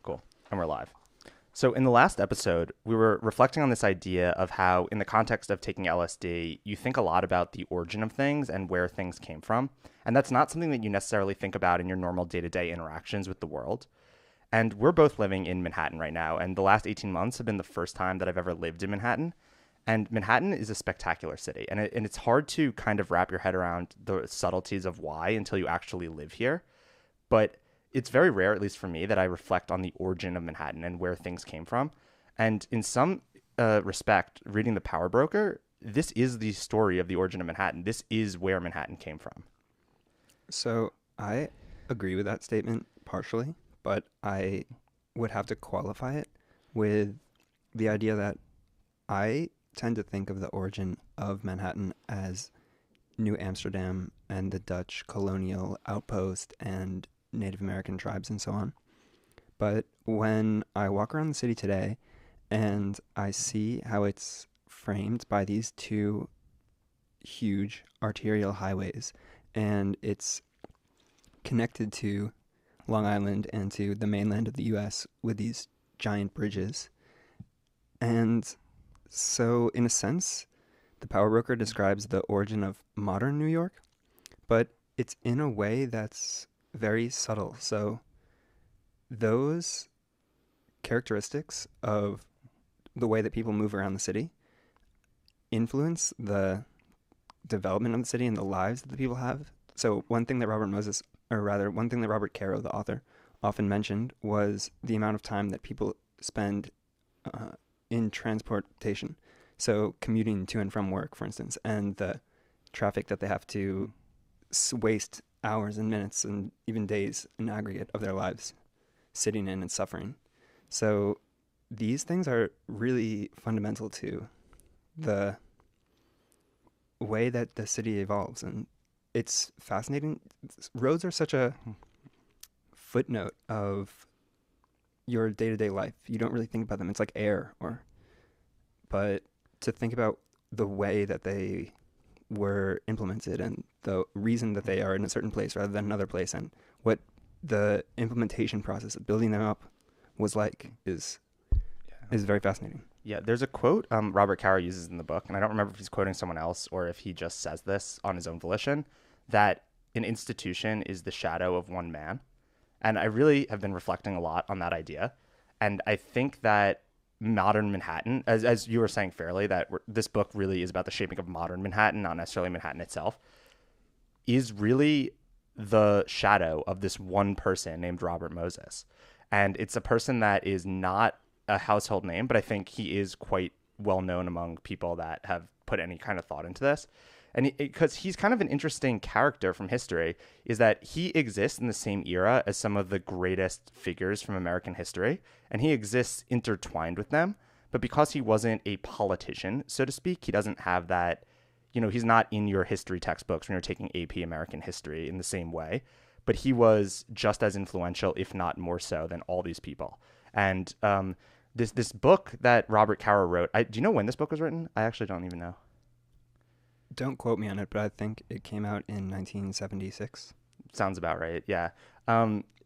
Cool. And we're live. So in the last episode, we were reflecting on this idea of how, in the context of taking LSD, you think a lot about the origin of things and where things came from. And that's not something that you necessarily think about in your normal day-to-day interactions with the world. And we're both living in Manhattan right now. And the last 18 months have been the first time that I've ever lived in Manhattan. And Manhattan is a spectacular city. And it's hard to kind of wrap your head around the subtleties of why until you actually live here. But it's very rare, at least for me, that I reflect on the origin of Manhattan and where things came from. And in some respect, reading The Power Broker, this is the story of the origin of Manhattan. This is where Manhattan came from. So I agree with that statement partially, but I would have to qualify it with the idea that I tend to think of the origin of Manhattan as New Amsterdam and the Dutch colonial outpost and Native American tribes and so on. But when I walk around the city today and I see how it's framed by these two huge arterial highways and it's connected to Long Island and to the mainland of the US with these giant bridges. And so in a sense, the Power Broker describes the origin of modern New York, but it's in a way that's very subtle. So those characteristics of the way that people move around the city influence the development of the city and the lives that the people have. So one thing that one thing that Robert Caro, the author, often mentioned was the amount of time that people spend in transportation. So commuting to and from work, for instance, and the traffic that they have to waste hours and minutes and even days in aggregate of their lives sitting in and suffering. So these things are really fundamental to the way that the city evolves, and it's fascinating. Roads are such a footnote of your day-to-day life. You don't really think about them. It's like air, but to think about the way that they were implemented and the reason that they are in a certain place rather than another place and what the implementation process of building them up was like is very fascinating. Yeah, there's a quote Robert Caro uses in the book, and I don't remember if he's quoting someone else or if he just says this on his own volition, that an institution is the shadow of one man. And I really have been reflecting a lot on that idea. And I think that modern Manhattan, as you were saying fairly, that this book really is about the shaping of modern Manhattan, not necessarily Manhattan itself, is really the shadow of this one person named Robert Moses. And it's a person that is not a household name, but I think he is quite well known among people that have put any kind of thought into this. And because he's kind of an interesting character from history, is that he exists in the same era as some of the greatest figures from American history, and he exists intertwined with them. But because he wasn't a politician, so to speak, he doesn't have that, he's not in your history textbooks when you're taking AP American history in the same way. But he was just as influential, if not more so, than all these people. And this book that Robert Caro wrote, do you know when this book was written? I actually don't even know. Don't quote me on it, but I think it came out in 1976. Sounds about right. Yeah.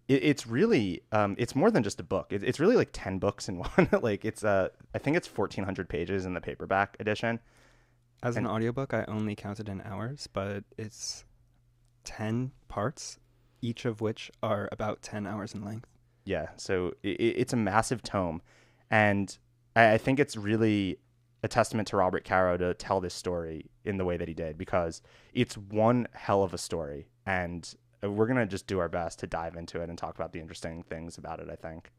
It's really, it's more than just a book. It's really like 10 books in one. Like I think it's 1,400 pages in the paperback edition. As an audiobook, I only counted in hours, but it's 10 parts, each of which are about 10 hours in length. Yeah. So it's a massive tome. And I think it's really a testament to Robert Caro to tell this story in the way that he did, because it's one hell of a story. And we're going to just do our best to dive into it and talk about the interesting things about it, I think.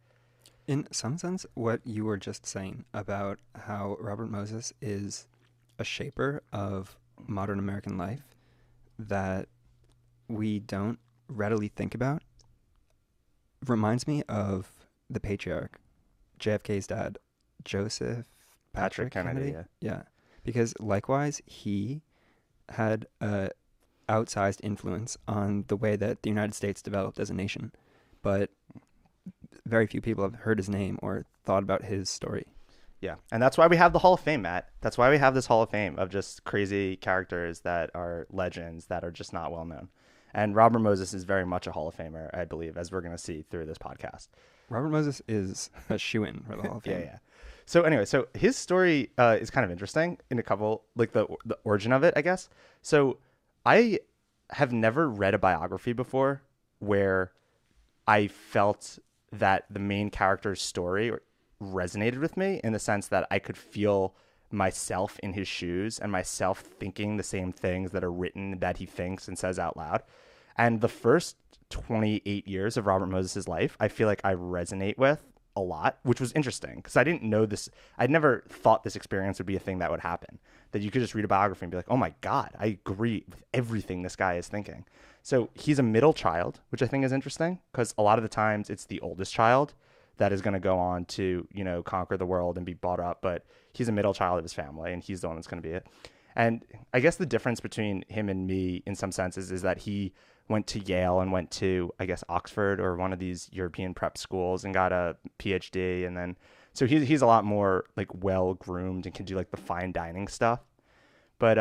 In some sense, what you were just saying about how Robert Moses is a shaper of modern American life that we don't readily think about reminds me of the patriarch, JFK's dad, Joseph Patrick Kennedy. Yeah. Because likewise, he had a outsized influence on the way that the United States developed as a nation. But very few people have heard his name or thought about his story. Yeah. And that's why we have the Hall of Fame, Matt. That's why we have this Hall of Fame of just crazy characters that are legends that are just not well known. And Robert Moses is very much a Hall of Famer, I believe, as we're going to see through this podcast. Robert Moses is a shoo-in for the Hall of Yeah, Fame. yeah. So anyway, so his story is kind of interesting in a couple, like the origin of it, I guess. So I have never read a biography before where I felt that the main character's story resonated with me in the sense that I could feel myself in his shoes and myself thinking the same things that are written that he thinks and says out loud. And the first 28 years of Robert Moses' life, I feel like I resonate with a lot, which was interesting because I didn't know this. I'd never thought this experience would be a thing that would happen. That you could just read a biography and be like, oh my God, I agree with everything this guy is thinking. So he's a middle child, which I think is interesting because a lot of the times it's the oldest child that is going to go on to, conquer the world and be brought up. But he's a middle child of his family and he's the one that's going to be it. And I guess the difference between him and me in some senses is that he went to Yale and went to, I guess, Oxford or one of these European prep schools and got a PhD. And then, so he's a lot more like well groomed and can do like the fine dining stuff. But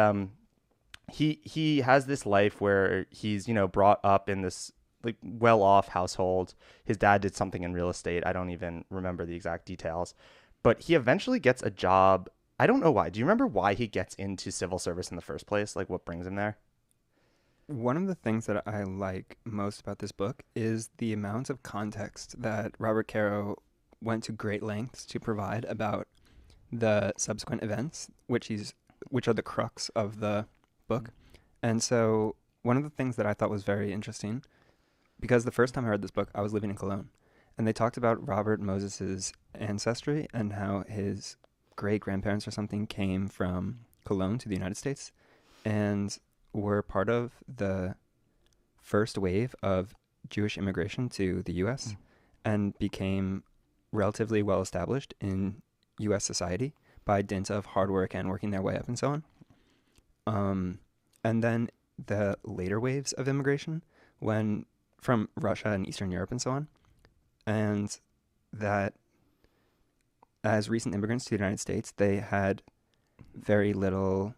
he has this life where he's, brought up in this like well off household. His dad did something in real estate. I don't even remember the exact details. But he eventually gets a job. I don't know why. Do you remember why he gets into civil service in the first place? Like what brings him there? One of the things that I like most about this book is the amount of context that Robert Caro went to great lengths to provide about the subsequent events, which are the crux of the book. And so one of the things that I thought was very interesting, because the first time I read this book, I was living in Cologne, and they talked about Robert Moses's ancestry and how his great-grandparents or something came from Cologne to the United States and were part of the first wave of Jewish immigration to the U.S. and became relatively well established in U.S. society by dint of hard work and working their way up and so on. And then the later waves of immigration from Russia and Eastern Europe and so on, and that as recent immigrants to the United States, they had very little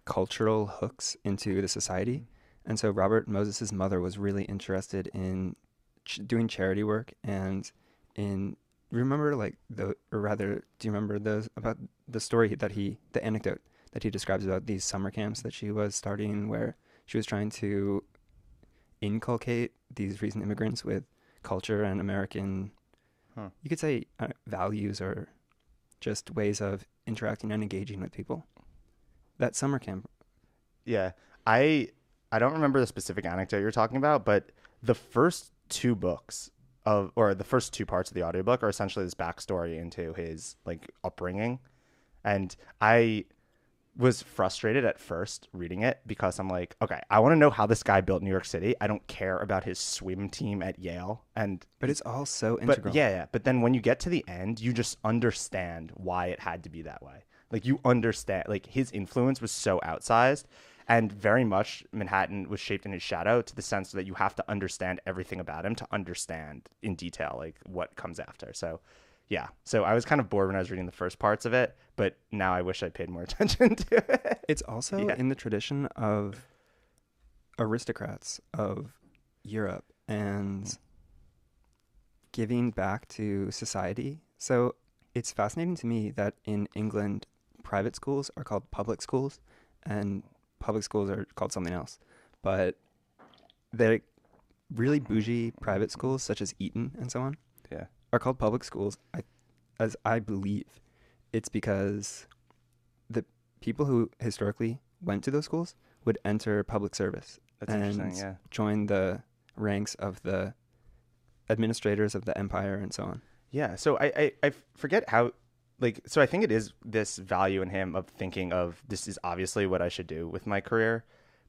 cultural hooks into the society. And so Robert Moses's mother was really interested in doing charity work and in do you remember about the story the anecdote that he describes about these summer camps that she was starting where she was trying to inculcate these recent immigrants with culture and American, you could say values or just ways of interacting and engaging with people. That summer camp. Yeah. I don't remember the specific anecdote you're talking about, but the first two books the first two parts of the audiobook are essentially this backstory into his like upbringing. And I was frustrated at first reading it because I'm like, okay, I want to know how this guy built New York City. I don't care about his swim team at Yale. But it's all so integral. But yeah. But then when you get to the end, you just understand why it had to be that way. Like you understand, like his influence was so outsized, and very much Manhattan was shaped in his shadow to the sense that you have to understand everything about him to understand in detail like what comes after. So yeah, so I was kind of bored when I was reading the first parts of it, but now I wish I paid more attention to it. It's also in the tradition of aristocrats of Europe and giving back to society. So it's fascinating to me that in England, private schools are called public schools and public schools are called something else. But they're really bougie private schools such as Eton and so on are called public schools. As I believe it's because the people who historically went to those schools would enter public service and join the ranks of the administrators of the empire and so on. Yeah. So I forget how, so I think it is this value in him of thinking of this is obviously what I should do with my career,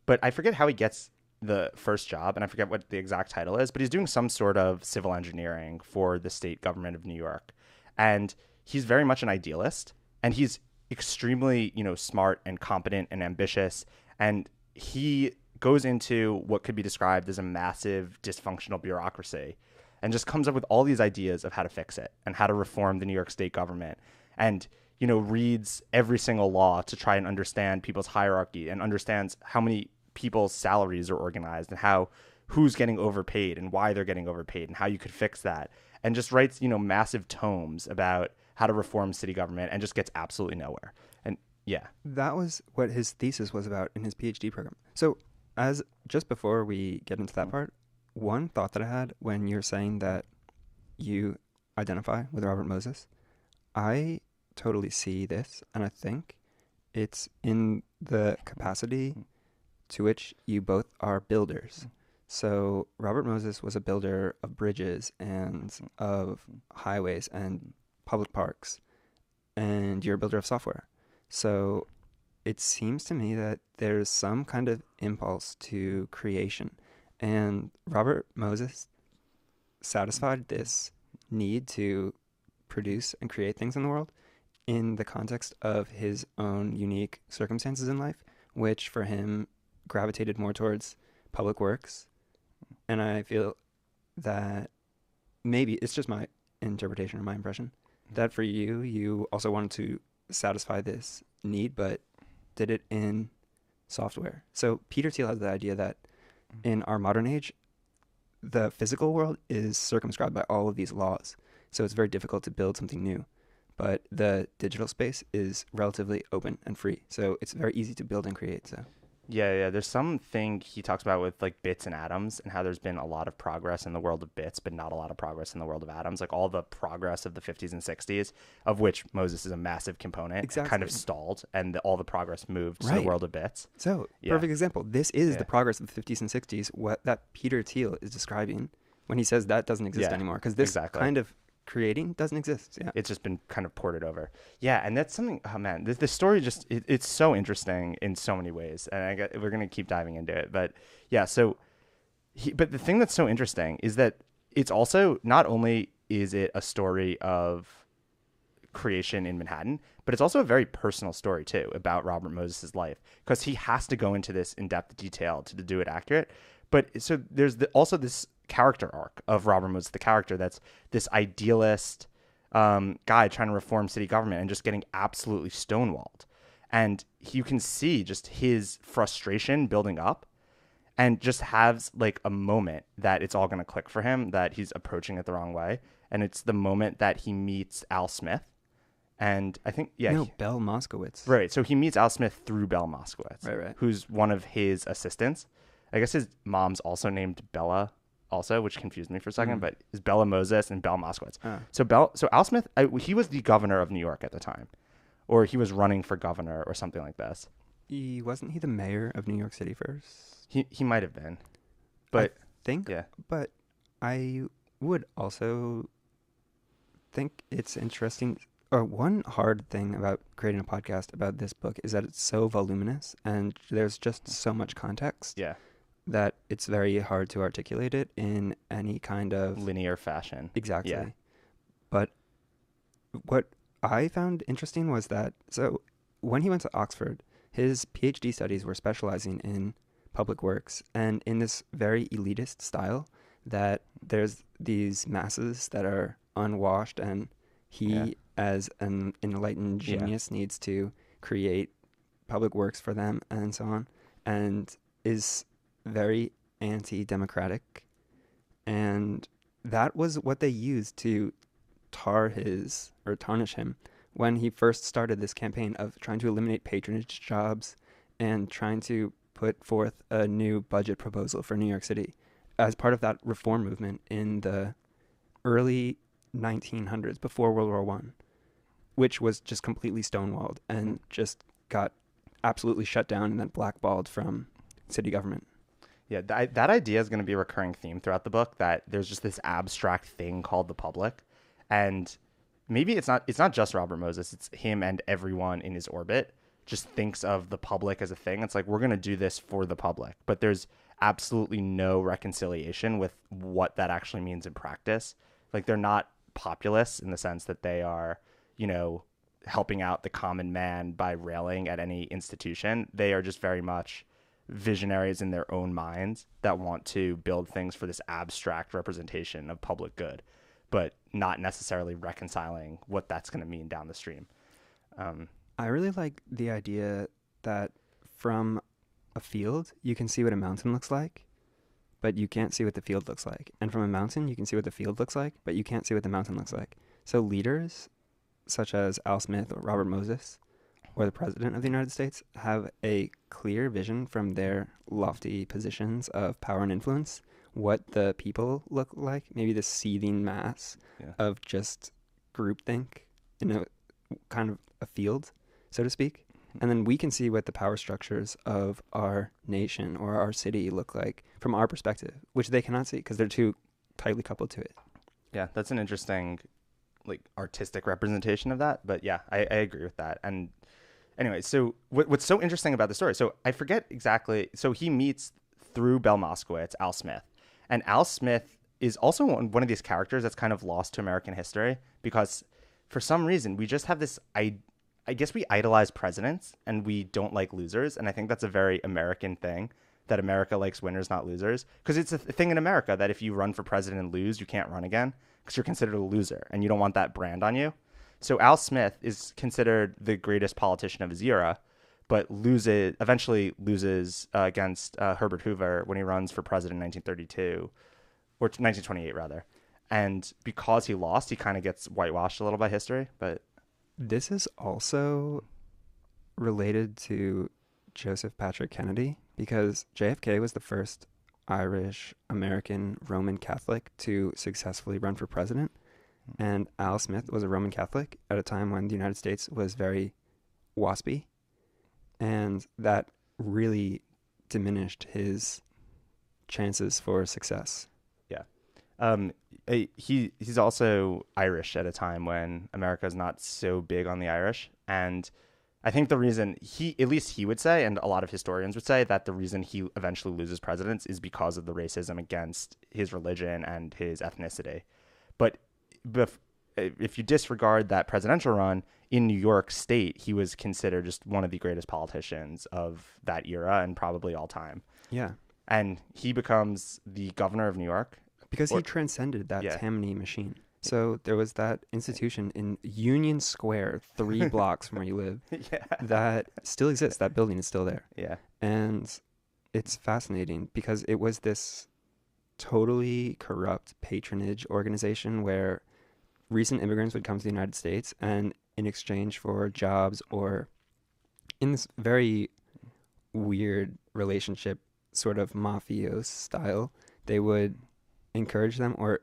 but I forget how he gets the first job and I forget what the exact title is, but he's doing some sort of civil engineering for the state government of New York. And he's very much an idealist and he's extremely, smart and competent and ambitious. And he goes into what could be described as a massive dysfunctional bureaucracy and just comes up with all these ideas of how to fix it and how to reform the New York state government and, reads every single law to try and understand people's hierarchy and understands how many people's salaries are organized and who's getting overpaid and why they're getting overpaid and how you could fix that, and just writes, massive tomes about how to reform city government and just gets absolutely nowhere. And yeah. That was what his thesis was about in his PhD program. So, as just before we get into that part, one thought that I had when you're saying that you identify with Robert Moses, I totally see this, and I think it's in the capacity to which you both are builders. So Robert Moses was a builder of bridges and of highways and public parks, and you're a builder of software. So it seems to me that there's some kind of impulse to creation, and Robert Moses satisfied this need to produce and create things in the world in the context of his own unique circumstances in life, which for him gravitated more towards public works. And I feel that maybe it's just my interpretation or my impression that for you, you also wanted to satisfy this need, but did it in software. So Peter Thiel has the idea that in our modern age, the physical world is circumscribed by all of these laws. So it's very difficult to build something new. But the digital space is relatively open and free. So it's very easy to build and create. So Yeah. There's something he talks about with like bits and atoms and how there's been a lot of progress in the world of bits, but not a lot of progress in the world of atoms. Like all the progress of the 50s and 60s, of which Moses is a massive component, Exactly. kind of stalled, and all the progress moved to the Right. world of bits. So Yeah. perfect example. This is Yeah. the progress of the 50s and 60s, what that Peter Thiel is describing when he says that doesn't exist Yeah, anymore. Because this exactly. kind of creating doesn't exist. Yeah. It's just been kind of ported over. Yeah, and that's something, oh man, this story just, it's so interesting in so many ways. And we're going to keep diving into it. But yeah, so, but the thing that's so interesting is that it's also, not only is it a story of creation in Manhattan, but it's also a very personal story too about Robert Moses' life, because he has to go into this in-depth detail to do it accurate. But so there's also this character arc of Robert Moses, the character that's this idealist guy trying to reform city government and just getting absolutely stonewalled. And you can see just his frustration building up, and just has like a moment that it's all going to click for him, that he's approaching it the wrong way. And it's the moment that he meets Al Smith. And I think, yeah. No, Bell Moskowitz. Right. So he meets Al Smith through Bell Moskowitz, Right. who's one of his assistants. I guess his mom's also named Bella also, which confused me for a second, but it's Bella Moses and Bell Moskowitz. So Al Smith, he was the governor of New York at the time, or he was running for governor or something like this. Wasn't he the mayor of New York City first? He might have been, but I think. yeah. But I would also think it's interesting. Or one hard thing about creating a podcast about this book is that it's so voluminous and there's just so much context. Yeah. That it's very hard to articulate it in any kind of linear fashion. Exactly. Yeah. But what I found interesting was that, so when he went to Oxford, his PhD studies were specializing in public works and in this very elitist style that there's these masses that are unwashed, and he, as an enlightened genius, needs to create public works for them and so on, and is very anti-democratic. And that was what they used to tarnish him when he first started this campaign of trying to eliminate patronage jobs and trying to put forth a new budget proposal for New York City as part of that reform movement in the early 1900s, before World War I, which was just completely stonewalled and just got absolutely shut down and then blackballed from city government. Yeah, that idea is going to be a recurring theme throughout the book, that there's just this abstract thing called the public. And maybe it's not just Robert Moses, it's him and everyone in his orbit just thinks of the public as a thing. It's like, we're going to do this for the public, but there's absolutely no reconciliation with what that actually means in practice. Like, they're not populists in the sense that they are, helping out the common man by railing at any institution. They are just very much visionaries in their own minds that want to build things for this abstract representation of public good, but not necessarily reconciling what that's going to mean down the stream. I really like the idea that from a field, you can see what a mountain looks like, but you can't see what the field looks like. And from a mountain, you can see what the field looks like, but you can't see what the mountain looks like. So leaders such as Al Smith or Robert Moses or the President of the United States have a clear vision from their lofty positions of power and influence, what the people look like, maybe the seething mass of just groupthink in a kind of a field, so to speak. And then we can see what the power structures of our nation or our city look like from our perspective, which they cannot see because they're too tightly coupled to it. Yeah, that's an interesting, like, artistic representation of that. But yeah, I agree with that. And anyway, so what's so interesting about the story? So I forget exactly. So he meets through Belle Moskowitz, Al Smith, and Al Smith is also one of these characters that's kind of lost to American history because for some reason we just have this I guess we idolize presidents and we don't like losers. And I think that's a very American thing, that America likes winners, not losers. Because it's a thing in America that if you run for president and lose, you can't run again because you're considered a loser and you don't want that brand on you. So Al Smith is considered the greatest politician of his era, but eventually loses against Herbert Hoover when he runs for president in 1932, or 1928 rather. And because he lost, he kind of gets whitewashed a little by history. But this is also related to Joseph Patrick Kennedy because JFK was the first Irish American Roman Catholic to successfully run for president. And Al Smith was a Roman Catholic at a time when the United States was very waspy. And that really diminished his chances for success. Yeah. He's also Irish at a time when America is not so big on the Irish. And I think the reason at least he would say, and a lot of historians would say, that the reason he eventually loses presidents is because of the racism against his religion and his ethnicity. But if you disregard that presidential run, in New York State, he was considered just one of the greatest politicians of that era and probably all time. Yeah. And he becomes the governor of New York. Because he transcended that Tammany machine. So there was that institution in Union Square, 3 blocks from where you live, that still exists. That building is still there. Yeah. And it's fascinating because it was this totally corrupt patronage organization where recent immigrants would come to the United States and in exchange for jobs or in this very weird relationship, sort of mafios style, they would encourage them or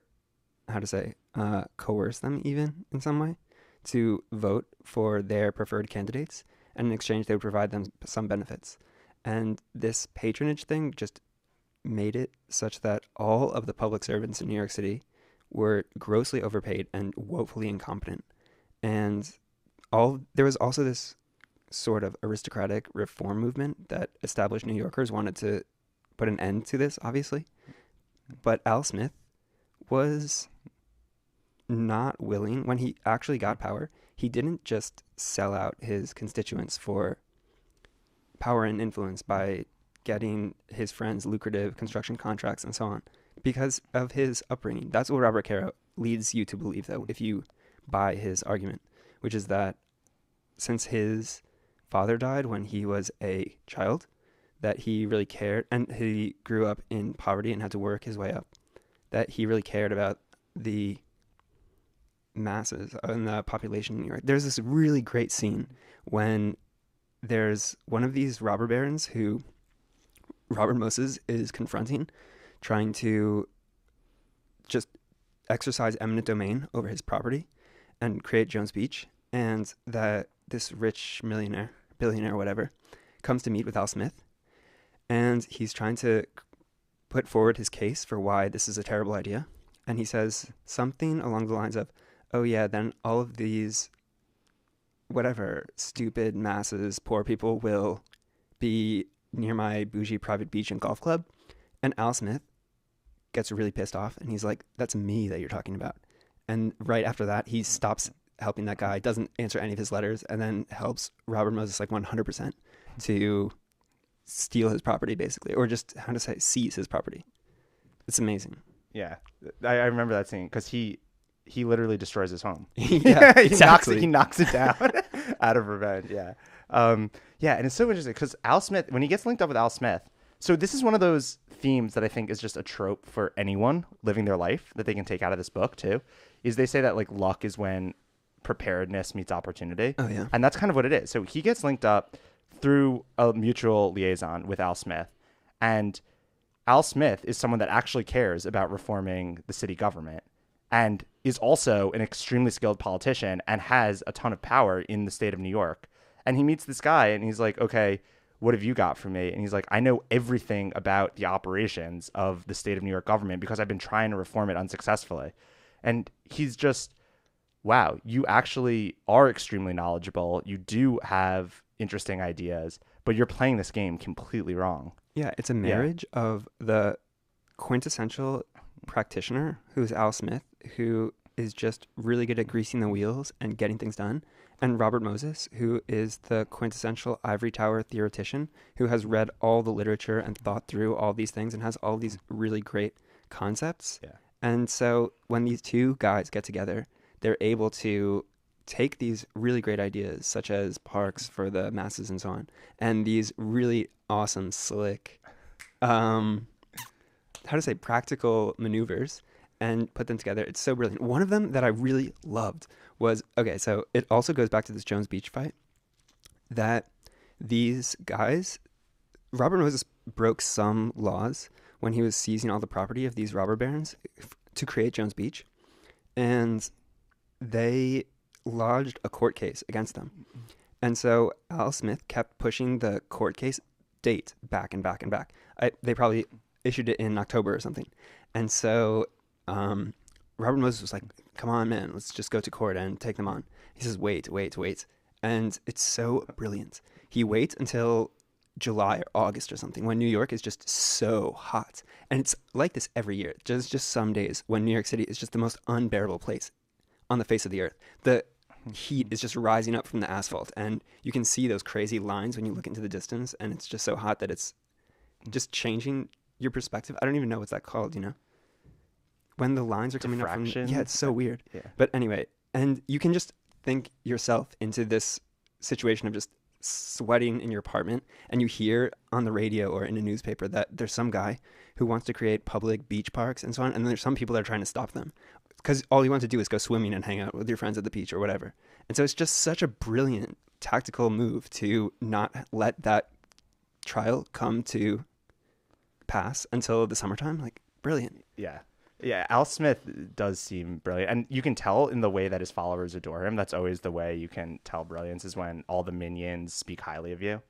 coerce them even in some way to vote for their preferred candidates. And in exchange, they would provide them some benefits. And this patronage thing just made it such that all of the public servants in New York City were grossly overpaid and woefully incompetent. And there was also this sort of aristocratic reform movement that established New Yorkers wanted to put an end to this, obviously. But Al Smith was not willing. When he actually got power, he didn't just sell out his constituents for power and influence by getting his friends lucrative construction contracts and so on. Because of his upbringing. That's what Robert Caro leads you to believe, though, if you buy his argument, which is that since his father died when he was a child, that he really cared, and he grew up in poverty and had to work his way up, that he really cared about the masses and the population in New York. There's this really great scene when there's one of these robber barons who Robert Moses is confronting, trying to just exercise eminent domain over his property and create Jones Beach, and that this rich millionaire, billionaire, whatever, comes to meet with Al Smith, and he's trying to put forward his case for why this is a terrible idea, and he says something along the lines of, oh yeah, then all of these whatever stupid masses, poor people will be near my bougie private beach and golf club. And Al Smith gets really pissed off and he's like, that's me that you're talking about. And right after that, he stops helping that guy, doesn't answer any of his letters, and then helps Robert Moses like 100% to steal his property, basically, or just seize his property. It's amazing. Yeah, I remember that scene because he literally destroys his home. Yeah, He knocks it down out of revenge. Yeah, yeah, and it's so interesting because Al Smith, when he gets linked up with Al Smith, So this is one of those themes that I think is just a trope for anyone living their life that they can take out of this book too. Is they say that like luck is when preparedness meets opportunity. Oh, yeah. And that's kind of what it is. So he gets linked up through a mutual liaison with Al Smith. And Al Smith is someone that actually cares about reforming the city government and is also an extremely skilled politician and has a ton of power in the state of New York. And he meets this guy and he's like, okay, what have you got for me? And he's like, I know everything about the operations of the state of New York government because I've been trying to reform it unsuccessfully. And he's just, wow, you actually are extremely knowledgeable. You do have interesting ideas, but you're playing this game completely wrong. Yeah, it's a marriage of the quintessential practitioner, who's Al Smith, who is just really good at greasing the wheels and getting things done, and Robert Moses, who is the quintessential ivory tower theoretician, who has read all the literature and thought through all these things and has all these really great concepts. Yeah. And so when these two guys get together, they're able to take these really great ideas, such as parks for the masses and so on, and these really awesome, slick, practical maneuvers, and put them together. It's so brilliant. One of them that I really loved was, okay, so it also goes back to this Jones Beach fight, that these guys, Robert Moses broke some laws when he was seizing all the property of these robber barons to create Jones Beach, and they lodged a court case against them. And so Al Smith kept pushing the court case date back and back and back. They probably issued it in October or something. And so Robert Moses was like, come on, man, let's just go to court and take them on. He says, wait. And it's so brilliant. He waits until July or August or something when New York is just so hot. And it's like this every year. There's just some days when New York City is just the most unbearable place on the face of the earth. The heat is just rising up from the asphalt, and you can see those crazy lines when you look into the distance, and it's just so hot that it's just changing your perspective. I don't even know what's that called, when the lines are coming up from, yeah, it's so weird. Yeah. But anyway, and you can just think yourself into this situation of just sweating in your apartment, and you hear on the radio or in a newspaper that there's some guy who wants to create public beach parks and so on, and there's some people that are trying to stop them because all you want to do is go swimming and hang out with your friends at the beach or whatever. And so it's just such a brilliant tactical move to not let that trial come to pass until the summertime. Like, brilliant. Yeah. Yeah, Al Smith does seem brilliant. And you can tell in the way that his followers adore him. That's always the way you can tell brilliance, is when all the minions speak highly of you.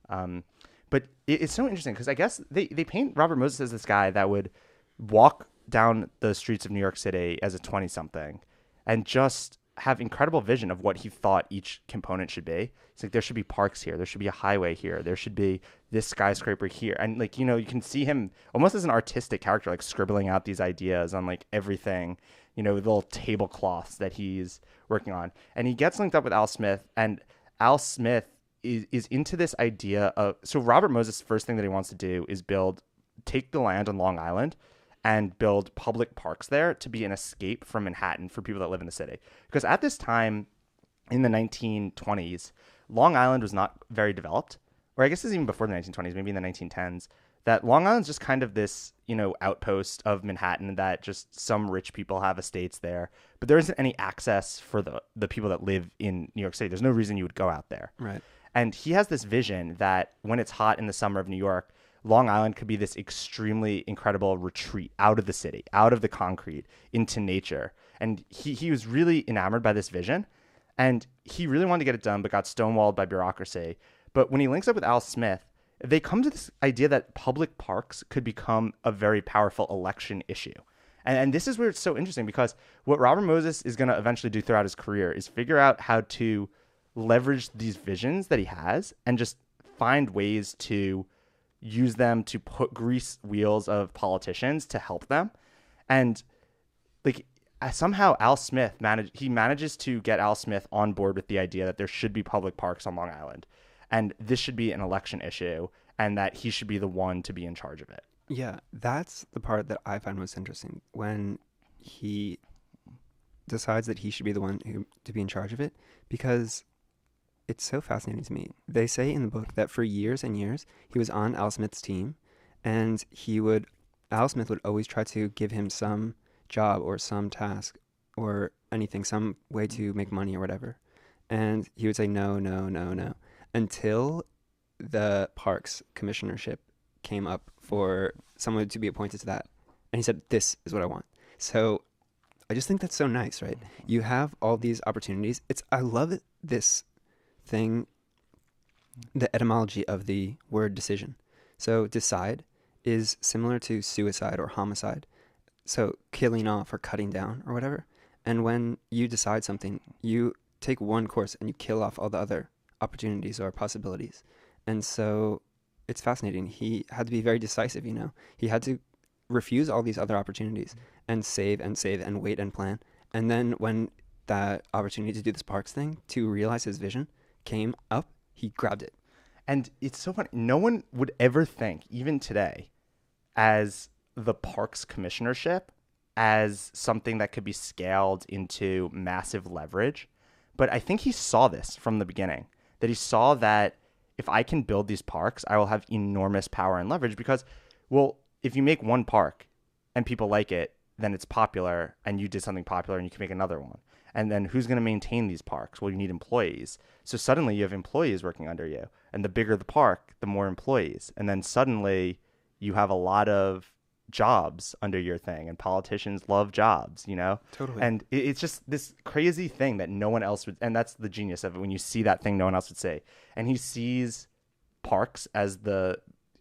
But it's so interesting because I guess they paint Robert Moses as this guy that would walk down the streets of New York City as a 20-something and just have incredible vision of what he thought each component should be. It's like, there should be parks here. There should be a highway here. There should be this skyscraper here. And like, you can see him almost as an artistic character, like scribbling out these ideas on like everything, the little tablecloths that he's working on. And he gets linked up with Al Smith, and Al Smith is into this idea of, so Robert Moses' first thing that he wants to do is take the land on Long Island and build public parks there to be an escape from Manhattan for people that live in the city. Because at this time in the 1920s, Long Island was not very developed, or I guess this is even before the 1920s, maybe in the 1910s, that Long Island's just kind of this, outpost of Manhattan that just some rich people have estates there, but there isn't any access for the people that live in New York City. There's no reason you would go out there. Right. And he has this vision that when it's hot in the summer of New York, Long Island could be this extremely incredible retreat out of the city, out of the concrete, into nature. And he was really enamored by this vision, and he really wanted to get it done, but got stonewalled by bureaucracy. But when he links up with Al Smith, they come to this idea that public parks could become a very powerful election issue. And this is where it's so interesting, because what Robert Moses is going to eventually do throughout his career is figure out how to leverage these visions that he has and just find ways to use them to put grease wheels of politicians to help them. And like, somehow Al Smith manages to get Al Smith on board with the idea that there should be public parks on Long Island, and this should be an election issue, and that he should be the one to be in charge of it. Yeah, that's the part that I find most interesting, when he decides that he should be the one to be in charge of it, because it's so fascinating to me. They say in the book that for years and years he was on Al Smith's team, And Al Smith would always try to give him some job or some task or anything, some way to make money or whatever. And he would say no, no, no, no, until the parks commissionership came up for someone to be appointed to that. And he said, this is what I want. So I just think that's so nice, right? You have all these opportunities. I love this thing, the etymology of the word decision. So decide is similar to suicide or homicide. So killing off or cutting down or whatever. And when you decide something, you take one course and you kill off all the other opportunities or possibilities. And so it's fascinating. He had to be very decisive, you know. He had to refuse all these other opportunities and save and wait and plan. And then when that opportunity to do this parks thing, to realize his vision, came up, he grabbed it. And it's so funny. No one would ever think, even today, as the parks commissionership, as something that could be scaled into massive leverage. But I think he saw this from the beginning, that he saw that if I can build these parks, I will have enormous power and leverage because, well, if you make one park and people like it, then it's popular and you did something popular and you can make another one. And then who's going to maintain these parks? Well, you need employees. So suddenly you have employees working under you. And the bigger the park, the more employees. And then suddenly you have a lot of jobs under your thing. And politicians love jobs, you know? Totally. And it's just this crazy thing that no one else would. And that's the genius of it. When you see that thing no one else would say. And he sees parks as the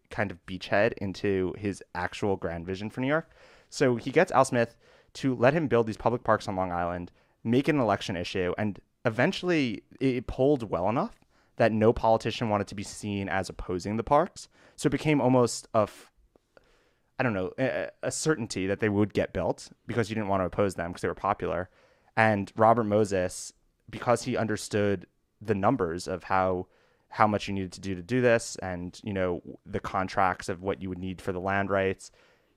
kind of beachhead into his actual grand vision for New York. So he gets Al Smith to let him build these public parks on Long Island, make it an election issue, and eventually it polled well enough that no politician wanted to be seen as opposing the parks. So it became almost a certainty that they would get built because you didn't want to oppose them because they were popular. And Robert Moses, because he understood the numbers of how much you needed to do this and, you know, the contracts of what you would need for the land rights,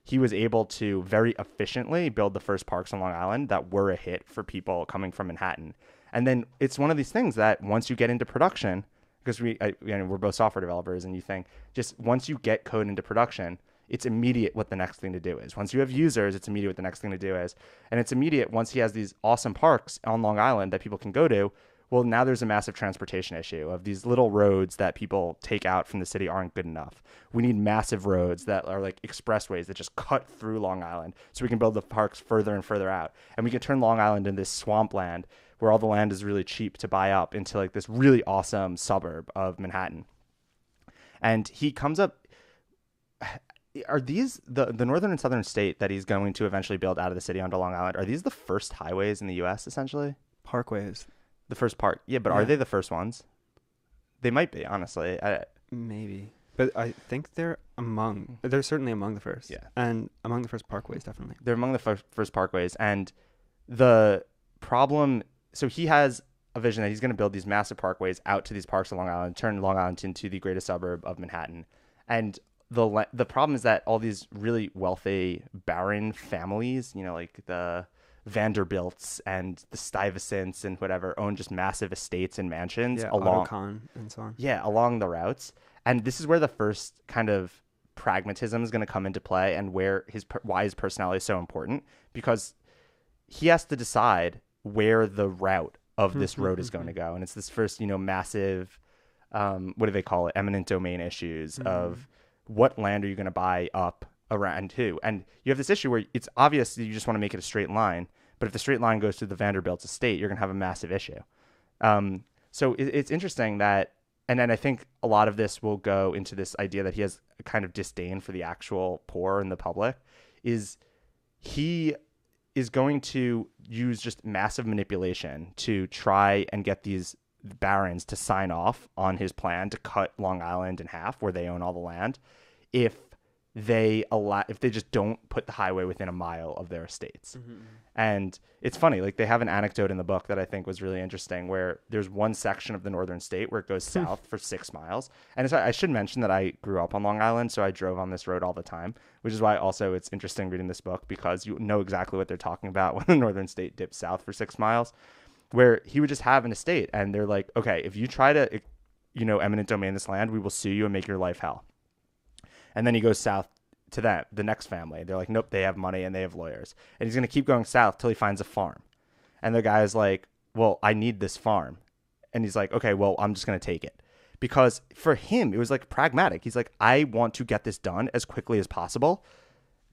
he was able to very efficiently build the first parks on Long Island that were a hit for people coming from Manhattan. And then it's one of these things that once you get into production, because we're both software developers, and you think just once you get code into production, it's immediate what the next thing to do is. Once you have users, it's immediate what the next thing to do is. And it's immediate once he has these awesome parks on Long Island that people can go to. Well, now there's a massive transportation issue of these little roads that people take out from the city aren't good enough. We need massive roads that are like expressways that just cut through Long Island so we can build the parks further and further out. And we can turn Long Island into this swampland where all the land is really cheap to buy up into like this really awesome suburb of Manhattan. And he comes up... Are these the northern and southern state that he's going to eventually build out of the city onto Long Island? Are these the first highways in the U.S. essentially? Parkways. The first park, yeah, but are they the first ones? They might be, honestly. Maybe, but I think they're certainly among the first. Yeah, and among the first parkways, definitely. They're among the first parkways, and the problem. So he has a vision that he's going to build these massive parkways out to these parks on Long Island, turn Long Island into the greatest suburb of Manhattan, and the problem is that all these really wealthy barren families, you know, like the Vanderbilts and the Stuyvesants and whatever, own just massive estates and mansions along Otto and so on. Yeah, along the routes. And this is where the first kind of pragmatism is going to come into play, and why his personality is so important, because he has to decide where the route of this road is going to go. And it's this first, you know, massive, what do they call it? Eminent domain issues of what land are you going to buy up around who? And you have this issue where it's obvious that you just want to make it a straight line, but if the straight line goes to the Vanderbilt's estate, you're going to have a massive issue. So it's interesting that, and then I think a lot of this will go into this idea that he has a kind of disdain for the actual poor and the public, is he is going to use just massive manipulation to try and get these barons to sign off on his plan to cut Long Island in half, where they own all the land, if they just don't put the highway within a mile of their estates. And it's funny, like they have an anecdote in the book that I think was really interesting, where there's one section of the northern state where it goes south for 6 miles. And I should mention that I grew up on Long Island, so I drove on this road all the time, which is why also it's interesting reading this book, because you know exactly what they're talking about when the northern state dips south for 6 miles, where he would just have an estate and they're like, okay, if you try to, you know, eminent domain this land, we will sue you and make your life hell. And then he goes south to that the next family. They're like, nope, they have money and they have lawyers. And he's going to keep going south till he finds a farm. And the guy's like, well, I need this farm. And he's like, okay, well, I'm just going to take it. Because for him, it was like pragmatic. He's like, I want to get this done as quickly as possible.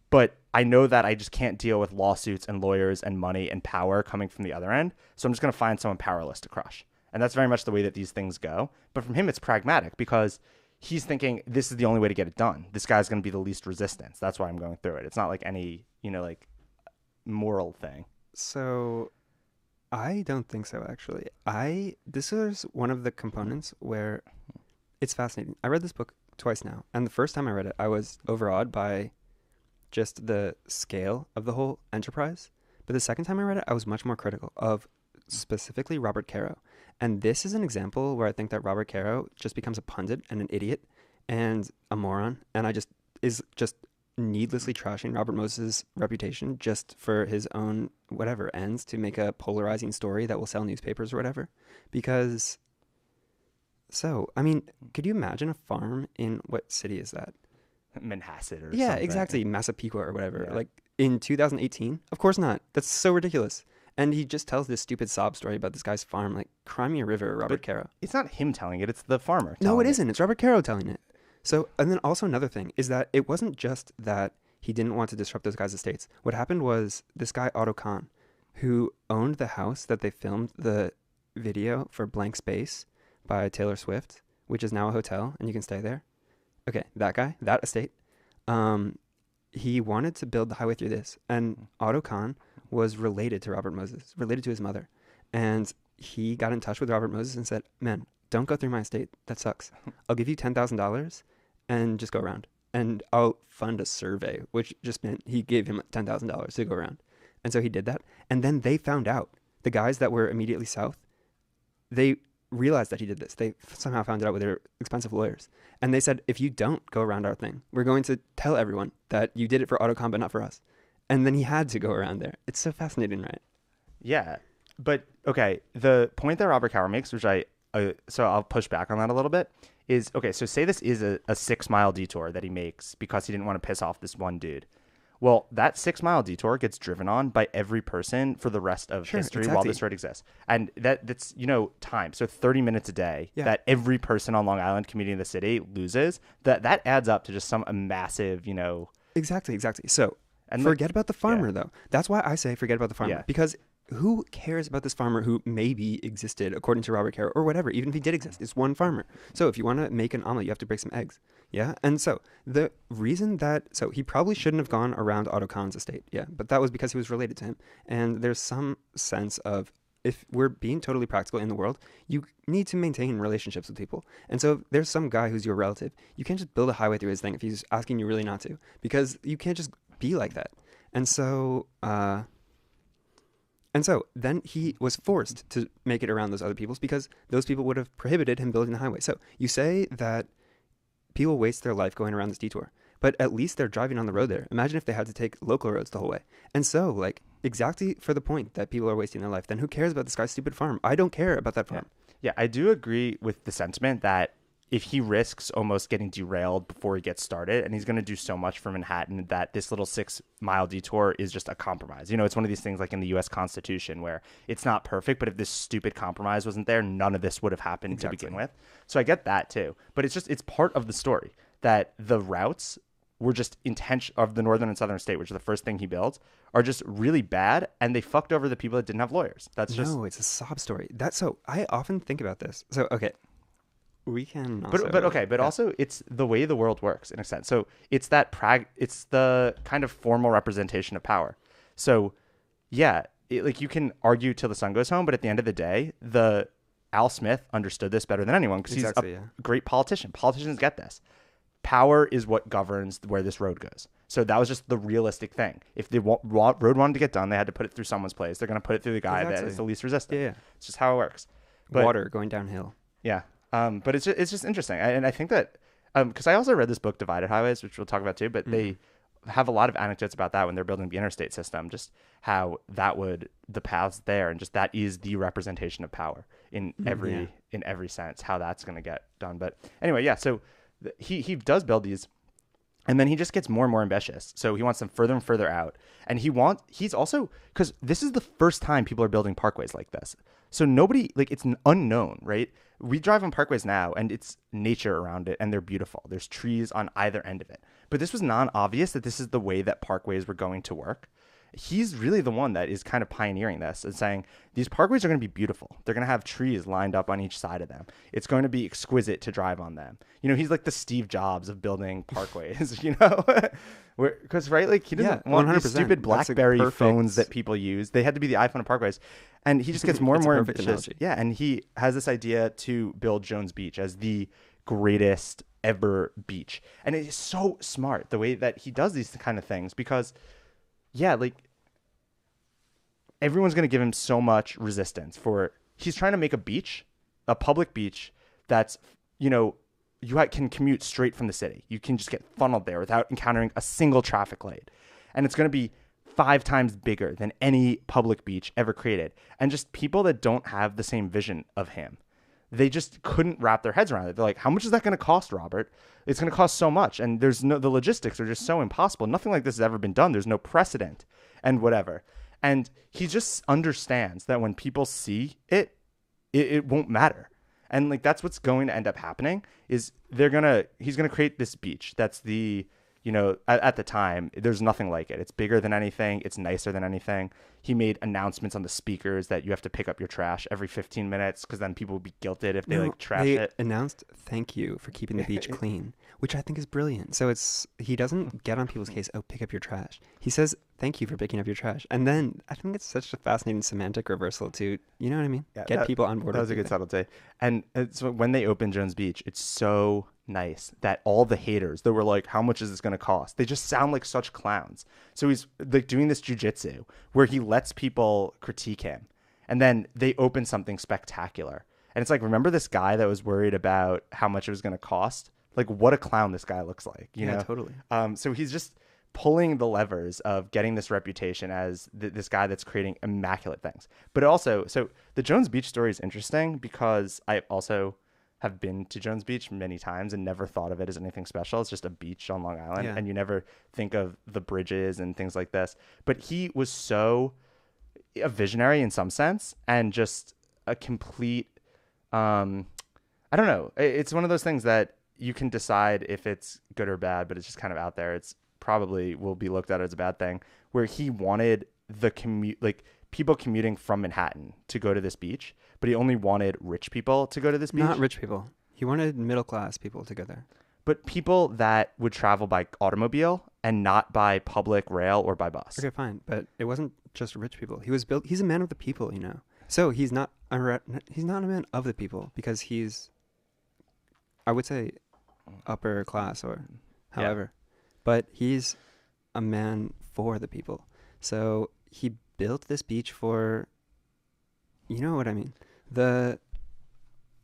But I know that I just can't deal with lawsuits and lawyers and money and power coming from the other end. So I'm just going to find someone powerless to crush. And that's very much the way that these things go. But from him, it's pragmatic because he's thinking this is the only way to get it done. This guy's going to be the least resistance. That's why I'm going through it. It's not like any, like moral thing. So I don't think so, actually. This is one of the components where it's fascinating. I read this book twice now. And the first time I read it, I was overawed by just the scale of the whole enterprise. But the second time I read it, I was much more critical of specifically Robert Caro. And this is an example where I think that Robert Caro just becomes a pundit and an idiot and a moron. And is just needlessly trashing Robert Moses' reputation just for his own whatever ends to make a polarizing story that will sell newspapers or whatever. Because, I mean, could you imagine a farm in, what city is that? Manhasset or yeah, something. Exactly. Massapequa or whatever. Yeah. Like in 2018? Of course not. That's so ridiculous. And he just tells this stupid sob story about this guy's farm. Like, cry me a river, Robert Caro. It's not him telling it. It's the farmer. No, it isn't. It's Robert Caro telling it. So, and then also another thing is that it wasn't just that he didn't want to disrupt those guys' estates. What happened was this guy, Otto Kahn, who owned the house that they filmed the video for Blank Space by Taylor Swift, which is now a hotel and you can stay there. Okay, that guy, that estate. He wanted to build the highway through this. And Otto Kahn was related to Robert Moses, related to his mother. And he got in touch with Robert Moses and said, man, don't go through my estate. That sucks. I'll give you $10,000 and just go around. And I'll fund a survey, which just meant he gave him $10,000 to go around. And so he did that. And then they found out, the guys that were immediately south, they realized that he did this. They somehow found it out with their expensive lawyers. And they said, if you don't go around our thing, we're going to tell everyone that you did it for Otto Kahn, but not for us. And then he had to go around there. It's so fascinating, right? Yeah. But, okay, the point that Robert Caro makes, which so I'll push back on that a little bit, is, okay, so say this is a 6-mile detour that he makes because he didn't want to piss off this one dude. Well, that 6-mile detour gets driven on by every person for the rest of history while this road exists. And that's, time. So 30 minutes a day that every person on Long Island, community in the city, loses. That adds up to just some massive, Exactly. So forget about the farmer, though. That's why I say forget about the farmer. Because who cares about this farmer who maybe existed, according to Robert Caro, or whatever, even if he did exist? It's one farmer. So if you want to make an omelet, you have to break some eggs. Yeah? And so the reason so he probably shouldn't have gone around Otto Kahn's estate. Yeah. But that was because he was related to him. And there's some sense of, if we're being totally practical in the world, you need to maintain relationships with people. And so if there's some guy who's your relative, you can't just build a highway through his thing if he's asking you really not to, because you can't just be like that. And so then he was forced to make it around those other people's because those people would have prohibited him building the highway. So you say that people waste their life going around this detour, but at least they're driving on the road there. Imagine if they had to take local roads the whole way. And so, exactly for the point that people are wasting their life, then who cares about this guy's stupid farm? I don't care about that farm. Yeah, I do agree with the sentiment that if he risks almost getting derailed before he gets started, and he's going to do so much for Manhattan, that this little 6-mile detour is just a compromise. It's one of these things like in the U.S. Constitution where it's not perfect, but if this stupid compromise wasn't there, none of this would have happened to begin with. So I get that too. But it's part of the story that the routes were just of the northern and southern state, which is the first thing he builds, are just really bad, and they fucked over the people that didn't have lawyers. No, it's a sob story. So I often think about this. So, okay. We can also, also it's the way the world works in a sense. So it's it's the kind of formal representation of power. So you can argue till the sun goes home, but at the end of the day, Al Smith understood this better than anyone because he's a great politician. Politicians get this. Power is what governs where this road goes. So that was just the realistic thing. If the road wanted to get done, they had to put it through someone's place. They're going to put it through the guy that is the least resistant. Yeah. It's just how it works. Water going downhill. Yeah. But it's just interesting. And I think that, because I also read this book, Divided Highways, which we'll talk about too, but they have a lot of anecdotes about that when they're building the interstate system, just how the paths there, and just that is the representation of power in every sense, how that's going to get done. But anyway, so he does build these And then he just gets more and more ambitious. So he wants them further and further out. And he's also, because this is the first time people are building parkways like this. So nobody, like, it's an unknown, right? We drive on parkways now and it's nature around it and they're beautiful. There's trees on either end of it. But this was non-obvious that this is the way that parkways were going to work. He's really the one that is kind of pioneering this and saying these parkways are going to be beautiful. They're going to have trees lined up on each side of them. It's going to be exquisite to drive on them. He's like the Steve Jobs of building parkways, because right, like he didn't want these stupid BlackBerry phones that people use. They had to be the iPhone of parkways, and he just gets more and more ambitious. Analogy. Yeah, and he has this idea to build Jones Beach as the greatest ever beach, and it is so smart the way that he does these kind of things because. Yeah, like everyone's going to give him so much resistance for he's trying to make a public beach that's, you can commute straight from the city. You can just get funneled there without encountering a single traffic light. And it's going to be 5 times bigger than any public beach ever created. And just people that don't have the same vision of him, they just couldn't wrap their heads around it. They're like, how much is that going to cost, Robert? It's going to cost so much. And the logistics are just so impossible. Nothing like this has ever been done. There's no precedent and whatever. And he just understands that when people see it, it won't matter. And like, that's what's going to end up happening is he's going to create this beach. That's the, at the time, there's nothing like it. It's bigger than anything. It's nicer than anything. He made announcements on the speakers that you have to pick up your trash every 15 minutes because then people will be guilted if they trash it. They announced thank you for keeping the beach clean, which I think is brilliant. So he doesn't get on people's case, oh, pick up your trash. He says thank you for picking up your trash. And then I think it's such a fascinating semantic reversal to, you know what I mean? Yeah, get people on board. That was a good subtlety. And so when they opened Jones Beach, it's so nice that all the haters that were like, how much is this going to cost? They just sound like such clowns. So he's like doing this jujitsu where he lets people critique him and then they open something spectacular. And it's like, remember this guy that was worried about how much it was going to cost? Like what a clown this guy looks like, you know? Totally. So he's just pulling the levers of getting this reputation as this guy that's creating immaculate things. But also, so the Jones Beach story is interesting because I also have been to Jones Beach many times and never thought of it as anything special. It's just a beach on Long Island, and you never think of the bridges and things like this. But he was so a visionary in some sense and just a complete, I don't know. It's one of those things that you can decide if it's good or bad, but it's just kind of out there. It's probably will be looked at as a bad thing, where he wanted the people commuting from Manhattan to go to this beach, but he only wanted rich people to go to this beach. Not rich people. He wanted middle class people to go there. But people that would travel by automobile and not by public rail or by bus. Okay, fine. But it wasn't just rich people. He's a man of the people, So he's not a man of the people because he's, I would say, upper class or however. But he's a man for the people. So he built this beach for, you know what I mean, the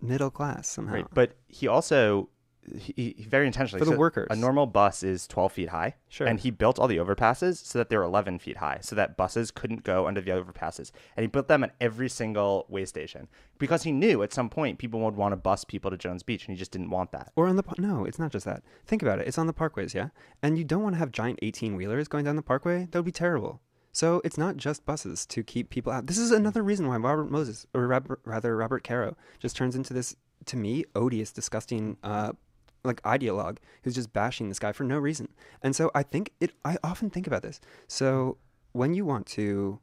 middle class somehow. Right, but he also, he very intentionally, for the workers. A normal bus is 12 feet high. Sure. And he built all the overpasses so that they were 11 feet high, so that buses couldn't go under the overpasses. And he built them at every single way station because he knew at some point people would want to bus people to Jones Beach, and he just didn't want that. Or no, it's not just that. Think about it. It's on the parkways, yeah? And you don't want to have giant 18-wheelers going down the parkway. That would be terrible. So it's not just buses to keep people out. This is another reason why Robert Caro just turns into this, to me, odious, disgusting, ideologue who's just bashing this guy for no reason. And so I often think about this. So when you want to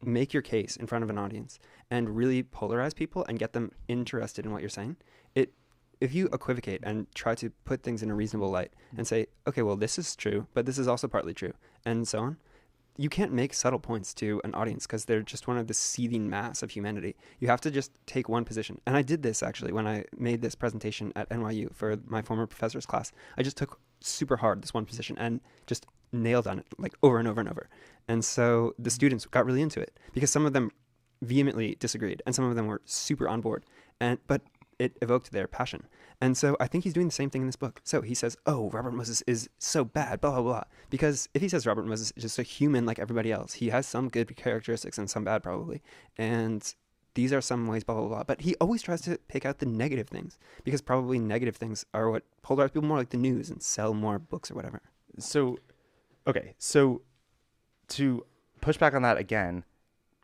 make your case in front of an audience and really polarize people and get them interested in what you're saying, if you equivocate and try to put things in a reasonable light and say, okay, well, this is true, but this is also partly true, and so on, you can't make subtle points to an audience because they're just one of the seething mass of humanity. You have to just take one position. And I did this actually when I made this presentation at NYU for my former professor's class. I just took super hard this one position and just nailed on it like over and over and over. And so the students got really into it because some of them vehemently disagreed and some of them were super on board. But it evoked their passion. And so I think he's doing the same thing in this book. So he says, oh, Robert Moses is so bad, blah, blah, blah. Because if he says Robert Moses is just a human like everybody else, he has some good characteristics and some bad probably. And these are some ways, blah, blah, blah. But he always tries to pick out the negative things because probably negative things are what polarize people more, like the news, and sell more books or whatever. So, okay. So to push back on that again,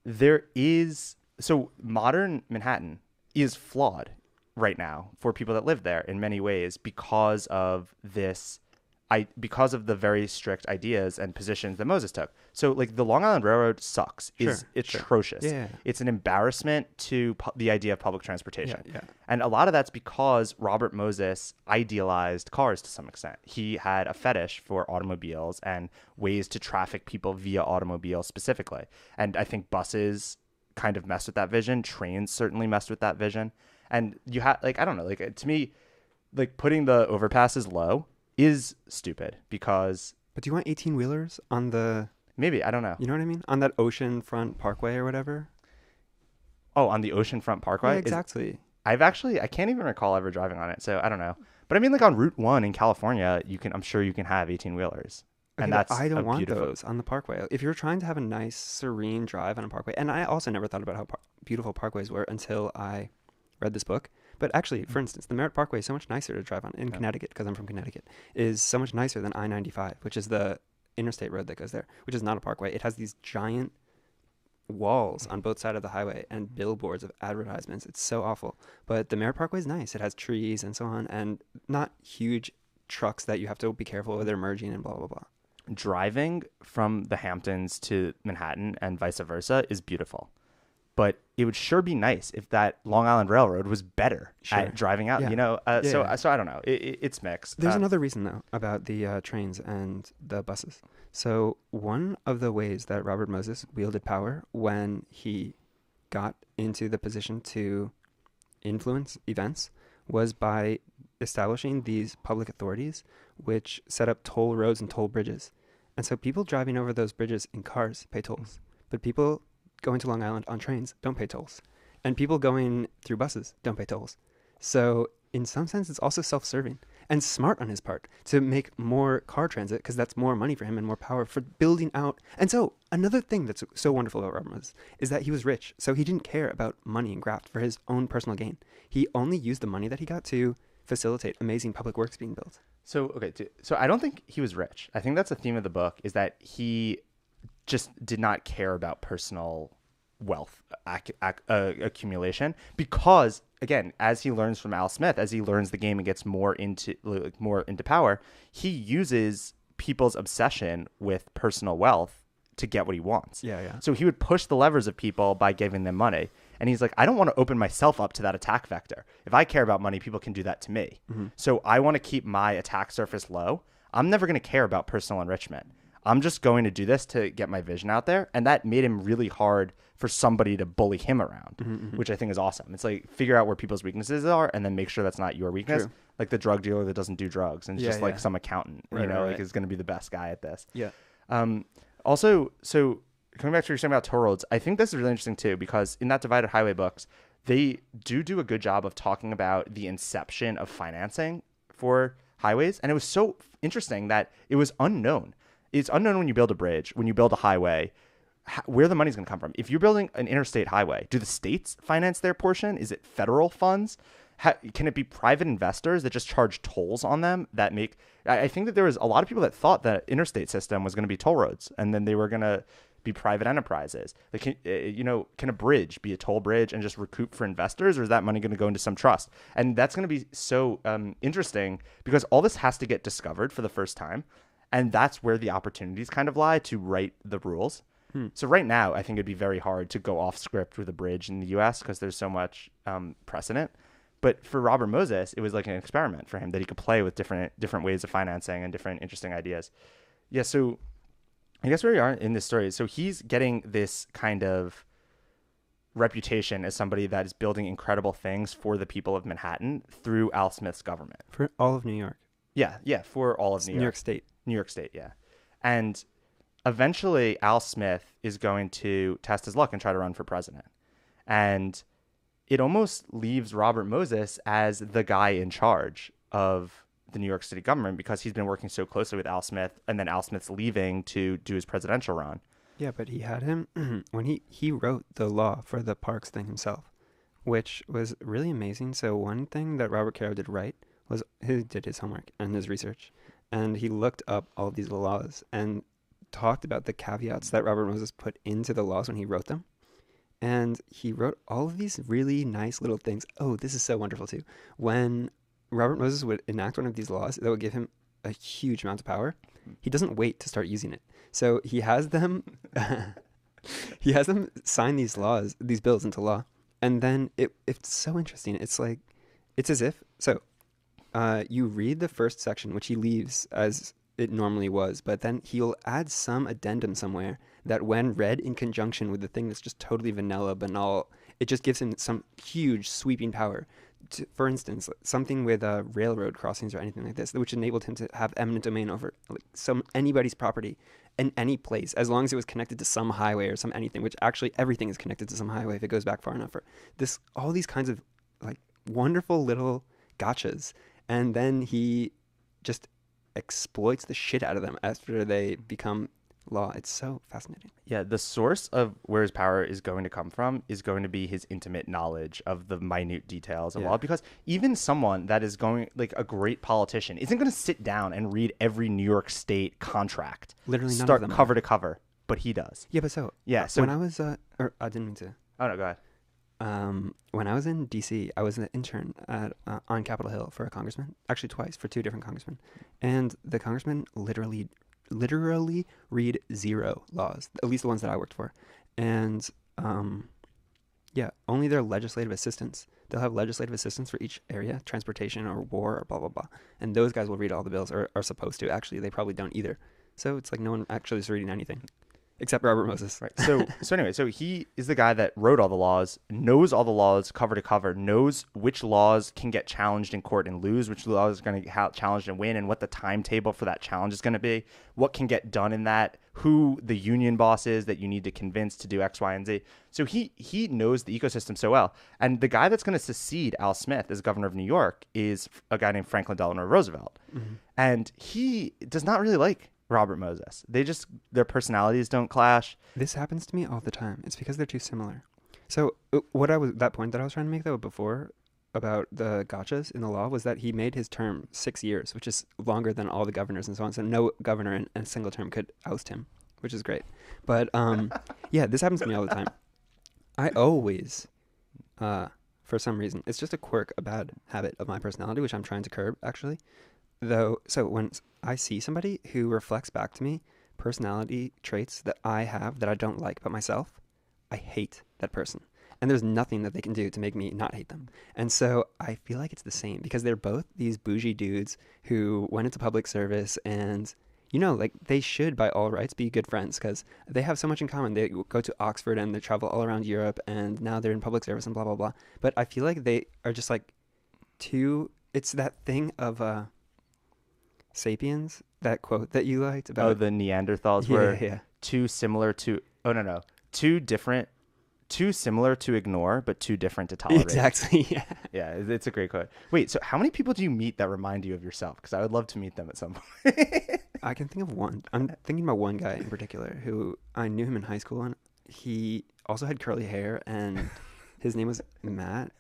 there is so modern Manhattan is flawed right now for people that live there in many ways because of this because of the very strict ideas and positions that Moses took. So like the Long Island Railroad sucks, is atrocious. Yeah. It's an embarrassment to the idea of public transportation. Yeah. And a lot of that's because Robert Moses idealized cars to some extent. He had a fetish for automobiles and ways to traffic people via automobile specifically. And I think buses kind of messed with that vision. Trains certainly messed with that vision. And you have like, I don't know, like to me, like putting the overpasses low is stupid because But do you want 18-wheelers on the... maybe, I don't know. You know what I mean? On that oceanfront parkway or whatever? Oh, on the Oceanfront Parkway? Yeah, exactly. I can't even recall ever driving on it, so I don't know. But I mean, like on Route 1 in California, I'm sure you can have 18-wheelers. Okay, And but that's I don't want beautiful. those on the parkway. If you're trying to have a nice, serene drive on a parkway, and I also never thought about how beautiful parkways were until I read this book. But actually, for instance, the Merritt Parkway is so much nicer to drive on in Connecticut, because I'm from Connecticut, is so much nicer than I-95, which is the interstate road that goes there, which is not a parkway. It has these giant walls on both sides of the highway and billboards of advertisements. It's so awful. But the Merritt Parkway is nice. It has trees and so on, and not huge trucks that you have to be careful with. They're merging and blah, blah, blah. Driving from the Hamptons to Manhattan and vice versa is beautiful. But it would sure be nice if that Long Island Railroad was better at driving out, Yeah. So I don't know. It's mixed. There's another reason, though, about the trains and the buses. So one of the ways that Robert Moses wielded power when he got into the position to influence events was by establishing these public authorities which set up toll roads and toll bridges. And so people driving over those bridges in cars pay tolls. But people going to Long Island on trains don't pay tolls. And people going through buses don't pay tolls. So in some sense, it's also self-serving and smart on his part to make more car transit, because that's more money for him and more power for building out. And so another thing that's so wonderful about Robert Moses is that he was rich. So he didn't care about money and graft for his own personal gain. He only used the money that he got to facilitate amazing public works being built. So I don't think he was rich. I think that's a theme of the book, is that he just did not care about personal wealth accumulation, because again, as he learns from Al Smith, as he learns the game and gets more into power, he uses people's obsession with personal wealth to get what he wants. Yeah. So he would push the levers of people by giving them money. And he's like, I don't want to open myself up to that attack vector. If I care about money, people can do that to me. Mm-hmm. So I want to keep my attack surface low. I'm never going to care about personal enrichment. I'm just going to do this to get my vision out there. And that made him really hard for somebody to bully him around, which I think is awesome. It's like, figure out where people's weaknesses are and then make sure that's not your weakness. True. Like the drug dealer that doesn't do drugs and just like some accountant, right. like is going to be the best guy at this. Yeah. Also, so coming back to what you're saying about toll roads, I think this is really interesting too, because in that Divided Highway books, they do a good job of talking about the inception of financing for highways. And it was so interesting that it was unknown. It's unknown when you build a bridge, when you build a highway, where the money's going to come from. If you're building an interstate highway, do the states finance their portion? Is it federal funds? Can it be private investors that just charge tolls on them that make... I think that there was a lot of people that thought that interstate system was going to be toll roads, and then they were going to be private enterprises. Like, can a bridge be a toll bridge and just recoup for investors, or is that money going to go into some trust? And that's going to be so interesting, because all this has to get discovered for the first time. And that's where the opportunities kind of lie to write the rules. So right now, I think it'd be very hard to go off script with a bridge in the U.S. because there's so much precedent. But for Robert Moses, it was like an experiment for him that he could play with different ways of financing and different interesting ideas. Yeah, so I guess where we are in this story, so he's getting this kind of reputation as somebody that is building incredible things for the people of Manhattan through Al Smith's government. For all of New York. Yeah, for all of New York. New York State. New York State, yeah. And eventually Al Smith is going to test his luck and try to run for president. And it almost leaves Robert Moses as the guy in charge of the New York City government, because he's been working so closely with Al Smith, and then Al Smith's leaving to do his presidential run. Yeah, but he had him when he wrote the law for the parks thing himself, which was really amazing. So one thing that Robert Caro did right was he did his homework and his research. and he looked up all of these laws and talked about the caveats that Robert Moses put into the laws when he wrote them. And he wrote all of these really nice little things. Oh, this is so wonderful too. When Robert Moses would enact one of these laws that would give him a huge amount of power, he doesn't wait to start using it. So he has them he has them sign these laws, these bills into law. And then it's so interesting. It's like it's as if you read the first section, which he leaves as it normally was, but then he'll add some addendum somewhere that when read in conjunction with the thing that's just totally vanilla, banal, it just gives him some huge sweeping power. For instance, something with railroad crossings or anything like this, which enabled him to have eminent domain over like anybody's property in any place, as long as it was connected to some highway or some anything, which actually everything is connected to some highway if it goes back far enough. For this, all these kinds of like wonderful little gotchas, and then he just exploits the shit out of them after they become law. It's so fascinating. Yeah, the source of where his power is going to come from is going to be his intimate knowledge of the minute details of law, because even someone that is going, like a great politician, isn't going to sit down and read every New York State contract, Literally none start of them cover to cover, but he does. Yeah, but so So when I was I didn't mean to. Oh no, go ahead. When I was in D.C., I was an intern on Capitol Hill for a congressman, actually twice, for two different congressmen. And the congressmen literally read zero laws, at least the ones that I worked for. And only their legislative assistants. They'll have legislative assistants for each area, transportation or war or blah, blah, blah. And those guys will read all the bills, or are supposed to. Actually, they probably don't either. So it's like no one actually is reading anything. Except Robert Moses. Right. So anyway, so he is the guy that wrote all the laws, knows all the laws cover to cover, knows which laws can get challenged in court and lose, which laws are going to get challenged and win, and what the timetable for that challenge is going to be, what can get done in that, who the union boss is that you need to convince to do X, Y, and Z. So he knows the ecosystem so well. And the guy that's going to succeed Al Smith as governor of New York is a guy named Franklin Delano Roosevelt. Mm-hmm. And he does not really like Robert Moses. Their personalities don't clash. This happens to me all the time. It's because they're too similar. So that point that I was trying to make though before about the gotchas in the law was that he made his term 6 years, which is longer than all the governors and so on. So no governor in a single term could oust him, which is great. But this happens to me all the time. I always, for some reason, it's just a quirk, a bad habit of my personality, which I'm trying to curb actually. So when I see somebody who reflects back to me personality traits that I have that I don't like about myself, I hate that person. And there's nothing that they can do to make me not hate them. And so I feel like it's the same because they're both these bougie dudes who went into public service and, like they should by all rights be good friends because they have so much in common. They go to Oxford and they travel all around Europe and now they're in public service and blah, blah, blah. But I feel like they are just like it's that thing of Sapiens, that quote that you liked about the Neanderthals were too similar to too similar to ignore but too different to tolerate. Exactly. Yeah, it's a great quote. Wait, so how many people do you meet that remind you of yourself? Because I would love to meet them at some point. I can think of one. I'm thinking about one guy in particular who I knew him in high school and he also had curly hair and his name was Matt.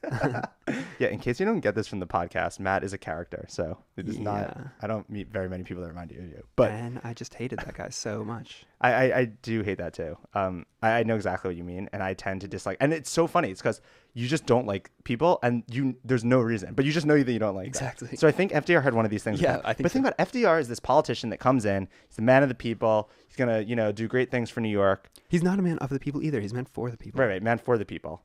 Yeah, in case you don't get this from the podcast, Matt is a character, so it is not. I don't meet very many people that remind you of you. But and I just hated that guy so much. I do hate that too. I know exactly what you mean, and I tend to dislike. And it's so funny. It's because you just don't like people, and there's no reason, but you just know that you don't like exactly. That. So I think FDR had one of these things. Yeah, I think. But think about FDR is this politician that comes in. He's the man of the people. He's gonna do great things for New York. He's not a man of the people either. He's meant for the people. Right, man for the people.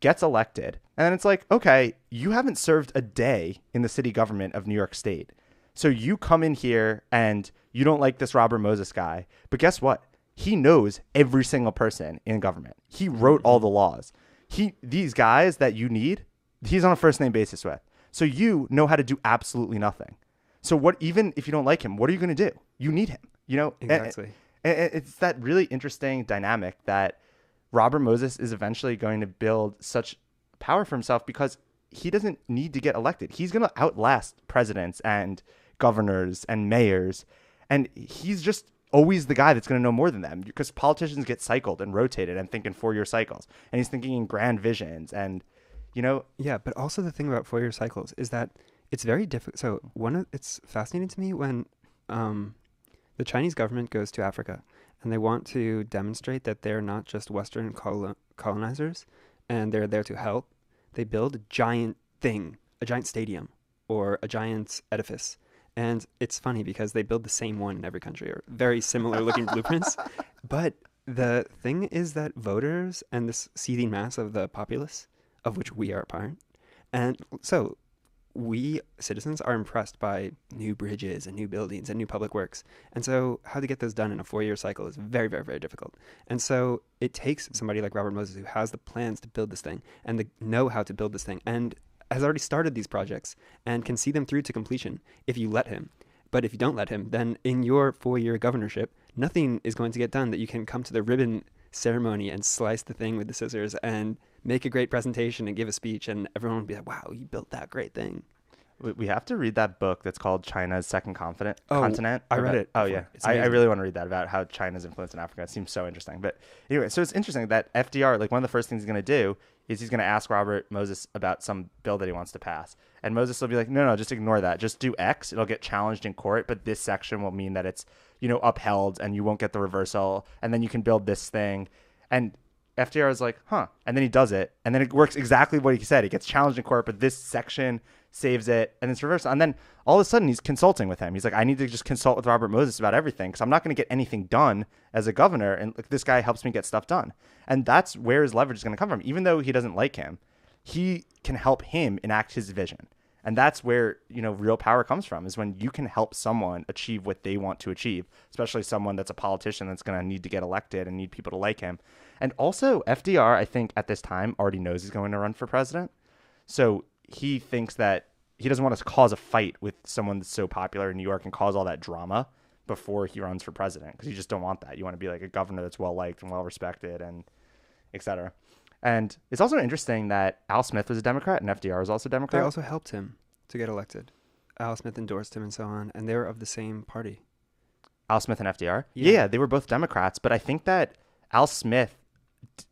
Gets elected, and then it's like, okay, you haven't served a day in the city government of New York State. So you come in here and you don't like this Robert Moses guy, but guess what? He knows every single person in government. He wrote all the laws. These guys that you need, he's on a first name basis with. So you know how to do absolutely nothing. So even if you don't like him, what are you going to do? You need him, Exactly. And it's that really interesting dynamic that Robert Moses is eventually going to build such power for himself because he doesn't need to get elected. He's going to outlast presidents and governors and mayors. And he's just always the guy that's going to know more than them because politicians get cycled and rotated and think in 4-year cycles. And he's thinking in grand visions and, Yeah, but also the thing about 4-year cycles is that it's very difficult. So it's fascinating to me when the Chinese government goes to Africa, and they want to demonstrate that they're not just Western colonizers, and they're there to help. They build a giant thing, a giant stadium, or a giant edifice. And it's funny because they build the same one in every country, or very similar looking blueprints. But the thing is that voters and this seething mass of the populace, of which we are a part, and so we citizens are impressed by new bridges and new buildings and new public works. And so how to get those done in a 4-year cycle is very, very, very difficult. And so it takes somebody like Robert Moses who has the plans to build this thing and the know how to build this thing and has already started these projects and can see them through to completion if you let him. But if you don't let him, then in your 4-year governorship, nothing is going to get done that you can come to the ribbon ceremony and slice the thing with the scissors and make a great presentation and give a speech, and everyone would be like, wow, you built that great thing. We have to read that book that's called China's Second Continent. I read it. Oh, yeah. I really want to read that about how China's influence in Africa. It seems so interesting. But anyway, so it's interesting that FDR, like one of the first things he's going to do is he's going to ask Robert Moses about some bill that he wants to pass. And Moses will be like, no, just ignore that. Just do X. It'll get challenged in court, but this section will mean that it's, upheld and you won't get the reversal. And then you can build this thing. And FDR is like, huh. And then he does it. And then it works exactly what he said. He gets challenged in court, but this section saves it, and it's reversed. And then all of a sudden he's consulting with him. He's like, I need to just consult with Robert Moses about everything because I'm not going to get anything done as a governor. And like, this guy helps me get stuff done. And that's where his leverage is going to come from. Even though he doesn't like him, he can help him enact his vision. And that's where, real power comes from, is when you can help someone achieve what they want to achieve, especially someone that's a politician that's going to need to get elected and need people to like him. And also FDR, I think at this time already knows he's going to run for president. So he thinks that he doesn't want to cause a fight with someone that's so popular in New York and cause all that drama before he runs for president, because you just don't want that. You want to be like a governor that's well-liked and well-respected and et cetera. And it's also interesting that Al Smith was a Democrat and FDR was also a Democrat. They also helped him to get elected. Al Smith endorsed him and so on, and they were of the same party. Al Smith and FDR? Yeah. Yeah, they were both Democrats, but I think that Al Smith,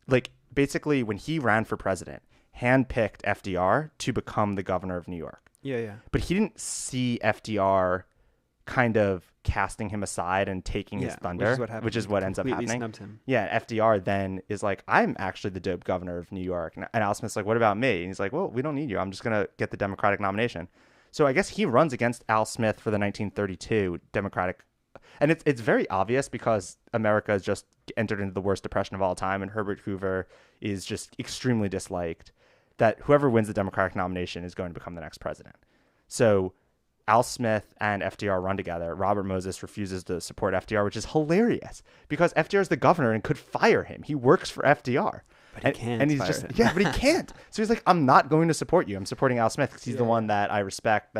like, basically when he ran for president, handpicked FDR to become the governor of New York. Yeah. But he didn't see FDR kind of casting him aside and taking his thunder, which is what ends up happening. Snubbed him. Yeah, FDR then is like, I'm actually the dope governor of New York. And Al Smith's like, what about me? And he's like, well, we don't need you. I'm just going to get the Democratic nomination. So I guess he runs against Al Smith for the 1932 Democratic. And it's very obvious because America has just entered into the worst depression of all time, and Herbert Hoover is just extremely disliked, that whoever wins the Democratic nomination is going to become the next president. So Al Smith and FDR run together. Robert Moses refuses to support FDR, which is hilarious because FDR is the governor and could fire him. He works for FDR. But he can't. And he's fire just, him. yeah, but he can't. So he's like, I'm not going to support you. I'm supporting Al Smith because he's the one that I respect.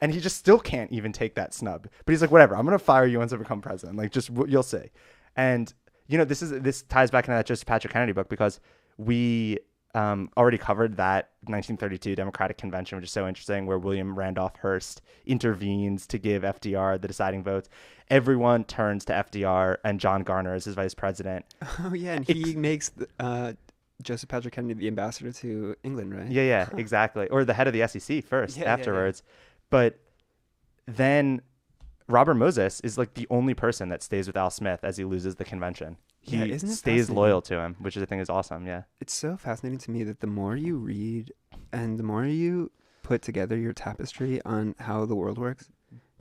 And he just still can't even take that snub. But he's like, whatever, I'm going to fire you once I become president. Like, just, you'll see. And, this ties back into that Joseph Patrick Kennedy book because we already covered that 1932 Democratic Convention, which is so interesting, where William Randolph Hearst intervenes to give FDR the deciding votes. Everyone turns to FDR and John Garner as his vice president. Oh, yeah, and he makes Joseph Patrick Kennedy the ambassador to England, right? Yeah, exactly. Or the head of the SEC first afterwards. Yeah. But then Robert Moses is like the only person that stays with Al Smith as he loses the convention. He stays loyal to him, which I think is awesome. Yeah. It's so fascinating to me that the more you read and the more you put together your tapestry on how the world works,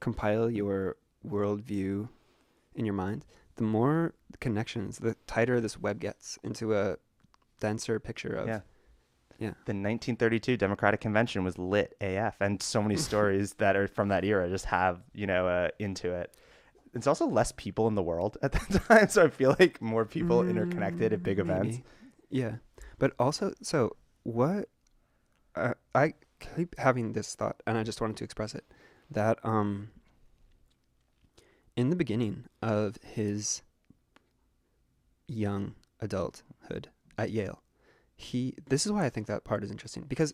compile your worldview in your mind, the more connections, the tighter this web gets into a denser picture of. Yeah. The 1932 Democratic Convention was lit AF, and so many stories that are from that era just have, into it. It's also less people in the world at that time, so I feel like more people interconnected at big events. Yeah. But also, so what, I keep having this thought, and I just wanted to express it, that in the beginning of his young adulthood at Yale, this is why I think that part is interesting, because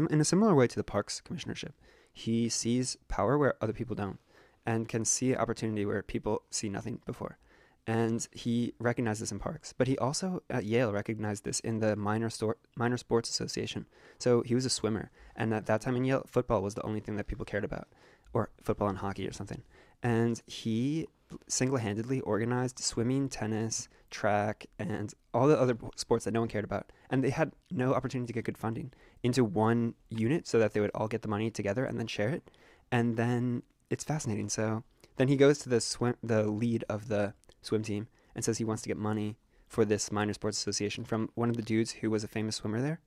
in a similar way to the Parks Commissionership, he sees power where other people don't and can see opportunity where people see nothing before. And he recognized this in Parks, but he also at Yale recognized this in the minor sports association. So he was a swimmer, and at that time in Yale, football was the only thing that people cared about, or football and hockey or something. And he single-handedly organized swimming, tennis, track, and all the other sports that no one cared about. And they had no opportunity to get good funding into one unit so that they would all get the money together and then share it. And then it's fascinating. So then he goes to the lead of the swim team and says he wants to get money for this minor sports association from one of the dudes who was a famous swimmer there.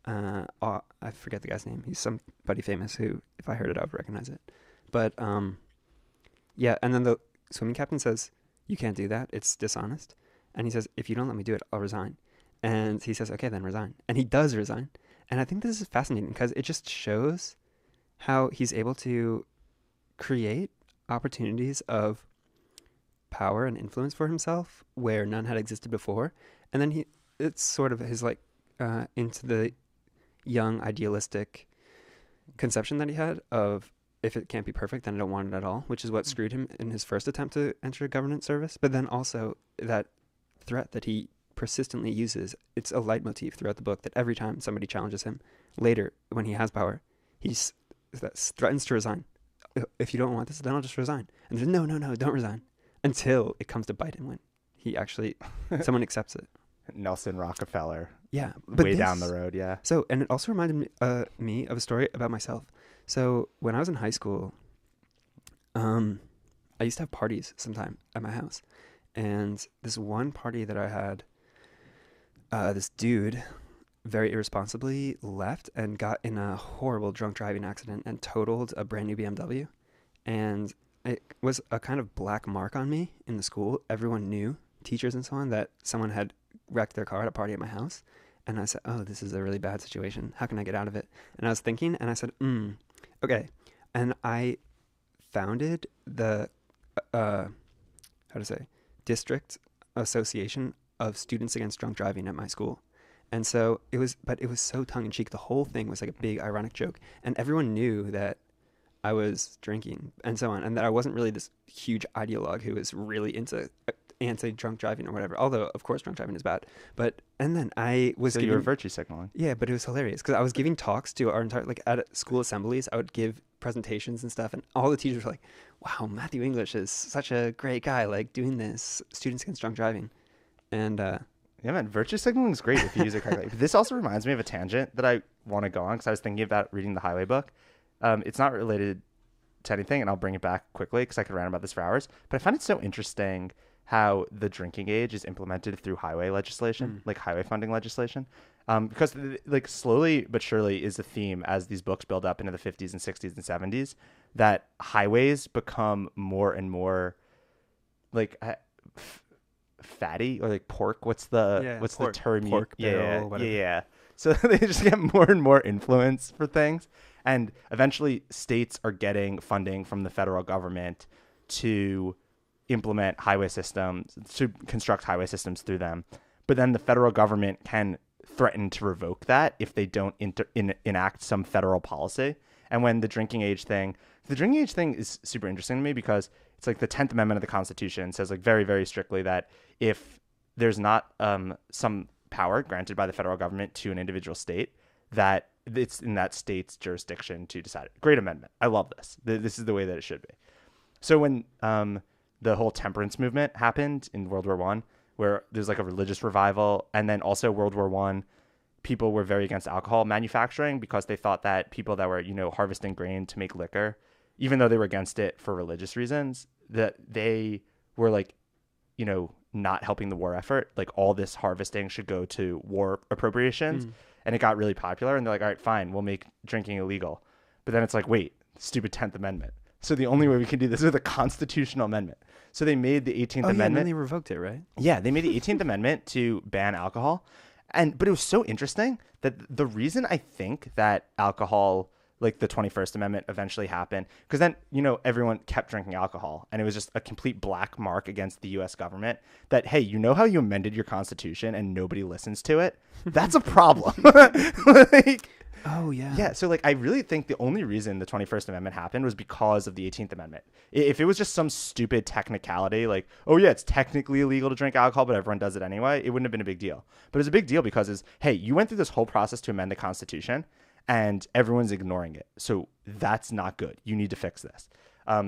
I forget the guy's name. He's somebody famous who, if I heard it, I would recognize it. But yeah, and then the swimming captain says, "You can't do that. It's dishonest." And he says, "If you don't let me do it, I'll resign." And he says, "Okay, then resign." And he does resign. And I think this is fascinating because it just shows how he's able to create opportunities of power and influence for himself where none had existed before. And then it's sort of his into the young idealistic conception that he had of, if it can't be perfect, then I don't want it at all, which is what screwed him in his first attempt to enter government service. But then also that threat that he persistently uses, it's a leitmotif throughout the book that every time somebody challenges him later when he has power, he threatens to resign. If you don't want this, then I'll just resign. And then no, don't resign, until it comes to bite him when he actually, someone accepts it. Nelson Rockefeller. Yeah. Way down the road, yeah. So, and it also reminded me of a story about myself. So when I was in high school, I used to have parties sometime at my house. And this one party that I had, this dude very irresponsibly left and got in a horrible drunk driving accident and totaled a brand new BMW. And it was a kind of black mark on me in the school. Everyone knew, teachers and so on, that someone had wrecked their car at a party at my house. And I said, oh, this is a really bad situation. How can I get out of it? And I was thinking, and I said, okay. And I founded the, District Association of Students Against Drunk Driving at my school. And so it was so tongue-in-cheek. The whole thing was like a big ironic joke. And everyone knew that I was drinking and so on, and that I wasn't really this huge ideologue who was really into anti-drunk driving or whatever. Although, of course, drunk driving is bad. And then I was you were virtue signaling. Yeah, but it was hilarious because I was giving talks to our entire, at school assemblies. I would give presentations and stuff, and all the teachers were like, wow, Matthew English is such a great guy, doing this, Students Against Drunk Driving. And yeah, man, virtue signaling is great if you use it correctly. This also reminds me of a tangent that I want to go on because I was thinking about reading the Highway book. It's not related to anything, and I'll bring it back quickly because I could rant about this for hours. But I find it so interesting how the drinking age is implemented through highway legislation, like highway funding legislation, because slowly but surely is a theme as these books build up into the 50s and 60s and 70s that highways become more and more fatty or pork. What's the term? Pork barrel, whatever. Yeah. So they just get more and more influence for things. And eventually states are getting funding from the federal government to implement highway systems, to construct highway systems through them. But then the federal government can threaten to revoke that if they don't enact some federal policy. And when the drinking age thing is super interesting to me because it's the 10th Amendment of the Constitution says very, very strictly that if there's not some power granted by the federal government to an individual state, that it's in that state's jurisdiction to decide it. Great amendment. I love this. This is the way that it should be. So when the whole temperance movement happened in World War I, where there's a religious revival, and then also World War I, people were very against alcohol manufacturing because they thought that people that were, harvesting grain to make liquor, even though they were against it for religious reasons, that they were not helping the war effort. All this harvesting should go to war appropriations. And it got really popular, and they're like, all right, fine, we'll make drinking illegal. But then it's wait, stupid 10th Amendment. So the only way we can do this is with a constitutional amendment. So they made the 18th Amendment. And then they revoked it, right? Yeah, they made the 18th Amendment to ban alcohol. But it was so interesting that the reason I think that alcohol, the 21st Amendment eventually happened, because then, everyone kept drinking alcohol, and it was just a complete black mark against the U.S. government that, hey, how you amended your Constitution and nobody listens to it? That's a problem. Oh, yeah. Yeah, so I really think the only reason the 21st Amendment happened was because of the 18th Amendment. If it was just some stupid technicality, oh yeah, it's technically illegal to drink alcohol, but everyone does it anyway, it wouldn't have been a big deal. But it's a big deal because hey, you went through this whole process to amend the Constitution, and everyone's ignoring it. So that's not good. You need to fix this.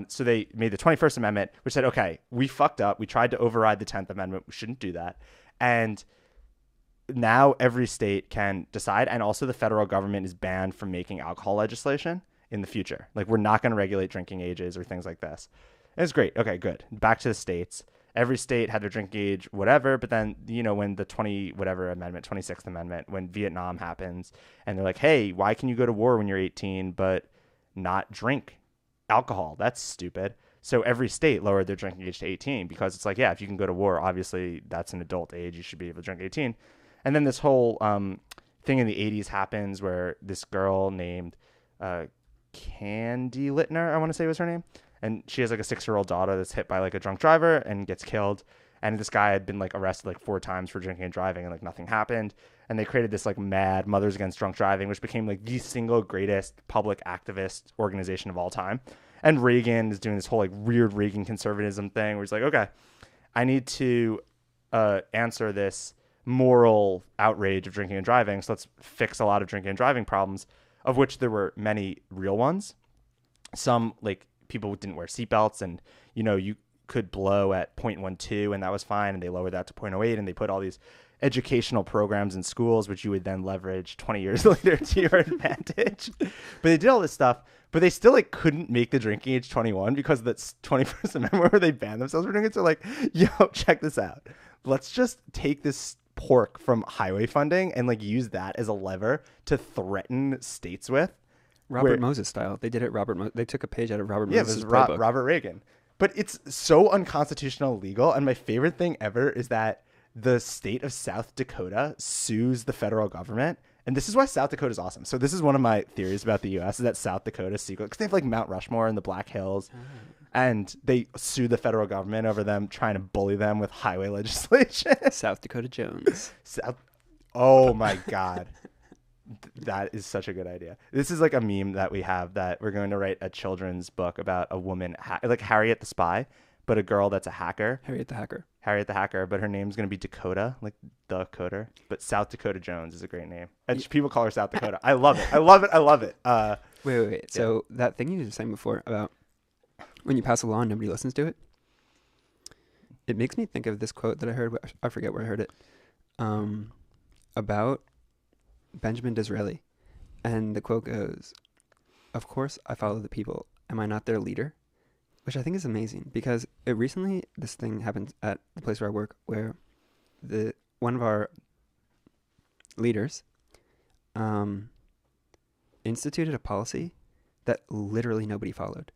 So they made the 21st Amendment, which said, okay, we fucked up. We tried to override the 10th Amendment. We shouldn't do that. And now every state can decide. And also the federal government is banned from making alcohol legislation in the future. Like, we're not going to regulate drinking ages or things like this. And it's great. Okay, good. Back to the states. Every state had their drinking age, whatever. But then, when the 26th Amendment, when Vietnam happens, and they're like, hey, why can you go to war when you're 18 but not drink alcohol? That's stupid. So every state lowered their drinking age to 18 because it's like, yeah, if you can go to war, obviously that's an adult age. You should be able to drink 18. And then this whole thing in the 80s happens where this girl named Candy Littner, I want to say was her name. And she has like a 6-year-old daughter that's hit by like a drunk driver and gets killed. And this guy had been like arrested like 4 times for drinking and driving, and like nothing happened. And they created this like mad Mothers Against Drunk Driving, which became like the single greatest public activist organization of all time. And Reagan is doing this whole like weird Reagan conservatism thing where he's like, okay, I need to answer this moral outrage of drinking and driving. So let's fix a lot of drinking and driving problems, of which there were many real ones. Some, like, people didn't wear seatbelts, and you could blow at 0.12 and that was fine, and they lowered that to 0.08, and they put all these educational programs in schools which you would then leverage 20 years later to your advantage. But they did all this stuff, but they still like couldn't make the drinking age 21 because that's 21st Amendment where they banned themselves from drinking. So like, yo, check this out. Let's just take this pork from highway funding and like use that as a lever to threaten states with. Robert Moses style. They did it. They took a page out of Robert Moses' it was playbook. Robert Reagan. But it's so unconstitutional legal. And my favorite thing ever is that the state of South Dakota sues the federal government. And this is why South Dakota is awesome. So this is one of my theories about the U.S. is that South Dakota is secret because they have like Mount Rushmore and the Black Hills. And they sue the federal government over them trying to bully them with highway legislation. South Dakota Jones. Oh my God. That is such a good idea. This is like a meme that we have that we're going to write a children's book about a woman, like Harriet the Spy, but a girl that's a hacker. Harriet the Hacker, but her name's going to be Dakota, like the coder. But South Dakota Jones is a great name. And people call her South Dakota. I love it. Wait. So that thing you were saying before about when you pass a law and nobody listens to it, it makes me think of this quote that I heard. I forget where I heard it. About Benjamin Disraeli. And the quote goes, "Of course I follow the people. Am I not their leader?" Which I think is amazing because recently this thing happened at the place where I work where one of our leaders instituted a policy that literally nobody followed.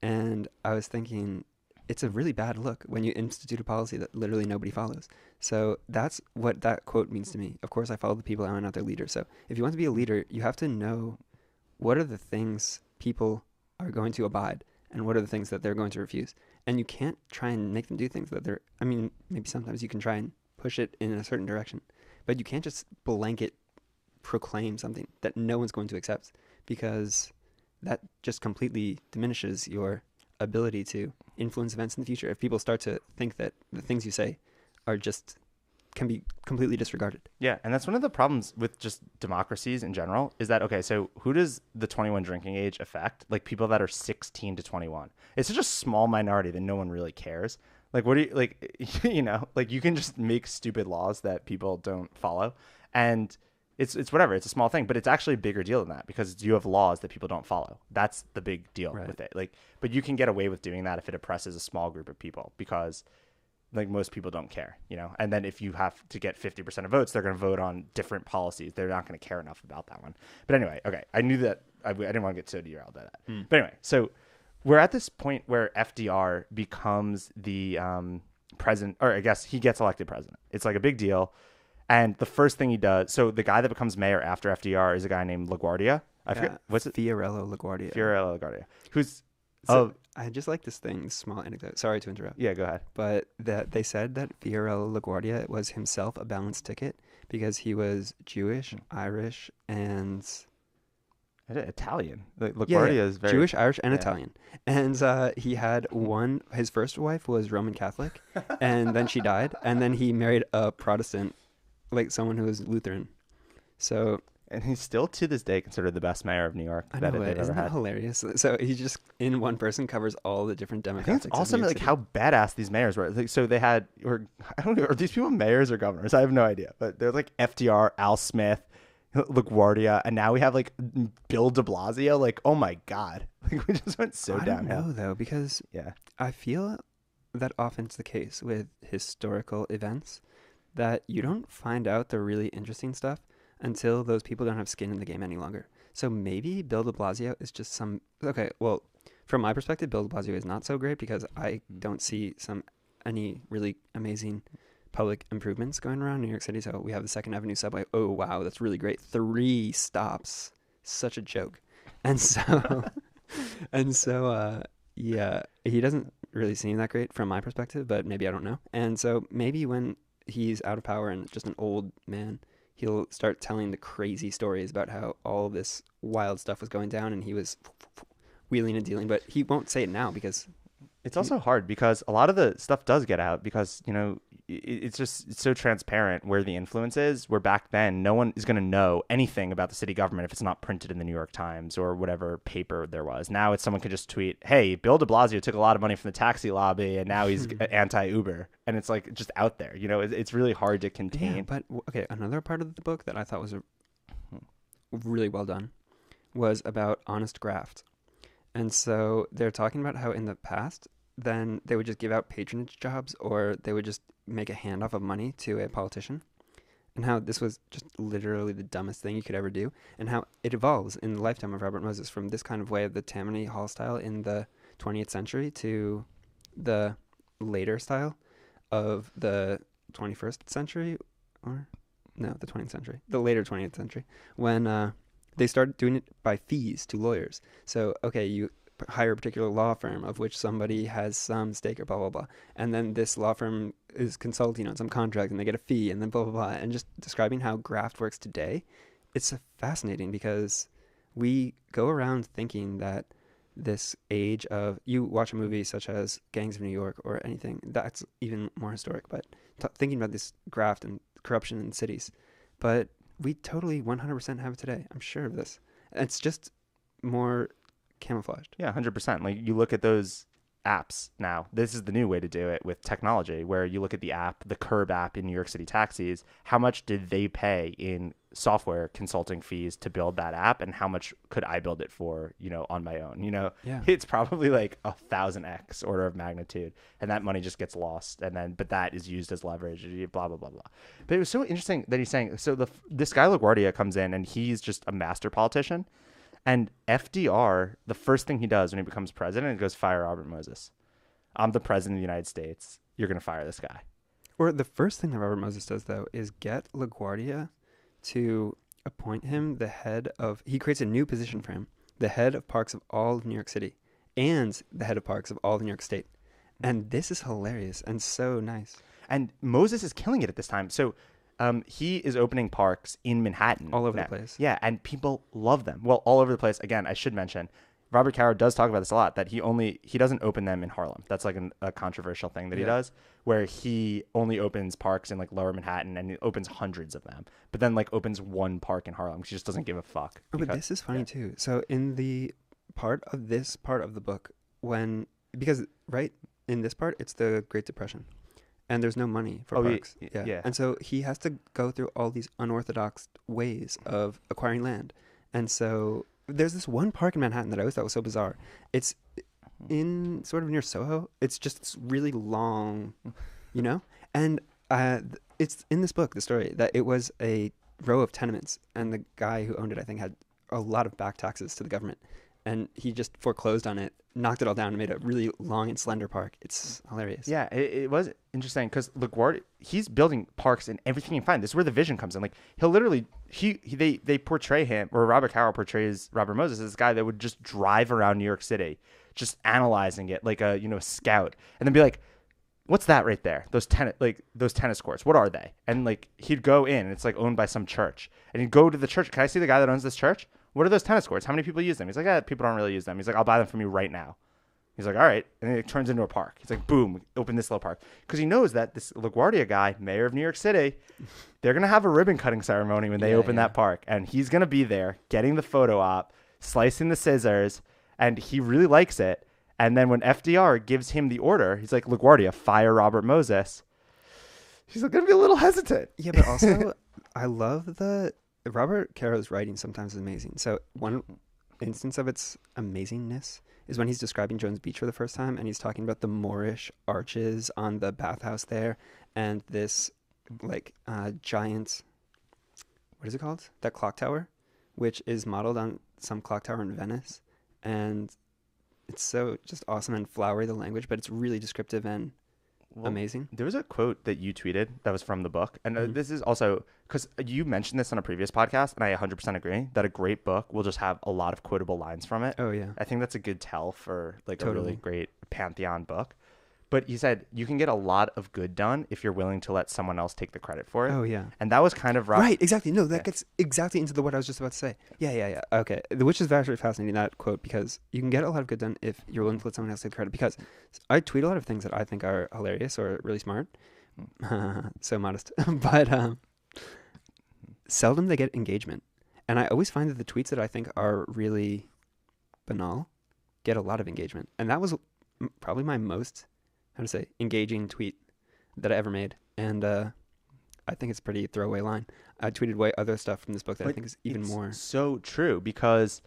And I was thinking, it's a really bad look when you institute a policy that literally nobody follows. So that's what that quote means to me. Of course, I follow the people. I'm not their leader. So if you want to be a leader, you have to know what are the things people are going to abide and what are the things that they're going to refuse. And you can't try and make them do things that maybe sometimes you can try and push it in a certain direction, but you can't just blanket proclaim something that no one's going to accept because that just completely diminishes your ability to influence events in the future. If people start to think that the things you say can be completely disregarded. Yeah, and that's one of the problems with just democracies in general is that, okay, so who does the 21 drinking age affect? Like people that are 16 to 21. It's such a small minority that no one really cares. Like, what do you, like, like you can just make stupid laws that people don't follow. And it's whatever. It's a small thing, but it's actually a bigger deal than that because you have laws that people don't follow. That's the big deal with it. Like, but you can get away with doing that if it oppresses a small group of people because like most people don't care, and then if you have to get 50% of votes, they're going to vote on different policies. They're not going to care enough about that one. But anyway, okay. I knew that I didn't want to get so derailed by that. But anyway, so we're at this point where FDR becomes the president, or I guess he gets elected president. It's like a big deal. And the first thing he does, so the guy that becomes mayor after FDR is a guy named LaGuardia. I forget, what's it? Fiorello LaGuardia. Fiorello LaGuardia. Who's... So I just like this small anecdote. Sorry to interrupt. Yeah, go ahead. But that they said that Fiorello LaGuardia was himself a balanced ticket because he was Jewish, Irish, and... Italian. LaGuardia is very... Jewish, Irish, and Italian. And he had his first wife was Roman Catholic, and then she died, and then he married a Protestant, like someone who was Lutheran. So And he's still to this day considered the best mayor of New York I that know, they've but ever isn't that had. hilarious? So he just in one person covers all the different I think demographics it's of awesome New York like City. how badass these mayors were. Like, so they had, or I don't know, are these people mayors or governors? I have no idea. But they're like FDR, Al Smith, LaGuardia, and now we have like Bill de Blasio. Like, oh my God. Like we just went so I don't downhill. know though, because Yeah. I feel that often it's the case with historical events that you don't find out the really interesting stuff until those people don't have skin in the game any longer. So maybe Bill de Blasio is just some okay. Well, from my perspective, Bill de Blasio is not so great because I don't see any really amazing public improvements going around New York City. So we have the Second Avenue subway. Oh wow, that's really great. 3 stops, such a joke. And so yeah, he doesn't really seem that great from my perspective, but maybe I don't know. And so maybe when he's out of power and just an old man, he'll start telling the crazy stories about how all this wild stuff was going down and he was wheeling and dealing, but he won't say it now because It's also hard because a lot of the stuff does get out because, you know, it's so transparent where the influence is, where back then no one is going to know anything about the city government if it's not printed in the New York Times or whatever paper there was. Now it's someone could just tweet, hey, Bill de Blasio took a lot of money from the taxi lobby and now he's anti-Uber. And it's like just out there, you know, it's really hard to contain. yeah, but okay, another part of the book that I thought was really well done was about honest graft. And so they're talking about how in the past, then they would just give out patronage jobs or they would just make a handoff of money to a politician, and how this was just literally the dumbest thing you could ever do, and how it evolves in the lifetime of Robert Moses from this kind of way of the Tammany Hall style in the 20th century to the later style of the 21st century, or no, the 20th century, the later 20th century, when they started doing it by fees to lawyers. So, okay, you hire a particular law firm of which somebody has some stake or blah, blah, blah. And then this law firm is consulting on some contract and they get a fee and then blah, blah, blah. And just describing how graft works today, it's fascinating because we go around thinking that this age of, you watch a movie such as Gangs of New York or anything, that's even more historic, but thinking about this graft and corruption in cities. But we totally 100% have it today. I'm sure of this. It's just more camouflaged. Yeah, 100%. Like you look at those apps now. This is the new way to do it with technology, where you look at the app, the Curb app in New York City taxis. How much did they pay in software consulting fees to build that app, and how much could I build it for, you know, on my own? You know, Yeah. it's probably like 1,000x order of magnitude, and that money just gets lost. And then, but that is used as leverage. Blah blah blah blah. But it was so interesting that he's saying. So this guy LaGuardia comes in, and he's just a master politician. And FDR, the first thing he does when he becomes president, he goes, fire Robert Moses. I'm the president of the United States. You're going to fire this guy. Or the first thing that Robert Moses does, though, is get LaGuardia to appoint him the head of, he creates a new position for him, the head of parks of all of New York City and the head of parks of all of New York State. And this is hilarious and so nice. And Moses is killing it at this time. So he is opening parks in Manhattan. All over now. the place. Yeah, and people love them. Well, all over the place. Again, I should mention, Robert Caro does talk about this a lot, that he doesn't open them in Harlem. That's like a controversial thing that he does, where he only opens parks in like lower Manhattan, and he opens hundreds of them, but then like opens one park in Harlem. He just doesn't give a fuck. Oh, but this is funny too. So in the part of the book, because right in this part, it's the Great Depression. And there's no money for parks. Yeah. And so he has to go through all these unorthodox ways of acquiring land. And so there's this one park in Manhattan that I always thought was so bizarre. It's in sort of near Soho. It's just really long, you know? And it's in this book, the story, that it was a row of tenements. And the guy who owned it, I think, had a lot of back taxes to the government. And he just foreclosed on it, knocked it all down, and made a really long and slender park. It's hilarious. Yeah, it was interesting because LaGuardia, he's building parks in everything you find. This is where the vision comes in. Like he'll literally, they portray him, or Robert Caro portrays Robert Moses as this guy that would just drive around New York City, just analyzing it like a scout, and then be like, what's that right there? Those tennis courts. What are they? And like he'd go in, and it's like owned by some church, and he'd go to the church. Can I see the guy that owns this church? What are those tennis courts? How many people use them? He's like, people don't really use them. He's like, I'll buy them from you right now. He's like, all right. And then it turns into a park. He's like, boom, open this little park. Because he knows that this LaGuardia guy, mayor of New York City, they're going to have a ribbon cutting ceremony when they open that park. And he's going to be there getting the photo op, slicing the scissors, and he really likes it. And then when FDR gives him the order, he's like, LaGuardia, fire Robert Moses. He's going to be a little hesitant. Yeah, but also, I love Robert Caro's writing sometimes is amazing. So one instance of its amazingness is when he's describing Jones Beach for the first time, and he's talking about the Moorish arches on the bathhouse there, and this giant, what is it called? That clock tower, which is modeled on some clock tower in Venice, and it's so just awesome and flowery, the language, but it's really descriptive and amazing. There was a quote that you tweeted that was from the book. And this is also because you mentioned this on a previous podcast, and I 100% agree that a great book will just have a lot of quotable lines from it. Oh, yeah. I think that's a good tell for a really great Pantheon book. But you said you can get a lot of good done if you're willing to let someone else take the credit for it. Oh, yeah. And that was kind of right. Exactly. No, that gets exactly into what I was just about to say. Yeah. Okay. Which is very fascinating, that quote, because you can get a lot of good done if you're willing to let someone else take the credit. Because I tweet a lot of things that I think are hilarious or really smart. So modest. But seldom they get engagement. And I always find that the tweets that I think are really banal get a lot of engagement. And that was probably my most, engaging tweet that I ever made. And I think it's a pretty throwaway line. I tweeted way other stuff from this book that I think is even more. So true, because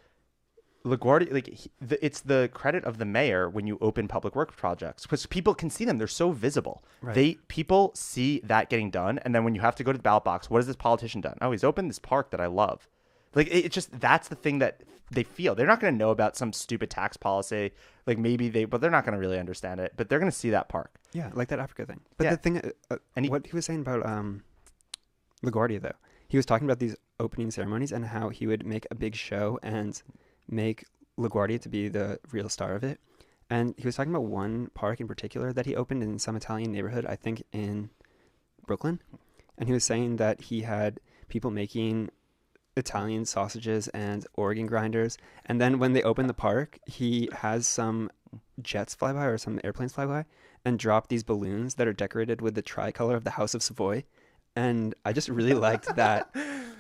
LaGuardia, it's the credit of the mayor when you open public works projects, because people can see them. They're so visible. Right. People see that getting done. And then when you have to go to the ballot box, what has this politician done? Oh, he's opened this park that I love. It's just, that's the thing that they feel. They're not going to know about some stupid tax policy. But they're not going to really understand it. But they're going to see that park. Yeah, like that Africa thing. But the thing, what he was saying about LaGuardia, though, he was talking about these opening ceremonies and how he would make a big show and make LaGuardia to be the real star of it. And he was talking about one park in particular that he opened in some Italian neighborhood, I think in Brooklyn. And he was saying that he had people making Italian sausages and organ grinders, and then when they open the park, he has some jets fly by or some airplanes fly by and drop these balloons that are decorated with the tricolor of the House of Savoy. And I just really liked that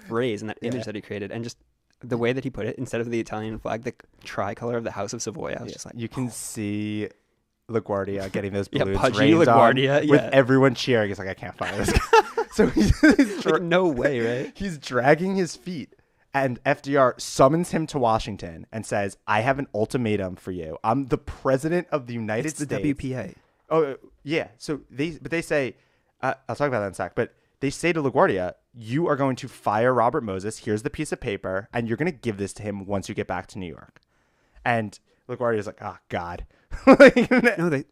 phrase and that image that he created, and just the way that he put it, instead of the Italian flag, the tricolor of the House of Savoy. I was just like, you can see LaGuardia getting those balloons pudgy LaGuardia, with everyone cheering. He's like, I can't fire this guy. So he's no way, right? He's dragging his feet, and FDR summons him to Washington and says, I have an ultimatum for you. I'm the president of the United States. The WPA. Oh, yeah. So they say, I'll talk about that in a sec, but they say to LaGuardia, you are going to fire Robert Moses. Here's the piece of paper, and you're going to give this to him once you get back to New York. And LaGuardia's like, oh, God. No,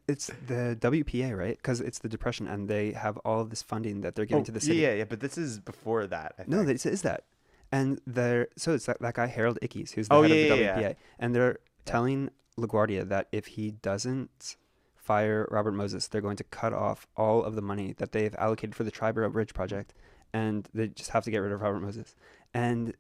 it's the WPA, right? Because it's the Depression, and they have all of this funding that they're giving to the city. Yeah, but this is before that, I think. No, this is that. And it's that guy, Harold Ickes, who's the head of the WPA. Yeah. And they're telling LaGuardia that if he doesn't fire Robert Moses, they're going to cut off all of the money that they've allocated for the Triborough Bridge project, and they just have to get rid of Robert Moses. And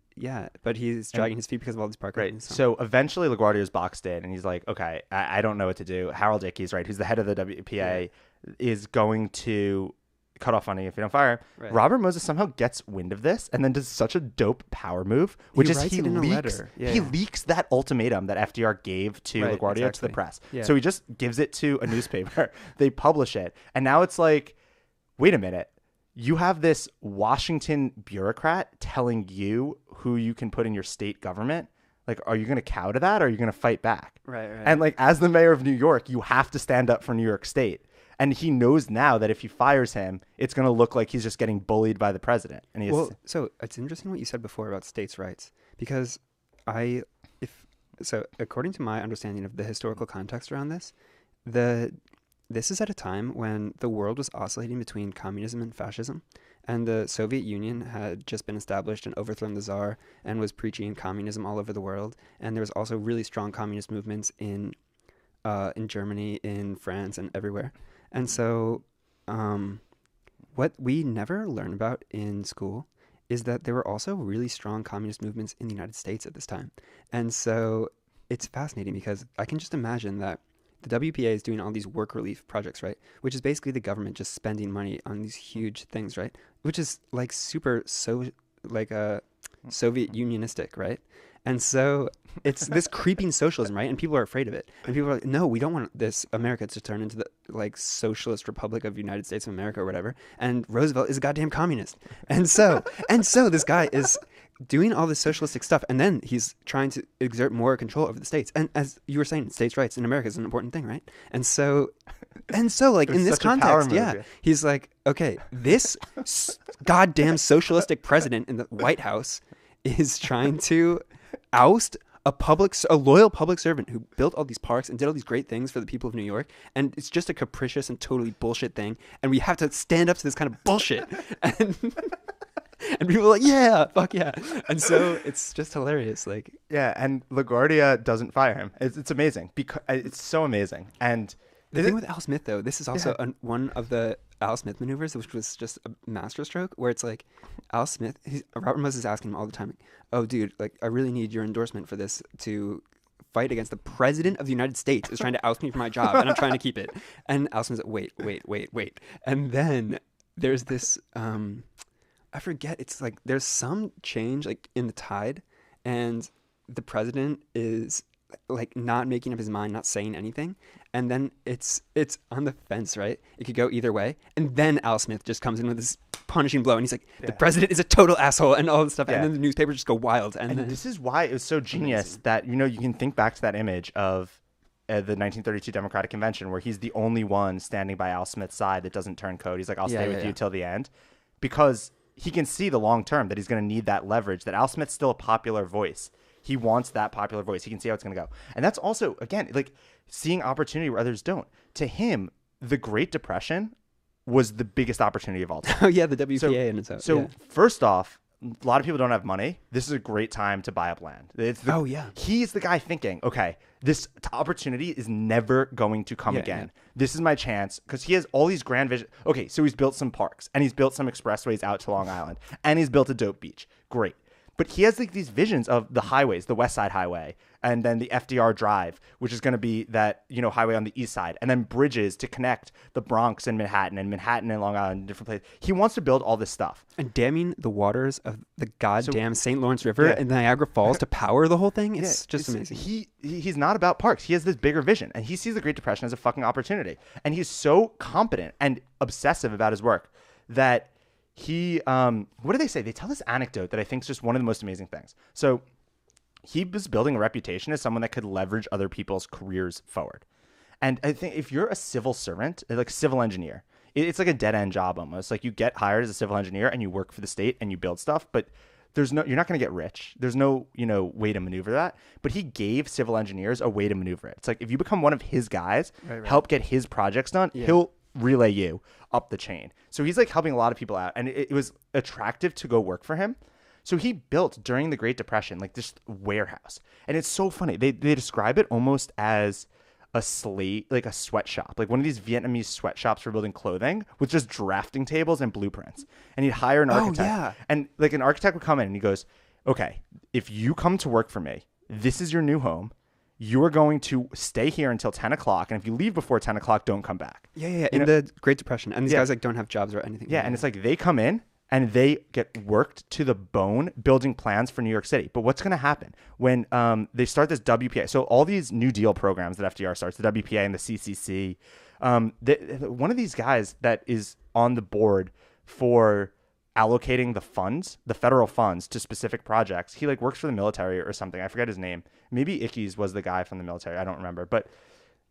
but he's dragging his feet because of all these park right. So eventually LaGuardia's boxed in, and he's like, okay, I don't know what to do. Harold Ickes, right, who's the head of the WPA, is going to cut off funding if you don't fire him. Right. Robert Moses somehow gets wind of this and then does such a dope power move, which he leaks that ultimatum that FDR gave to LaGuardia to the press. Yeah. So he just gives it to a newspaper. They publish it. And now it's like, wait a minute. You have this Washington bureaucrat telling you who you can put in your state government. Like, are you going to cow to that, or are you going to fight back? Right. And like, as the mayor of New York, you have to stand up for New York State. And he knows now that if he fires him, it's going to look like he's just getting bullied by the president. And so it's interesting what you said before about states' rights, because according to my understanding of the historical context around this, this is at a time when the world was oscillating between communism and fascism, and the Soviet Union had just been established and overthrown the Tsar and was preaching communism all over the world. And there was also really strong communist movements in Germany, in France, and everywhere. And so what we never learn about in school is that there were also really strong communist movements in the United States at this time. And so it's fascinating because I can just imagine that the WPA is doing all these work relief projects, right? Which is basically the government just spending money on these huge things, right? Which is like super Soviet Unionistic, right? And so it's this creeping socialism, right? And people are afraid of it. And people are like, no, we don't want this America to turn into the like socialist Republic of the United States of America or whatever. And Roosevelt is a goddamn communist. And so this guy is doing all this socialistic stuff, and then he's trying to exert more control over the states. And as you were saying, states' rights in America is an important thing, right? And so like in this context, he's like, okay, this goddamn socialistic president in the White House is trying to oust a loyal public servant who built all these parks and did all these great things for the people of New York, and it's just a capricious and totally bullshit thing, and we have to stand up to this kind of bullshit. And people are like, yeah, fuck yeah. And so it's just hilarious. Like, yeah, and LaGuardia doesn't fire him. It's amazing. Because it's so amazing. And the thing with Al Smith, though, this is also one of the Al Smith maneuvers, which was just a masterstroke, where it's like Al Smith, Robert Moses is asking him all the time, oh, dude, like, I really need your endorsement for this to fight against the president of the United States is trying to oust me from my job, and I'm trying to keep it. And Al Smith's like, wait. And then there's this... I forget, it's like there's some change like in the tide, and the president is like not making up his mind, not saying anything, and then it's on the fence, right? It could go either way, and then Al Smith just comes in with this punishing blow, and he's like, the president is a total asshole and all this stuff, and then the newspapers just go wild. And then, this is why it was so genius that, you know, you can think back to that image of the 1932 Democratic Convention where he's the only one standing by Al Smith's side that doesn't turn code. He's like, I'll stay with you till the end, because he can see the long term that he's going to need that leverage, that Al Smith's still a popular voice. He wants that popular voice. He can see how it's going to go. And that's also, again, like seeing opportunity where others don't. To him, the Great Depression was the biggest opportunity of all time. Oh, yeah, the WPA and so. So first off, a lot of people don't have money. This is a great time to buy up land. He's the guy thinking, okay, this opportunity is never going to come again. This is my chance, because he has all these grand visions. Okay, so he's built some parks, and he's built some expressways out to Long Island, and he's built a dope beach. Great. But he has like these visions of the highways, the West Side Highway, and then the FDR Drive, which is going to be that, you know, highway on the East Side, and then bridges to connect the Bronx and Manhattan and Long Island and different places. He wants to build all this stuff. And damming the waters of the goddamn St. Lawrence River and Niagara Falls to power the whole thing. It's just amazing. He's not about parks. He has this bigger vision, and he sees the Great Depression as a fucking opportunity. And he's so competent and obsessive about his work that he, what do they say? They tell this anecdote that I think is just one of the most amazing things. So he was building a reputation as someone that could leverage other people's careers forward. And I think if you're a civil servant, like civil engineer, it's like a dead end job almost. Like you get hired as a civil engineer and you work for the state and you build stuff, but you're not going to get rich. There's no, way to maneuver that. But he gave civil engineers a way to maneuver it. It's like if you become one of his guys, help get his projects done, he'll relay you up the chain. So he's like helping a lot of people out, and it was attractive to go work for him. So he built during the Great Depression like this warehouse, and it's so funny. They describe it almost as a sweatshop, like one of these Vietnamese sweatshops for building clothing with just drafting tables and blueprints. And he'd hire an architect, and like an architect would come in and he goes, "Okay, if you come to work for me, this is your new home. You are going to stay here until 10 o'clock. And if you leave before 10 o'clock, don't come back." In the Great Depression. And these guys like don't have jobs or anything. Yeah. And it's like they come in and they get worked to the bone building plans for New York City. But what's going to happen when they start this WPA? So all these New Deal programs that FDR starts, the WPA and the CCC, one of these guys that is on the board for allocating the funds, the federal funds to specific projects. He like works for the military or something. I forget his name. Maybe Ickes was the guy from the military. I don't remember. But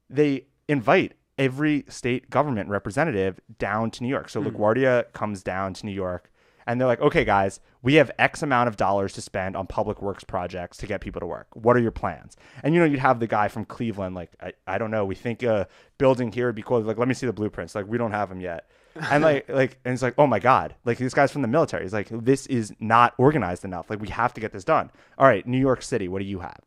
they invite every state government representative down to New York. So LaGuardia comes down to New York, and they're like, "Okay, guys, we have X amount of dollars to spend on public works projects to get people to work. What are your plans?" And, you'd have the guy from Cleveland, like, I don't know. We think a building here would be cool. Like, let me see the blueprints. Like, we don't have them yet. And and it's like, oh my God, like this guy's from the military. He's like, this is not organized enough. Like, we have to get this done. All right, New York City, what do you have?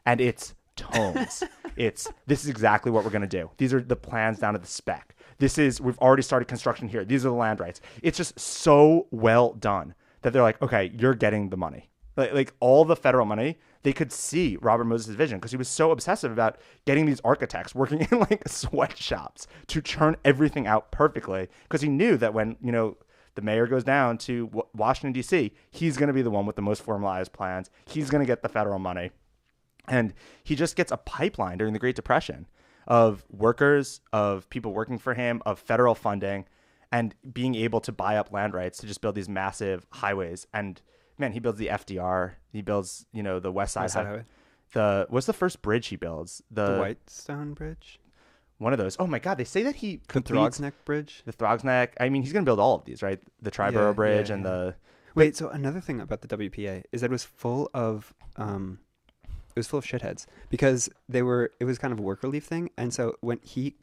And it's tomes. This is exactly what we're going to do. These are the plans down to the spec. We've already started construction here. These are the land rights. It's just so well done that they're like, okay, you're getting the money. Like all the federal money, they could see Robert Moses' vision because he was so obsessive about getting these architects working in like sweatshops to churn everything out perfectly. Because he knew that when, the mayor goes down to Washington, D.C., he's going to be the one with the most formalized plans. He's going to get the federal money. And he just gets a pipeline during the Great Depression of workers, of people working for him, of federal funding, and being able to buy up land rights to just build these massive highways. And man, he builds the FDR. He builds, the West Side Highway. What's the first bridge he builds? The Whitestone Bridge? One of those. Oh my God, they say that he completes the Throgsneck Bridge. The Throgsneck. I mean, he's going to build all of these, right? The Triborough Bridge and the. Wait, so another thing about the WPA is that it was full of shitheads because it was kind of a work relief thing, and so when he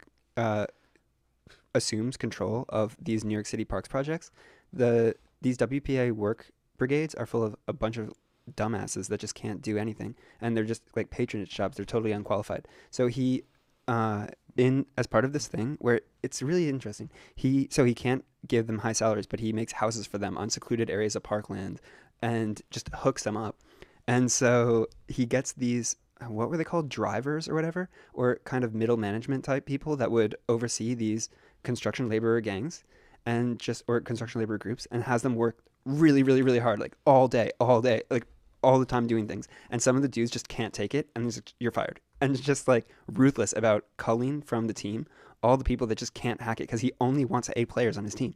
assumes control of these New York City parks projects, these WPA work brigades are full of a bunch of dumbasses that just can't do anything, and they're just like patronage jobs. They're totally unqualified. So he as part of this thing where it's really interesting, he can't give them high salaries, but he makes houses for them on secluded areas of parkland and just hooks them up. And so he gets these, what were they called, drivers or whatever, or kind of middle management type people that would oversee these construction laborer gangs or construction labor groups, and has them work really, really, really hard, like all day, like all the time doing things. And some of the dudes just can't take it, and he's like, you're fired. And it's just like ruthless about culling from the team all the people that just can't hack it, because he only wants A players on his team.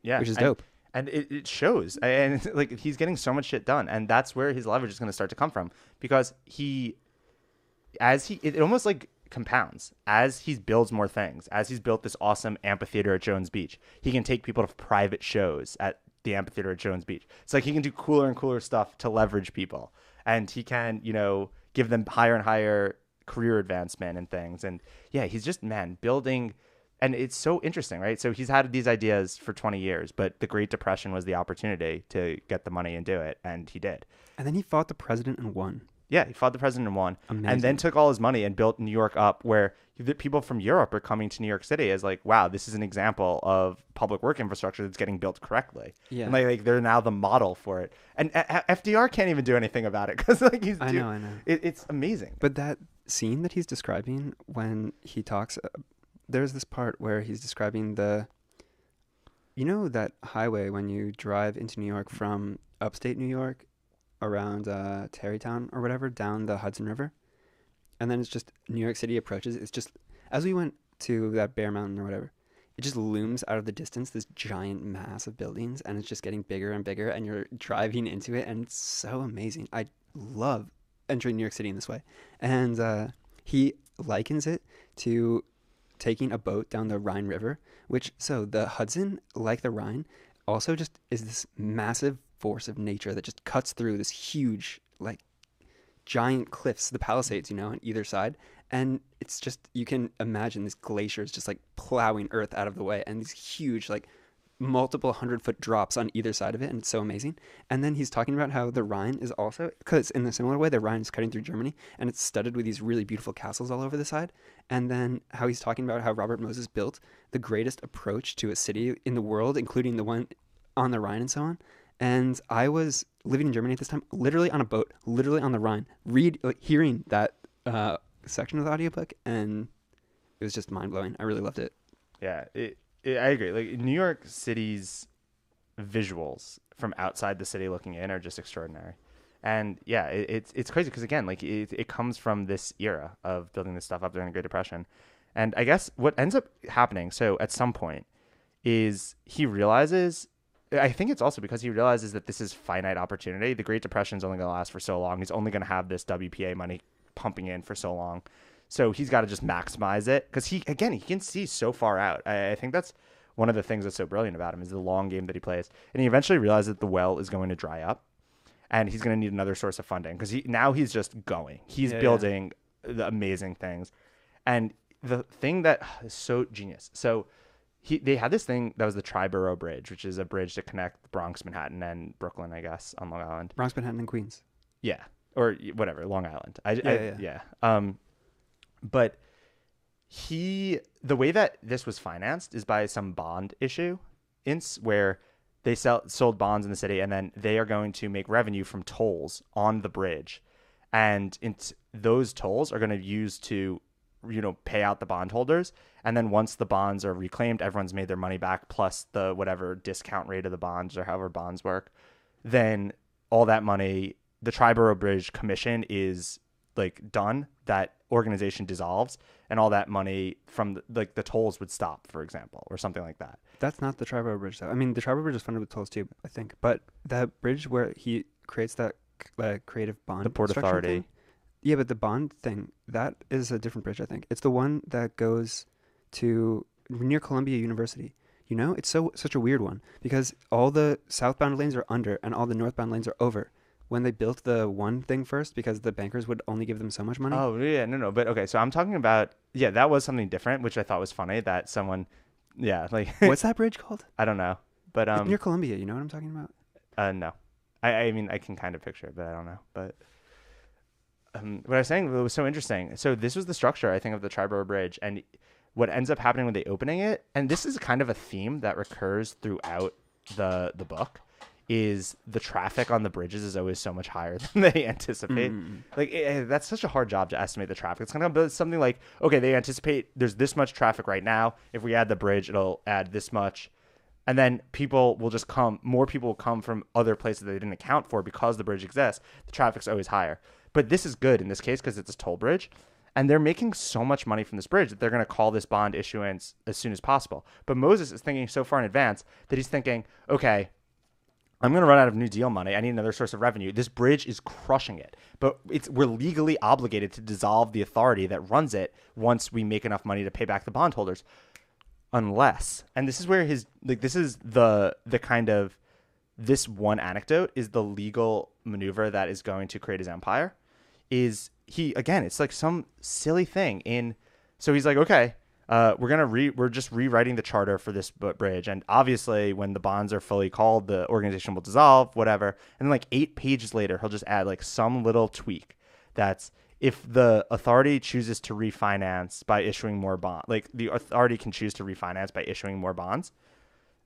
Yeah, which is dope. And it shows. And like he's getting so much shit done, and that's where his leverage is going to start to come from, because it almost like compounds as he builds more things. As he's built this awesome amphitheater at Jones Beach, he can take people to private shows at the amphitheater at Jones Beach. It's like he can do cooler and cooler stuff to leverage people, and he can give them higher and higher career advancement and things. And yeah, he's just building. And it's so interesting, right? So he's had these ideas for 20 years, but the Great Depression was the opportunity to get the money and do it, and he did. And then he fought the president and won. Yeah, he fought the president and won. Amazing. And then took all his money and built New York up, where people from Europe are coming to New York City as like, wow, this is an example of public work infrastructure that's getting built correctly. Yeah. And like they're now the model for it. And FDR can't even do anything about it, because like I know. It's amazing. But that scene that he's describing when he talks... there's this part where he's describing that highway when you drive into New York from upstate New York around Tarrytown or whatever, down the Hudson River. And then it's just New York City approaches. It's just, as we went to that Bear Mountain or whatever, it just looms out of the distance, this giant mass of buildings, and it's just getting bigger and bigger, and you're driving into it, and it's so amazing. I love entering New York City in this way. And he likens it to taking a boat down the Rhine River, so the Hudson, like the Rhine, also just is this massive force of nature that just cuts through this huge, like, giant cliffs, the Palisades, on either side. And it's just, you can imagine these glaciers just like plowing earth out of the way, and these huge, like, multiple 100-foot drops on either side of it, and it's so amazing. And then he's talking about how the Rhine is also, because in a similar way, the Rhine is cutting through Germany, and it's studded with these really beautiful castles all over the side. And then how he's talking about how Robert Moses built the greatest approach to a city in the world, including the one on the Rhine and so on. And I was living in Germany at this time, literally on a boat, literally on the Rhine, hearing that section of the audiobook, and it was just mind-blowing. I really loved it. Yeah, I agree. Like, New York City's visuals from outside the city looking in are just extraordinary. And yeah, it's crazy because, again, like it comes from this era of building this stuff up during the Great Depression. And I guess what ends up happening, so at some point, is he realizes, I think it's also because he realizes that this is finite opportunity. The Great Depression is only going to last for so long. He's only going to have this WPA money pumping in for so long. So he's got to just maximize it, because he can see so far out. I think that's one of the things that's so brilliant about him, is the long game that he plays. And he eventually realizes that the well is going to dry up, and he's going to need another source of funding, because he's just going. He's building the amazing things. And the thing that is so genius. So they had this thing that was the Triborough Bridge, which is a bridge to connect Bronx, Manhattan, and Brooklyn, I guess, on Long Island. Bronx, Manhattan, and Queens. Yeah. Or whatever, Long Island. But the way that this was financed is by some bond issue, where They sold bonds in the city, and then they are going to make revenue from tolls on the bridge, and those tolls are going to use to, pay out the bondholders. And then once the bonds are reclaimed, everyone's made their money back plus the whatever discount rate of the bonds or however bonds work. Then all that money, the Triborough Bridge Commission is like done. That organization dissolves, and all that money from the tolls would stop, for example, or something like that. That's not the Triborough Bridge, though. I mean, the Triborough Bridge is funded with tolls too, I think. But that bridge where he creates that creative bond, The Port Authority. thing, yeah, but the bond thing, that is a different bridge, I think. It's the one that goes to near Columbia University. It's such a weird one because all the southbound lanes are under and all the northbound lanes are over. When they built the one thing first, because the bankers would only give them so much money. Oh, yeah, no. But okay, so I'm talking about, that was something different, which I thought was funny that someone, What's that bridge called? I don't know. But it's near Columbia, you know what I'm talking about? No. I mean, I can kind of picture it, but I don't know. But what I was saying was so interesting. So this was the structure, I think, of the Triborough Bridge, and what ends up happening when they opening it, and this is kind of a theme that recurs throughout the book, is the traffic on the bridges is always so much higher than they anticipate. Like that's such a hard job to estimate the traffic. It's kind of something like, okay, they anticipate there's this much traffic right now. If we add the bridge, it'll add this much. And then more people will come from other places that they didn't account for because the bridge exists. The traffic's always higher. But this is good in this case because it's a toll bridge. And they're making so much money from this bridge that they're going to call this bond issuance as soon as possible. But Moses is thinking so far in advance that he's thinking, okay, I'm going to run out of New Deal money. I need another source of revenue. This bridge is crushing it. But we're legally obligated to dissolve the authority that runs it once we make enough money to pay back the bondholders. Unless, and this is where this is the kind of, this one anecdote is the legal maneuver that is going to create his empire. It's like some silly thing so he's like, okay, we're just rewriting the charter for this bridge, and obviously when the bonds are fully called, the organization will dissolve, whatever. And then like 8 pages later, he'll just add like some little tweak that's, if the authority chooses to refinance by issuing more bonds, like the authority can choose to refinance by issuing more bonds,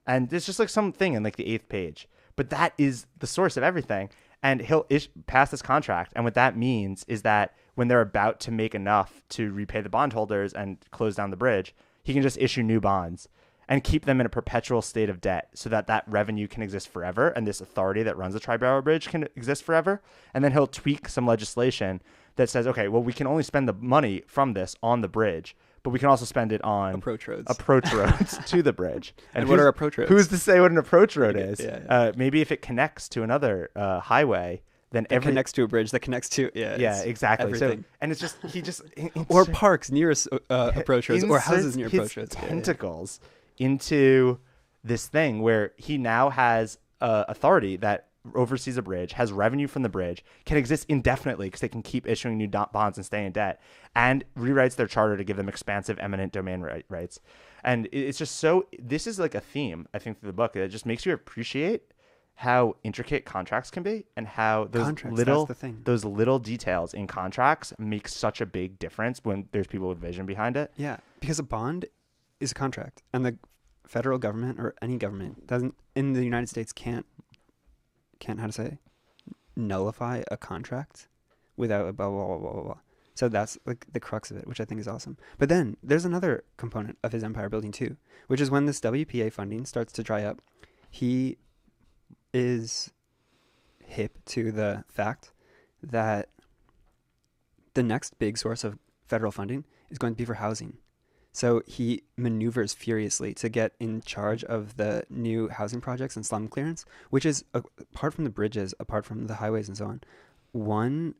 and there's just like something in like the 8th page, but that is the source of everything. And he'll pass this contract, and what that means is that when they're about to make enough to repay the bondholders and close down the bridge, he can just issue new bonds and keep them in a perpetual state of debt so that revenue can exist forever, and this authority that runs the Triborough Bridge can exist forever. And then he'll tweak some legislation that says, okay, well, we can only spend the money from this on the bridge, but we can also spend it on approach roads to the bridge. And what are approach roads? Who's to say what an approach road is? Yeah. Maybe if it connects to another highway, then it connects to a bridge that connects to exactly. Everything. So, and it's just or parks near approach roads, or houses near approach roads. Tentacles into this thing where he now has authority that oversees a bridge, has revenue from the bridge, can exist indefinitely because they can keep issuing new bonds and stay in debt, and rewrites their charter to give them expansive eminent domain rights. And it's just this is like a theme, I think, through the book that just makes you appreciate how intricate contracts can be, and how those little details in contracts make such a big difference when there's people with vision behind it. Yeah, because a bond is a contract, and the federal government or any government in the United States can't nullify a contract without a blah, blah, blah, blah, blah, blah. So that's like the crux of it, which I think is awesome. But then there's another component of his empire building too, which is when this WPA funding starts to dry up, he is hip to the fact that the next big source of federal funding is going to be for housing. So he maneuvers furiously to get in charge of the new housing projects and slum clearance, which is, apart from the bridges, apart from the highways and so on, one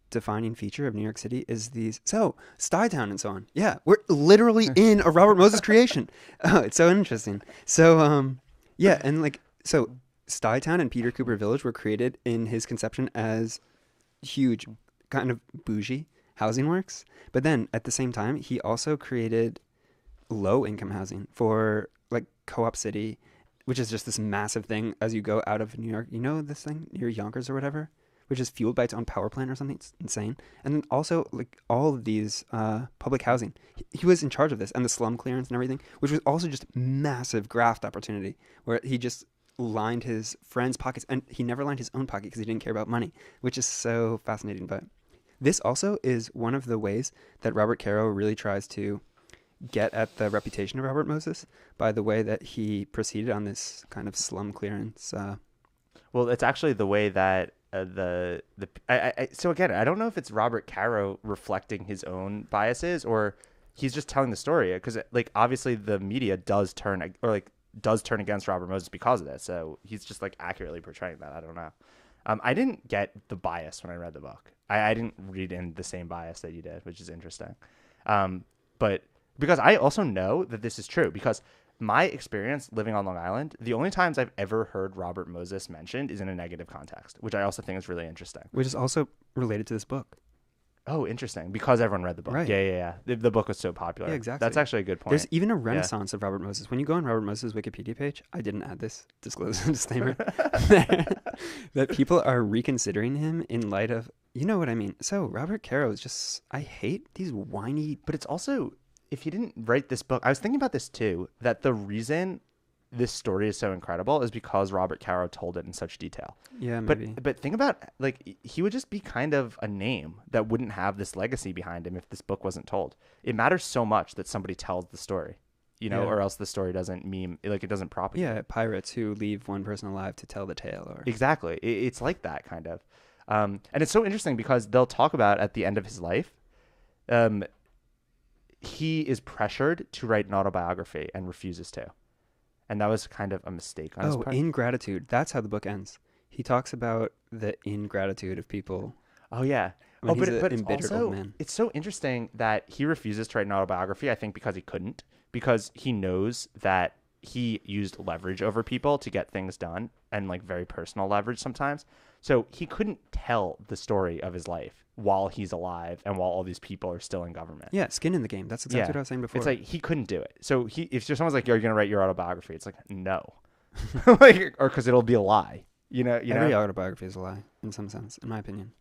defining feature of New York City is Stuytown and so on. Yeah, we're literally in a Robert Moses creation. Oh, it's so interesting. So, Stuytown and Peter Cooper Village were created in his conception as huge, kind of bougie housing works. But then at the same time, he also created low-income housing for like Co-op City, which is just this massive thing as you go out of New York. You know this thing near Yonkers or whatever, which is fueled by its own power plant or something. It's insane. And then also like all of these public housing. He was in charge of this, and the slum clearance and everything, which was also just massive graft opportunity where he just lined his friends' pockets, and he never lined his own pocket because he didn't care about money, which is so fascinating. But this also is one of the ways that Robert Caro really tries to get at the reputation of Robert Moses by the way that he proceeded on this kind of slum clearance. Well, it's actually the way that so again, I don't know if it's Robert Caro reflecting his own biases or he's just telling the story because like obviously the media does turn against Robert Moses because of this. So he's just like accurately portraying that. I don't know. I didn't get the bias when I read the book. I didn't read in the same bias that you did, which is interesting. But because I also know that this is true because my experience living on Long Island, the only times I've ever heard Robert Moses mentioned is in a negative context, which I also think is really interesting. Which is also related to this book. Oh, interesting. Because everyone read the book. Right. Yeah. The book was so popular. Yeah, exactly. That's actually a good point. There's even a renaissance of Robert Moses. When you go on Robert Moses' Wikipedia page, I didn't add this disclaimer, that people are reconsidering him in light of, you know what I mean? So Robert Caro is just, I hate these whiny... But it's also, if he didn't write this book, I was thinking about this too, that the reason this story is so incredible is because Robert Caro told it in such detail. Yeah, maybe. But think about, like, he would just be kind of a name that wouldn't have this legacy behind him if this book wasn't told. It matters so much that somebody tells the story, you know, or else the story doesn't it doesn't propagate. Yeah, pirates who leave one person alive to tell the tale. Or Exactly. It's like that kind of. And it's so interesting because they'll talk about at the end of his life, he is pressured to write an autobiography and refuses to. And that was kind of a mistake on his part. Ingratitude. That's how the book ends. He talks about the ingratitude of people. Oh, yeah. But it's also, it's so interesting that he refuses to write an autobiography, I think because he couldn't, because he knows that he used leverage over people to get things done and like very personal leverage sometimes. So he couldn't tell the story of his life while he's alive and while all these people are still in government. Yeah, skin in the game. That's exactly what I was saying before. It's like he couldn't do it. So if someone's like, "You're going to write your autobiography," it's like, no, like, or because it'll be a lie. Every autobiography is a lie in some sense, in my opinion.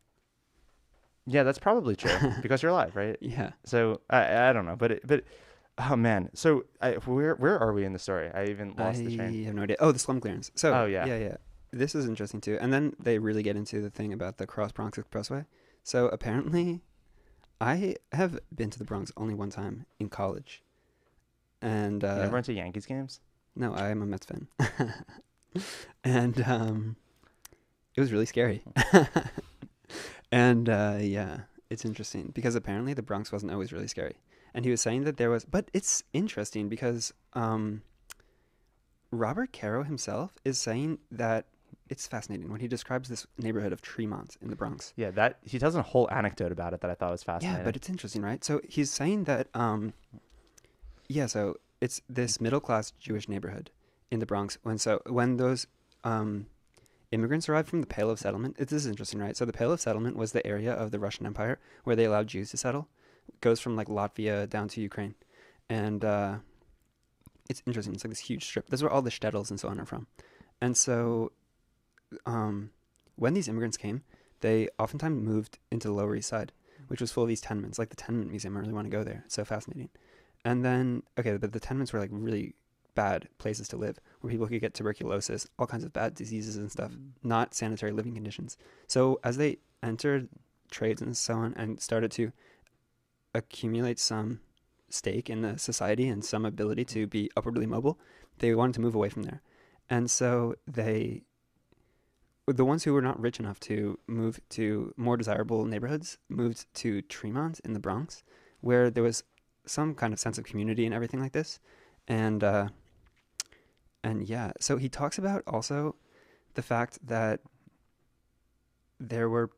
Yeah, that's probably true because you're alive, right? Yeah. So I don't know, but oh man. So where are we in the story? I even lost the train. I have no idea. Oh, the slum clearance. So yeah. This is interesting too. And then they really get into the thing about the Cross Bronx Expressway. So apparently, I have been to the Bronx only one time in college. And you never went to Yankees games? No, I am a Mets fan. And it was really scary. And yeah, it's interesting because apparently the Bronx wasn't always really scary. And he was saying that there was, but it's interesting because Robert Caro himself is saying that it's fascinating when he describes this neighborhood of Tremont in the Bronx. Yeah, that he tells a whole anecdote about it that I thought was fascinating. Yeah, but it's interesting, right? So he's saying that, so it's this middle-class Jewish neighborhood in the Bronx. When those immigrants arrived from the Pale of Settlement, this is interesting, right? So the Pale of Settlement was the area of the Russian Empire where they allowed Jews to settle. It goes from like Latvia down to Ukraine. And it's interesting. It's like this huge strip. That's where all the shtetls and so on are from. And so when these immigrants came, they oftentimes moved into the Lower East Side, which was full of these tenements, like the Tenement Museum. I really want to go there. It's so fascinating. And then, but the tenements were like really bad places to live, where people could get tuberculosis, all kinds of bad diseases and stuff, not sanitary living conditions. So as they entered trades and so on and started to accumulate some stake in the society and some ability to be upwardly mobile, they wanted to move away from there. And so the ones who were not rich enough to move to more desirable neighborhoods moved to Tremont in the Bronx, where there was some kind of sense of community and everything like this. And yeah, so he talks about also the fact that there were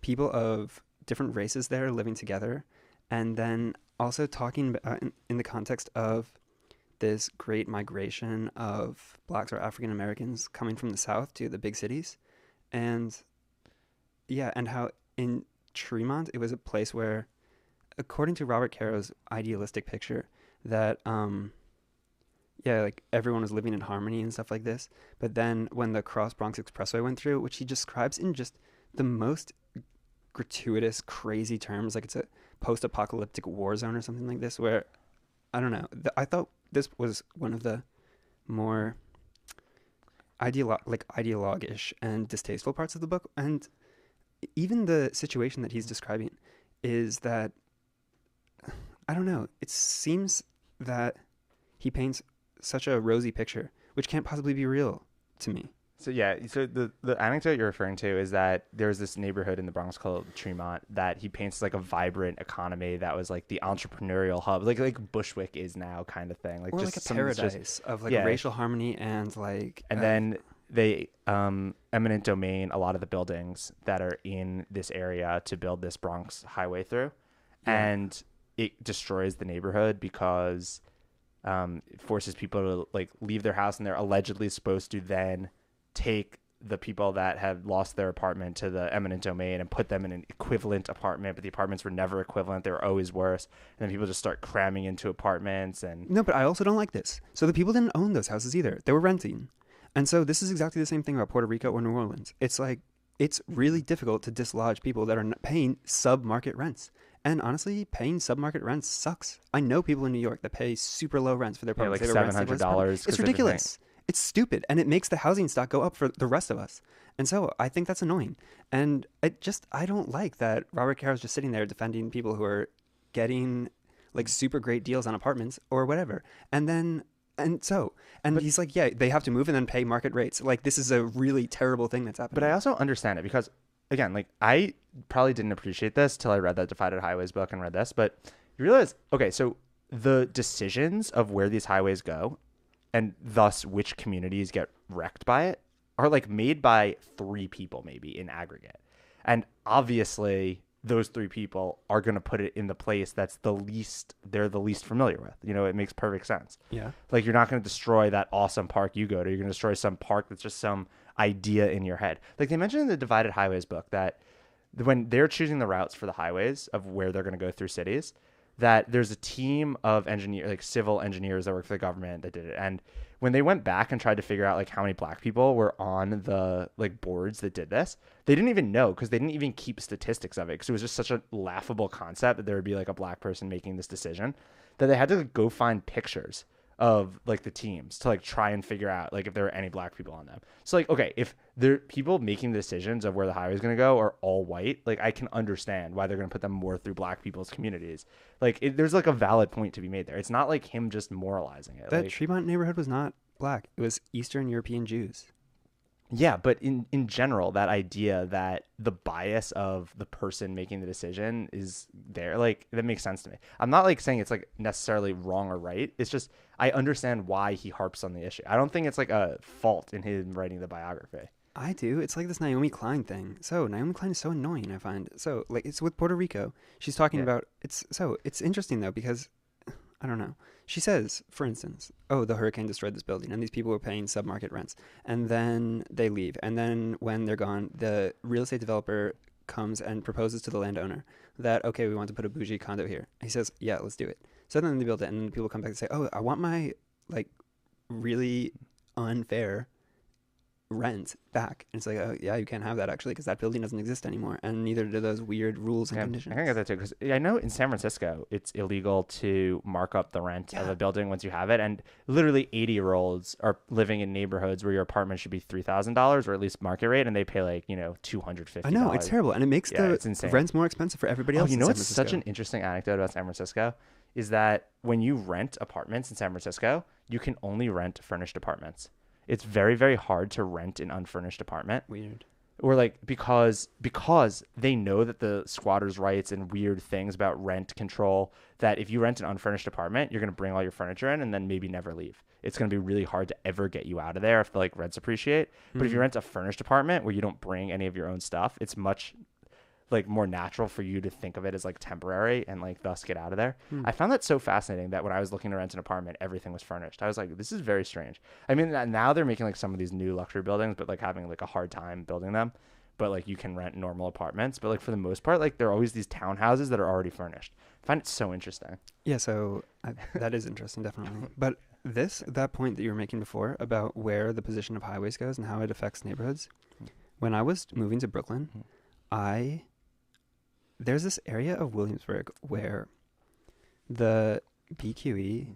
people of different races there living together, and then also talking about in the context of this great migration of blacks or African Americans coming from the South to the big cities. And yeah, and how in Tremont, it was a place where, according to Robert Caro's idealistic picture, that, like everyone was living in harmony and stuff like this. But then when the Cross Bronx Expressway went through, which he describes in just the most gratuitous, crazy terms, like it's a post-apocalyptic war zone or something like this, where, I don't know, I thought this was one of the more ideologish and distasteful parts of the book, and even the situation that he's describing is that, I don't know, it seems that he paints such a rosy picture, which can't possibly be real to me. So yeah, so the anecdote you're referring to is that there's this neighborhood in the Bronx called Tremont that he paints as like a vibrant economy that was like the entrepreneurial hub, like Bushwick is now kind of thing, like Or just like a paradise of like yeah. racial harmony and like And then they eminent domain a lot of the buildings that are in this area to build this Bronx highway through, Yeah. and it destroys the neighborhood because it forces people to like leave their house, and they're allegedly supposed to then take the people that have lost their apartment to the eminent domain and put them in an equivalent apartment, but the apartments were never equivalent. They were always worse. And then people just start cramming into apartments. And No, but I also don't like this. So the people didn't own those houses either. They were renting. And so this is exactly the same thing about Puerto Rico or New Orleans. It's like, it's really difficult to dislodge people that are paying sub-market rents. And honestly, paying sub-market rents sucks. I know people in New York that pay super low rents for their yeah, apartments. like They have a rent $700. It's ridiculous. It's stupid, and it makes the housing stock go up for the rest of us. And so I think that's annoying. And I don't like that Robert Caro's just sitting there defending people who are getting like super great deals on apartments or whatever. And he's like, yeah, they have to move and then pay market rates. Like, this is a really terrible thing that's happening. But I also understand it because, again, like I probably didn't appreciate this till I read that Divided Highways book and read this. But you realize, okay, so the decisions of where these highways go and thus which communities get wrecked by it are like made by 3 people maybe in aggregate. And obviously those 3 people are going to put it in the place that's they're the least familiar with. You know, it makes perfect sense. Yeah. Like, you're not going to destroy that awesome park you go to. You're going to destroy some park that's just some idea in your head. Like they mentioned in the Divided Highways book that when they're choosing the routes for the highways of where they're going to go through cities, that there's a team of civil engineers that work for the government that did it. And when they went back and tried to figure out like how many black people were on the like boards that did this, they didn't even know because they didn't even keep statistics of it because it was just such a laughable concept that there would be like a black person making this decision that they had to like, go find pictures of like the teams to like try and figure out like if there were any black people on them. So like, okay, if the people making the decisions of where the highway is going to go are all white, like I can understand why they're going to put them more through black people's communities. Like there's like a valid point to be made there. It's not like him just moralizing it. That like, Tremont neighborhood was not black. It was Eastern European Jews. yeah, but in general, that idea that the bias of the person making the decision is there, like that makes sense to me. I'm not like saying it's like necessarily wrong or right. It's just I understand why he harps on the issue. I don't think it's like a fault in him writing the biography. I do. It's like this Naomi Klein thing. So Naomi Klein is so annoying, I find. So like it's with Puerto Rico. She's talking about it's interesting though because I don't know. She says, for instance, oh, the hurricane destroyed this building and these people were paying sub-market rents. And then they leave. And then when they're gone, the real estate developer comes and proposes to the landowner that, okay, we want to put a bougie condo here. He says, yeah, let's do it. So then they build it and then people come back and say, oh, I want my like really unfair rent back. And it's like, oh, yeah, you can't have that actually because that building doesn't exist anymore. And neither do those weird rules and conditions. I can get that too because I know in San Francisco it's illegal to mark up the rent of a building once you have it, and literally 80-year-olds are living in neighborhoods where your apartment should be $3,000 or at least market rate, and they pay like $250. I know, it's terrible, and it makes the rents more expensive for everybody else. You know what's such an interesting anecdote about San Francisco is that when you rent apartments in San Francisco, you can only rent furnished apartments. It's very, very hard to rent an unfurnished apartment. Weird. Or like because they know that the squatters' rights and weird things about rent control, that if you rent an unfurnished apartment, you're going to bring all your furniture in and then maybe never leave. It's going to be really hard to ever get you out of there if the like rents appreciate. But if you rent a furnished apartment where you don't bring any of your own stuff, it's much like more natural for you to think of it as like temporary and like thus get out of there. I found that so fascinating that when I was looking to rent an apartment, everything was furnished. I was like, this is very strange. I mean, now they're making like some of these new luxury buildings, but like having like a hard time building them. But like you can rent normal apartments, but like for the most part, like there are always these townhouses that are already furnished. I find it so interesting. Yeah, so that is interesting, definitely. But that point that you were making before about where the position of highways goes and how it affects neighborhoods. When I was moving to Brooklyn, there's this area of Williamsburg where the BQE,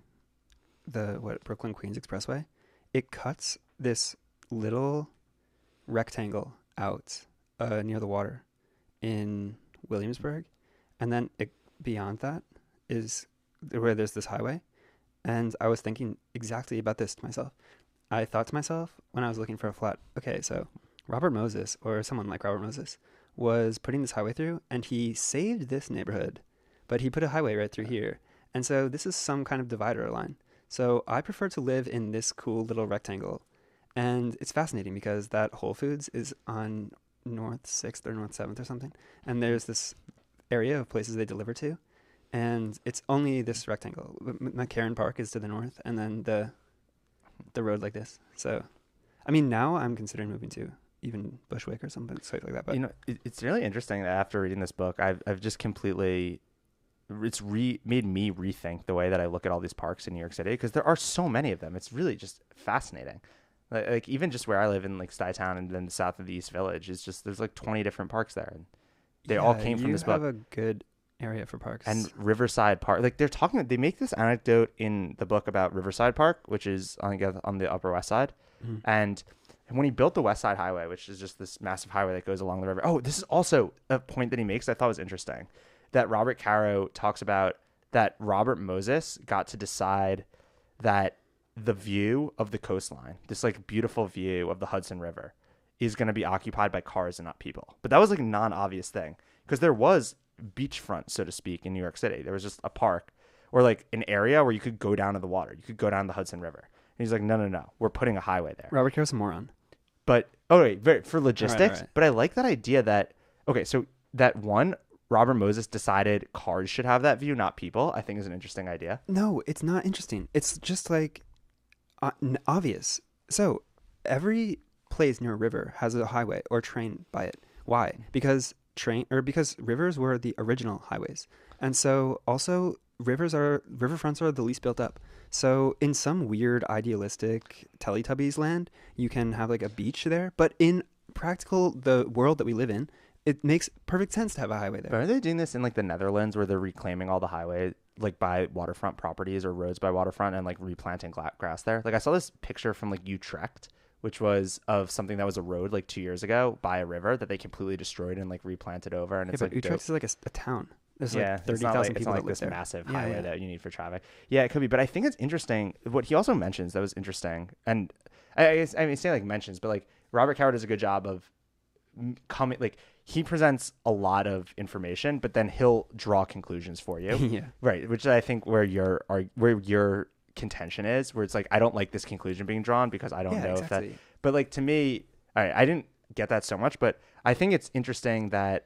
the Brooklyn Queens Expressway, it cuts this little rectangle out near the water in Williamsburg, and then beyond that is where there's this highway. And I was thinking exactly about this to myself. I thought to myself when I was looking for a flat, okay, so Robert Moses, or someone like Robert Moses, was putting this highway through, and he saved this neighborhood, but he put a highway right through here. And so this is some kind of divider line. So I prefer to live in this cool little rectangle. And it's fascinating because that Whole Foods is on North 6th or North 7th or something. And there's this area of places they deliver to. And it's only this rectangle. McCarran Park is to the north, and then the road like this. So, I mean, now I'm considering moving to even Bushwick or something like that. But it's really interesting that after reading this book, I've just completely... It's made me rethink the way that I look at all these parks in New York City, because there are so many of them. It's really just fascinating. Like even just where I live in like Stuytown and then the south of the East Village, is just there's like 20 different parks there, and they all came from this book. You have a good area for parks. And Riverside Park, like they make this anecdote in the book about Riverside Park, which is on the Upper West Side, and when he built the West Side Highway, which is just this massive highway that goes along the river. Oh, this is also a point that he makes that I thought was interesting. That Robert Caro talks about, that Robert Moses got to decide that the view of the coastline, this like beautiful view of the Hudson River, is going to be occupied by cars and not people. But that was like a non-obvious thing, because there was beachfront, so to speak, in New York City. There was just a park or like an area where you could go down to the water. You could go down the Hudson River. And he's like, no, we're putting a highway there. Robert Caro's a moron. But, for logistics. All right. But I like that idea that, okay, so that one... Robert Moses decided cars should have that view, not people, I think is an interesting idea. No, it's not interesting. It's just like obvious. So every place near a river has a highway or train by it. Why? Because rivers were the original highways. And so also riverfronts are the least built up. So in some weird idealistic Teletubbies land, you can have like a beach there. But in the world that we live in, it makes perfect sense to have a highway there. But are they doing this in like the Netherlands, where they're reclaiming all the highway like by waterfront properties or roads by waterfront and like replanting grass there? Like I saw this picture from like Utrecht, which was of something that was a road like 2 years ago by a river that they completely destroyed and like replanted over. And it's like Utrecht is like a town. There's like 30,000 people it's not like that live this there. massive highway that you need for traffic. Yeah, it could be. But I think it's interesting what he also mentions that was interesting. And I say like mentions, but like Robert Caro does a good job of coming, like he presents a lot of information, but then he'll draw conclusions for you. Yeah. Right. Which I think where your contention is, where it's like, I don't like this conclusion being drawn because I don't know exactly. if that, but like to me, I didn't get that so much, but I think it's interesting that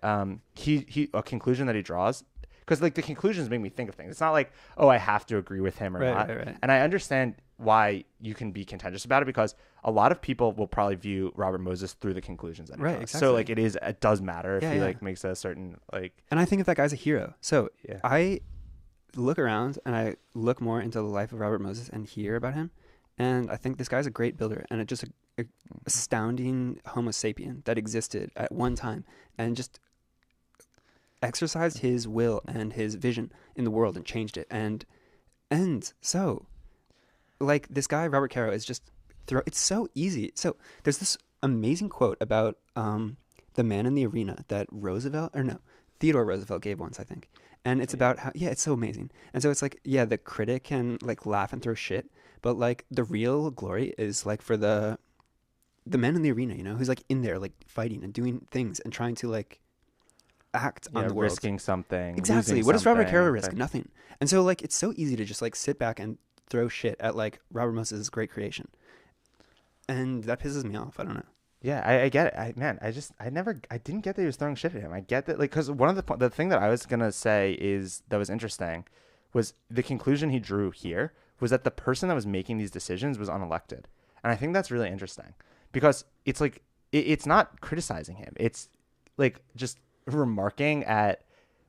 he a conclusion that he draws, because like the conclusions make me think of things. It's not like, oh, I have to agree with him or not. Right. And I understand why you can be contentious about it, because a lot of people will probably view Robert Moses through the conclusions that he draws. Exactly. So like it does matter if he yeah. like makes a certain like. And I think of that guy's a hero. So yeah. I look around and I look more into the life of Robert Moses and hear about him, and I think this guy's a great builder and just a astounding Homo sapien that existed at one time and just exercised his will and his vision in the world and changed it. And so like this guy Robert Caro is just it's so easy. So there's this amazing quote about the man in the arena that Theodore Roosevelt gave once, I think. And it's about how, it's so amazing. And so it's like, the critic can like laugh and throw shit, but like the real glory is like for the man in the arena, who's like in there like fighting and doing things and trying to like act on the world. Risking something. Exactly. What does Robert Caro risk? Nothing. And so like it's so easy to just like sit back and throw shit at like Robert Moses' great creation. And that pisses me off. I don't know. Yeah, I get it. I didn't get that he was throwing shit at him. I get that, like, because one of the thing that I was gonna say that was interesting was the conclusion he drew here was that the person that was making these decisions was unelected, and I think that's really interesting because it's like it's not criticizing him. It's like just remarking at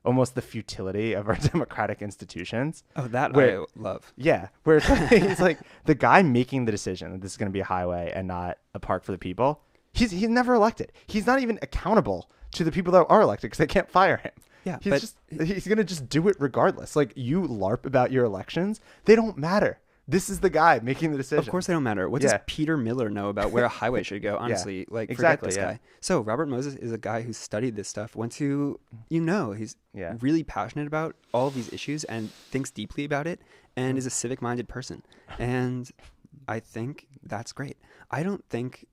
almost the futility of our democratic institutions. Oh, I love. Yeah, where it's like the guy making the decision that this is going to be a highway and not a park for the people. He's never elected. He's not even accountable to the people that are elected because they can't fire him. Yeah, he's going to just do it regardless. Like you LARP about your elections, they don't matter This is the guy making the decision. Of course they don't matter. What does Yeah. Peter Miller know about where a highway should go? Honestly, like forget Exactly, this yeah. guy. So Robert Moses is a guy who studied this stuff, went to, he's Yeah. really passionate about all of these issues and thinks deeply about it and Mm. is a civic-minded person. And I think that's great. I don't think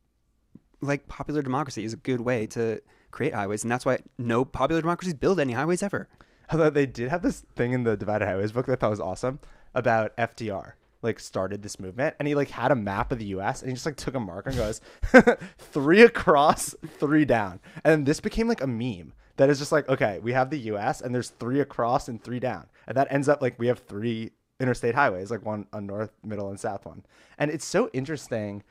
like popular democracy is a good way to create highways, and that's why no popular democracies build any highways ever. Although they did have this thing in the Divided Highways book that I thought was awesome about FDR. Like started this movement, and he like had a map of the U.S. and he just like took a marker and goes 3 across, 3 down, and this became like a meme that is just like, okay, we have the U.S. and there's 3 across and 3 down, and that ends up like we have 3 interstate highways, like one a north, middle, and south one. And it's so interesting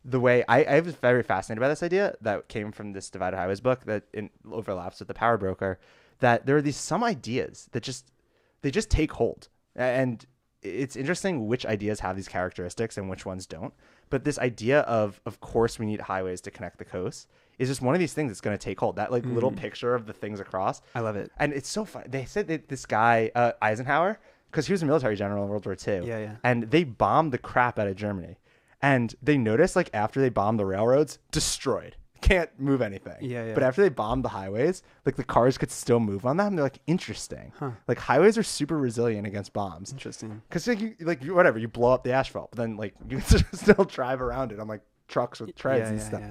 the way I was very fascinated by this idea that came from this Divided Highways book that overlaps with the Power Broker, that there are these some ideas that they just take hold. And it's interesting which ideas have these characteristics and which ones don't. But this idea of course we need highways to connect the coast is just one of these things that's going to take hold. That like little picture of the things across. I love it. And it's so fun. They said that this guy, Eisenhower, because he was a military general in World War II. Yeah, yeah. And they bombed the crap out of Germany. And they noticed like after they bombed the railroads, destroyed. Can't move anything. Yeah, yeah. But after they bombed the highways, like the cars could still move on them. They're like, interesting. Huh. Like highways are super resilient against bombs. Interesting. Because whatever, you blow up the asphalt, but then like you can still drive around it on like trucks with treads and stuff.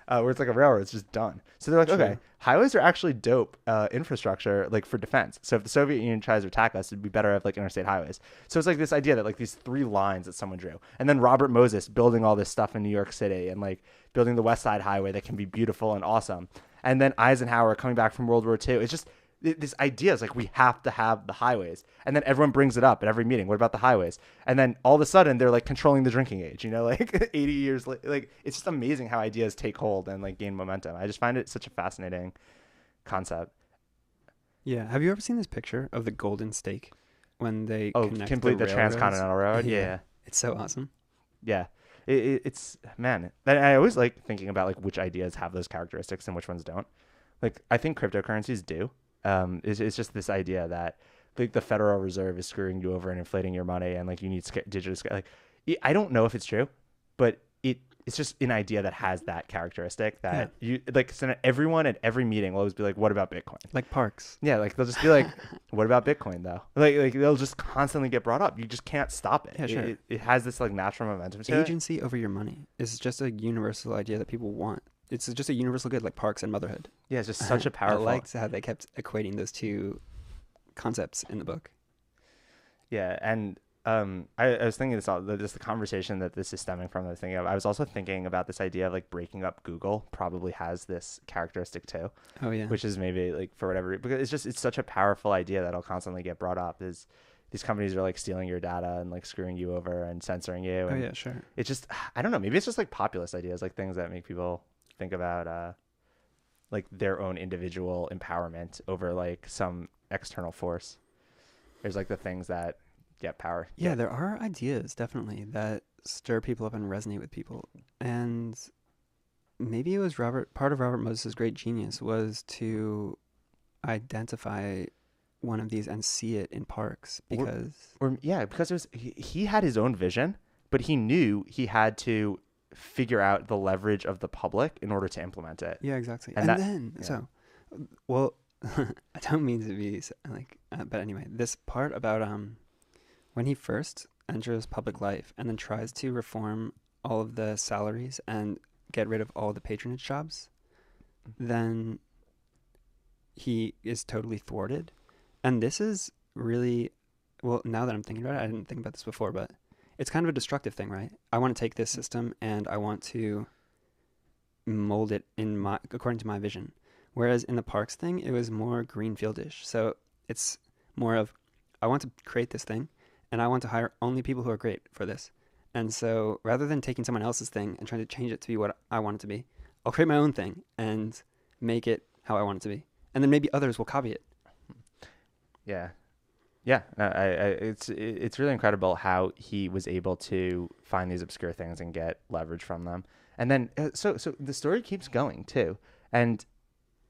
Where it's like a railroad, it's just done. So they're like, True. okay, highways are actually dope infrastructure like for defense. So if the Soviet Union tries to attack us, it'd be better to have like interstate highways. So it's like this idea that like these 3 lines that someone drew, and then Robert Moses building all this stuff in New York City and like building the West Side Highway that can be beautiful and awesome, and then Eisenhower coming back from World War II. It's just this idea is like we have to have the highways, and then everyone brings it up at every meeting. What about the highways? And then all of a sudden they're like controlling the drinking age, like 80 years later. Like it's just amazing how ideas take hold and like gain momentum. I just find it such a fascinating concept. Yeah. Have you ever seen this picture of the Golden Stake when they complete the Transcontinental Road? Yeah. It's so awesome. Yeah. It's man. And I always like thinking about like which ideas have those characteristics and which ones don't. Like I think cryptocurrencies do. It's just this idea that like the Federal Reserve is screwing you over and inflating your money, and like you need digital. Like I don't know if it's true, but it's just an idea that has that characteristic that you like. So everyone at every meeting will always be like, "What about Bitcoin?" Like parks. Yeah, like they'll just be like, "What about Bitcoin?" Though, like they'll just constantly get brought up. You just can't stop it. Yeah, sure. It has this like natural momentum to it. Agency over your money is just a universal idea that people want. It's just a universal good, like parks and motherhood. Yeah, it's just such a powerful. I liked how they kept equating those two concepts in the book. Yeah, and I was thinking just the conversation that this is stemming from. I was also thinking about this idea of like breaking up Google probably has this characteristic too. Oh yeah. Which is maybe like for whatever because it's such a powerful idea that'll constantly get brought up. Is these companies are like stealing your data and like screwing you over and censoring you. And oh yeah, sure. It's just I don't know. Maybe it's just like populist ideas, like things that make people think about like their own individual empowerment over like some external force. There's like the things that get power. Yeah, there are ideas definitely that stir people up and resonate with people. And maybe it was part of Robert Moses' great genius was to identify one of these and see it in parks because because it was he had his own vision, but he knew he had to figure out the leverage of the public in order to implement it. Yeah, exactly. I don't mean to be like, but anyway, this part about when he first enters public life and then tries to reform all of the salaries and get rid of all the patronage jobs, then he is totally thwarted. And this is really, well, now that I'm thinking about it, I didn't think about this before, but it's kind of a destructive thing, right? I want to take this system and I want to mold it according to my vision. Whereas in the parks thing, it was more greenfieldish. So it's more of, I want to create this thing and I want to hire only people who are great for this. And so rather than taking someone else's thing and trying to change it to be what I want it to be, I'll create my own thing and make it how I want it to be. And then maybe others will copy it. Yeah. Yeah, it's really incredible how he was able to find these obscure things and get leverage from them. And then, so the story keeps going too. And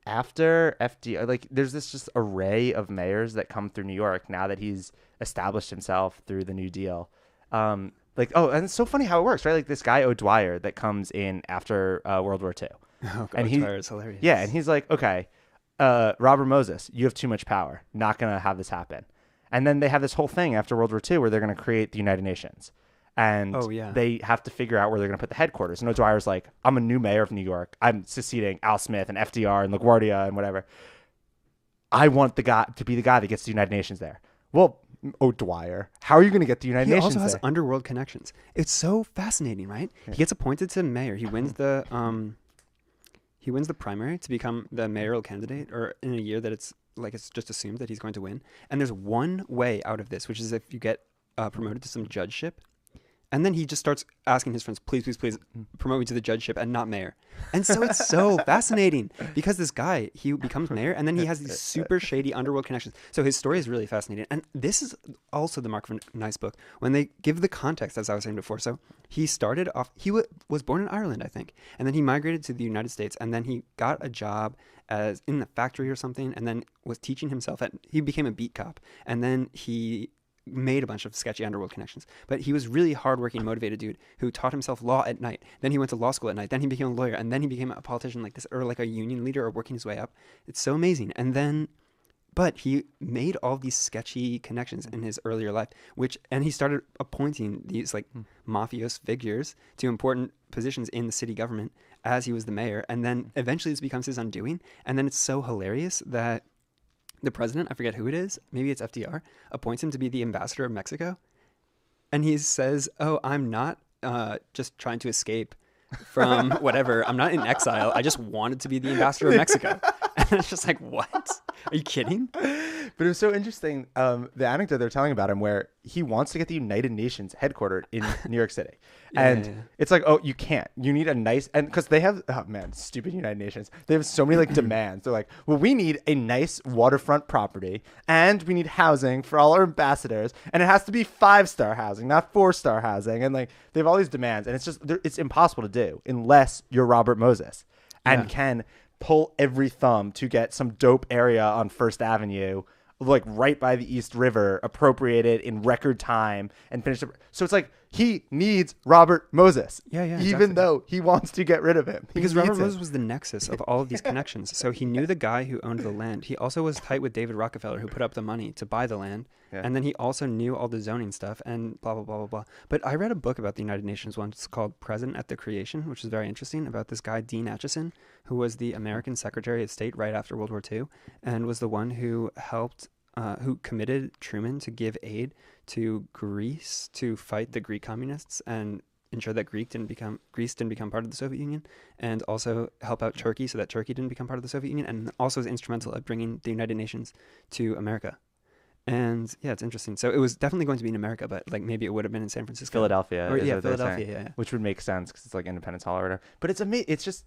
after FDR, like there's this just array of mayors that come through New York now that he's established himself through the New Deal. Like, oh, and it's so funny how it works, right? Like this guy O'Dwyer that comes in after World War II, Oh, and O'Dwyer is hilarious. yeah, and he's like, okay, Robert Moses, you have too much power. Not gonna have this happen. And then they have this whole thing after World War II where they're gonna create the United Nations, and Oh, yeah. they have to figure out where they're gonna put the headquarters. And O'Dwyer's like, I'm a new mayor of New York. I'm succeeding Al Smith and FDR and LaGuardia and whatever. I want the guy to be the guy that gets the United Nations there. Well, O'Dwyer, how are you going to get the United He Nations also has there? underworld connections. It's so fascinating, right? Yeah. He gets appointed to mayor. He wins the primary to become the mayoral candidate, or in a year that it's just assumed that he's going to win. And there's one way out of this, which is if you get promoted to some judgeship. And then he just starts asking his friends, please, please, please promote me to the judgeship and not mayor. And so it's so fascinating because this guy, he becomes mayor and then he has these super shady underworld connections. So his story is really fascinating. And this is also the mark of a nice book when they give the context, as I was saying before. So he started off, he was born in Ireland, I think. And then he migrated to the United States and then he got a job as in the factory or something and then was teaching himself he became a beat cop. And then he made a bunch of sketchy underworld connections, but he was really hardworking, motivated dude who taught himself law at night. Then he went to law school at night. Then he became a lawyer, and then he became a politician like this, or like a union leader, or working his way up. It's so amazing. And then, but he made all these sketchy connections in his earlier life, and he started appointing these like mafios figures to important positions in the city government as he was the mayor. And then eventually this becomes his undoing. And then it's so hilarious that the president, I forget who it is, maybe it's FDR, appoints him to be the ambassador of Mexico. And he says, oh, I'm not just trying to escape from whatever. I'm not in exile. I just wanted to be the ambassador of Mexico. And it's just like, what? Are you kidding? But it was so interesting, the anecdote they're telling about him where he wants to get the United Nations headquartered in New York City. And it's like, oh, you can't. You need a nice, and because they have, oh man, stupid United Nations. They have so many like demands. They're like, well, we need a nice waterfront property and we need housing for all our ambassadors. And it has to be 5-star housing, not 4-star housing. And like, they have all these demands and it's impossible to do unless you're Robert Moses and can pull every thumb to get some dope area on First Avenue, like right by the East River, appropriated in record time and finished. So it's like he needs Robert Moses, even though he wants to get rid of him. Because Robert Moses was the nexus of all of these connections. So he knew the guy who owned the land. He also was tight with David Rockefeller, who put up the money to buy the land. Yeah. And then he also knew all the zoning stuff and blah, blah, blah, blah, blah. But I read a book about the United Nations once called Present at the Creation, which is very interesting, about this guy, Dean Acheson, who was the American Secretary of State right after World War II and was the one who helped, who committed Truman to give aid to Greece to fight the Greek communists and ensure that Greece didn't become part of the Soviet Union, and also help out Turkey so that Turkey didn't become part of the Soviet Union, and also was instrumental at bringing the United Nations to America. And yeah, it's interesting. So it was definitely going to be in America, but like maybe it would have been in San Francisco, Philadelphia, Philadelphia, which would make sense because it's like Independence Hall or whatever. But it's amazing. It's just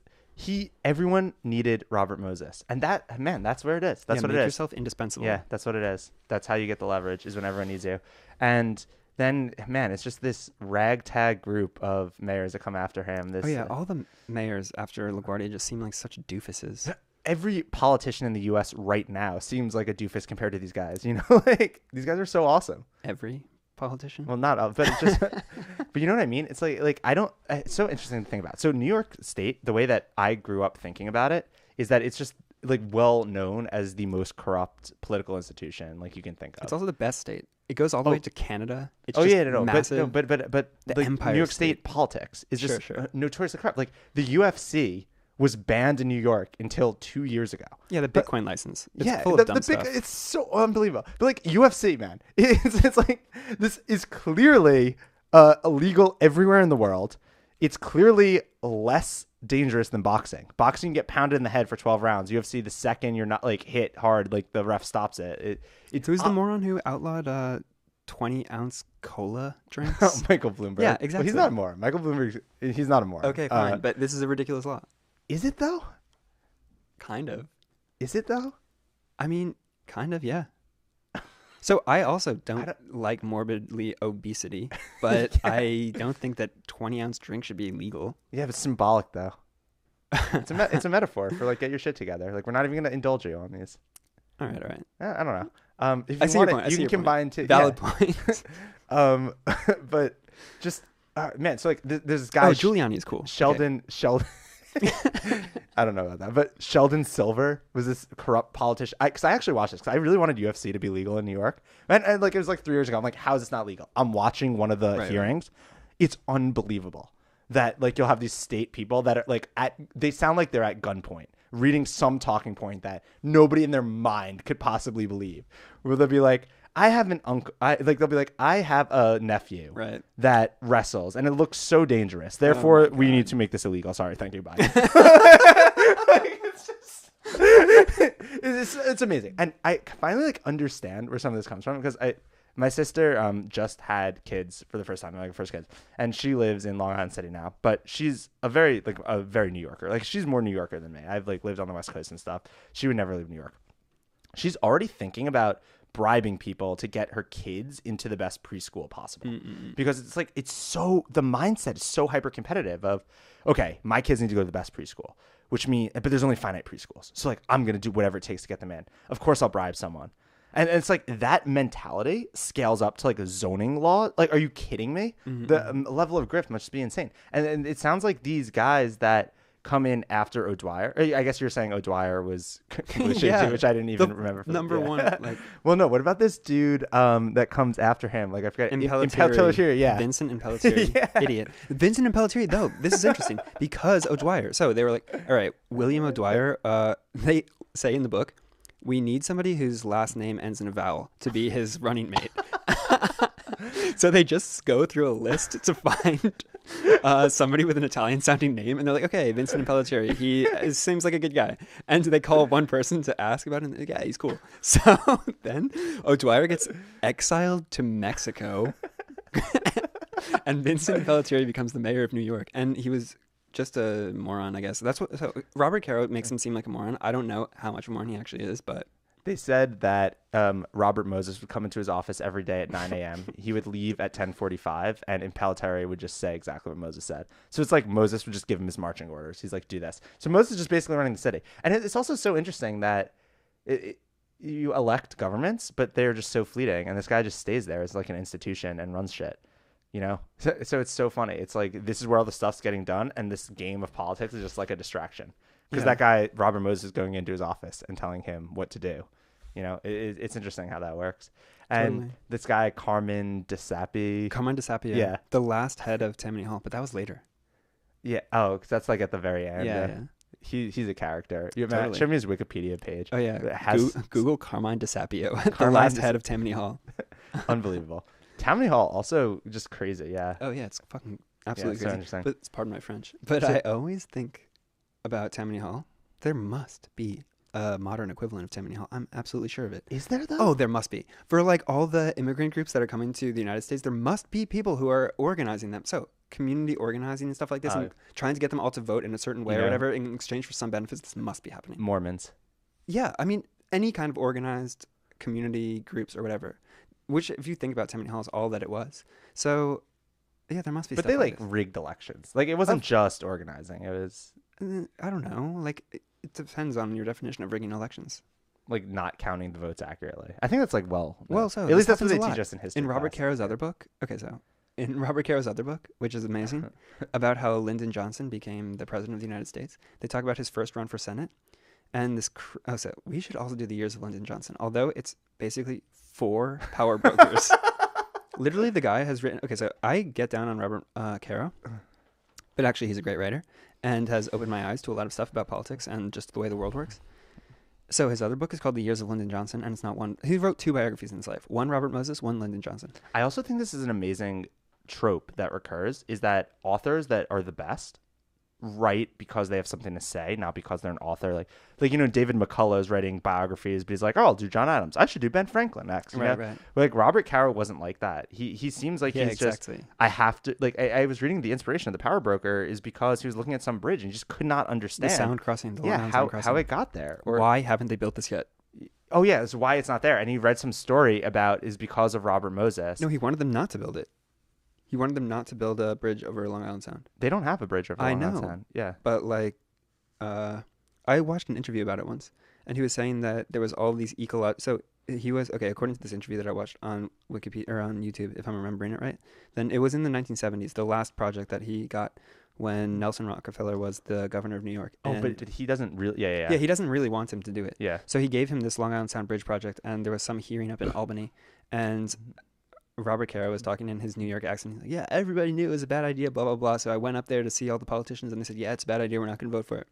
everyone needed Robert Moses, and that's where it is. That's what it is. Make yourself indispensable. Yeah, that's what it is. That's how you get the leverage, is when everyone needs you. And then, it's just this ragtag group of mayors that come after him. All the mayors after LaGuardia just seem like such doofuses. Every politician in the U.S. right now seems like a doofus compared to these guys. You know, like these guys are so awesome. Every politician? Well, not all, but it's just, but you know what I mean? It's like it's so interesting to think about. So New York State, the way that I grew up thinking about it is that it's just like well known as the most corrupt political institution like you can think of. It's also the best state. It goes all the way to Canada. It's massive. But the like Empire New York State State politics is just notoriously corrupt. Like the UFC was banned in New York until 2 years ago. Yeah, the Bitcoin license. It's full of dumb stuff. It's so unbelievable. But like UFC, man, it's like this is clearly illegal everywhere in the world. It's clearly less dangerous than boxing. Boxing, you get pounded in the head for 12 rounds. UFC, the second you're not like hit hard, like the ref stops it. Who's the moron who outlawed 20-ounce cola drinks? Michael Bloomberg. Yeah, exactly. Well, he's not a moron. Michael Bloomberg, he's not a moron. Okay, fine. But this is a ridiculous law. Is it though? Kind of. Is it though? I mean, kind of, yeah. So I also don't like morbidly obesity, but I don't think that 20-ounce drink should be illegal. Yeah, but it's symbolic though. It's a metaphor for like get your shit together. Like we're not even gonna indulge you on these. All right. I don't know. If you I see want your point. you can combine two. Valid point. But just man. So like there's this Oh, guy, Giuliani is cool. Sheldon. I don't know about that, but Sheldon Silver was this corrupt politician. Because I actually watched this because I really wanted UFC to be legal in New York, and like it was like 3 years ago. I'm like, how is this not legal? I'm watching one of the hearings. It's unbelievable that like you'll have these state people that are like they sound like they're at gunpoint reading some talking point that nobody in their mind could possibly believe. Where they'll be like, I have an uncle. They'll be like, I have a nephew that wrestles, and it looks so dangerous. Therefore, we need to make this illegal. Sorry, thank you, bye. It's amazing, and I finally like understand where some of this comes from because my sister just had kids for the first time, like first kids, and she lives in Long Island City now. But she's a very New Yorker. Like she's more New Yorker than me. I've like lived on the West Coast and stuff. She would never leave New York. She's already thinking about bribing people to get her kids into the best preschool possible because it's like the mindset is so hyper competitive of okay, my kids need to go to the best preschool, which means but there's only finite preschools, so like I'm gonna do whatever it takes to get them in. Of course I'll bribe someone, and it's like that mentality scales up to like a zoning law. Like, are you kidding me? The level of grift must be insane. And it sounds like these guys that come in after O'Dwyer. I guess you're saying O'Dwyer was completely shitty too, which I didn't even remember. Number one. Like, well, no. What about this dude that comes after him? Like I forgot. Impellitteri. Yeah. Vincent Impellitteri. Idiot. Vincent Impellitteri, though. This is interesting because O'Dwyer. So they were like, all right, William O'Dwyer. They say in the book, we need somebody whose last name ends in a vowel to be his running mate. So they just go through a list to find somebody with an Italian-sounding name, and they're like, okay, Vincent Impellitteri, he seems like a good guy. And they call one person to ask about him, and they're like, yeah, he's cool. So then O'Dwyer gets exiled to Mexico, and Vincent Impellitteri becomes the mayor of New York. And he was just a moron, I guess. So Robert Caro makes him seem like a moron. I don't know how much of a moron he actually is, but... They said that Robert Moses would come into his office every day at 9 a.m. He would leave at 10:45, and Impellitteri would just say exactly what Moses said. So it's like Moses would just give him his marching orders. He's like, do this. So Moses is just basically running the city. And it's also so interesting that you elect governments, but they're just so fleeting. And this guy just stays there as like an institution and runs shit. You know? So it's so funny. It's like this is where all the stuff's getting done, and this game of politics is just like a distraction. Because that guy, Robert Moses, is going into his office and telling him what to do. You know, it's interesting how that works. And this guy, Carmine DeSapia. Yeah. The last head of Tammany Hall, but that was later. Yeah. Oh, because that's like at the very end. Yeah. He's a character. Show me his Wikipedia page. Oh, yeah. Google Carmine DeSapio, the last head of Tammany Hall. Unbelievable. Tammany Hall, also just crazy. Yeah. Oh, yeah. It's fucking absolutely crazy. So interesting. But it's pardon my French. But I always think about Tammany Hall, there must be a modern equivalent of Tammany Hall. I'm absolutely sure of it. Is there though? Oh, there must be. For like all the immigrant groups that are coming to the United States, there must be people who are organizing them. So community organizing and stuff like this, and trying to get them all to vote in a certain way or whatever in exchange for some benefits. This must be happening. Mormons. Yeah, I mean any kind of organized community groups or whatever. Which, if you think about Tammany Hall, is all that it was. So yeah, there must be. But stuff they like rigged elections. Like it wasn't just organizing. It was. I don't know. Like it depends on your definition of rigging elections. Like not counting the votes accurately. I think that's like so at least that's what they teach us in history. In Robert Caro's other book. Okay, so in Robert Caro's other book, which is amazing, about how Lyndon Johnson became the president of the United States. They talk about his first run for Senate, and this. So we should also do the years of Lyndon Johnson, although it's basically 4 power brokers. Literally, the guy has written. Okay, so I get down on Robert Caro, but actually, he's a great writer and has opened my eyes to a lot of stuff about politics and just the way the world works. So his other book is called The Years of Lyndon Johnson, and it's not one. He wrote 2 biographies in his life: one Robert Moses, one Lyndon Johnson. I also think this is an amazing trope that recurs: is that authors that are the best write because they have something to say, not because they're an author. Like David McCullough is writing biographies, but he's like, oh, I'll do John Adams. I should do Ben Franklin next. Right. Like Robert Caro wasn't like that. He seems like he's exactly. Just, I have to, like, I was reading the inspiration of The Power Broker is because he was looking at some bridge and he just could not understand. The sound crossing. How it got there. Or why haven't they built this yet? Oh, yeah, it's why it's not there. And he read some story about is because of Robert Moses. No, he wanted them not to build it. He wanted them not to build a bridge over Long Island Sound. They don't have a bridge over Long Island Sound. Yeah. But like, I watched an interview about it once, and he was saying that there was all these So he was okay. According to this interview that I watched on Wikipedia or on YouTube, if I'm remembering it right, then it was in the 1970s, the last project that he got when Nelson Rockefeller was the governor of New York. Oh, And but he doesn't really. Yeah, yeah, yeah, yeah. he doesn't really want him to do it. Yeah. So he gave him this Long Island Sound Bridge project, and there was some hearing up in Albany, and Robert Caro was talking in his New York accent. He's like, yeah, everybody knew it was a bad idea, blah, blah, blah. So I went up there to see all the politicians, and they said, yeah, it's a bad idea. We're not going to vote for it.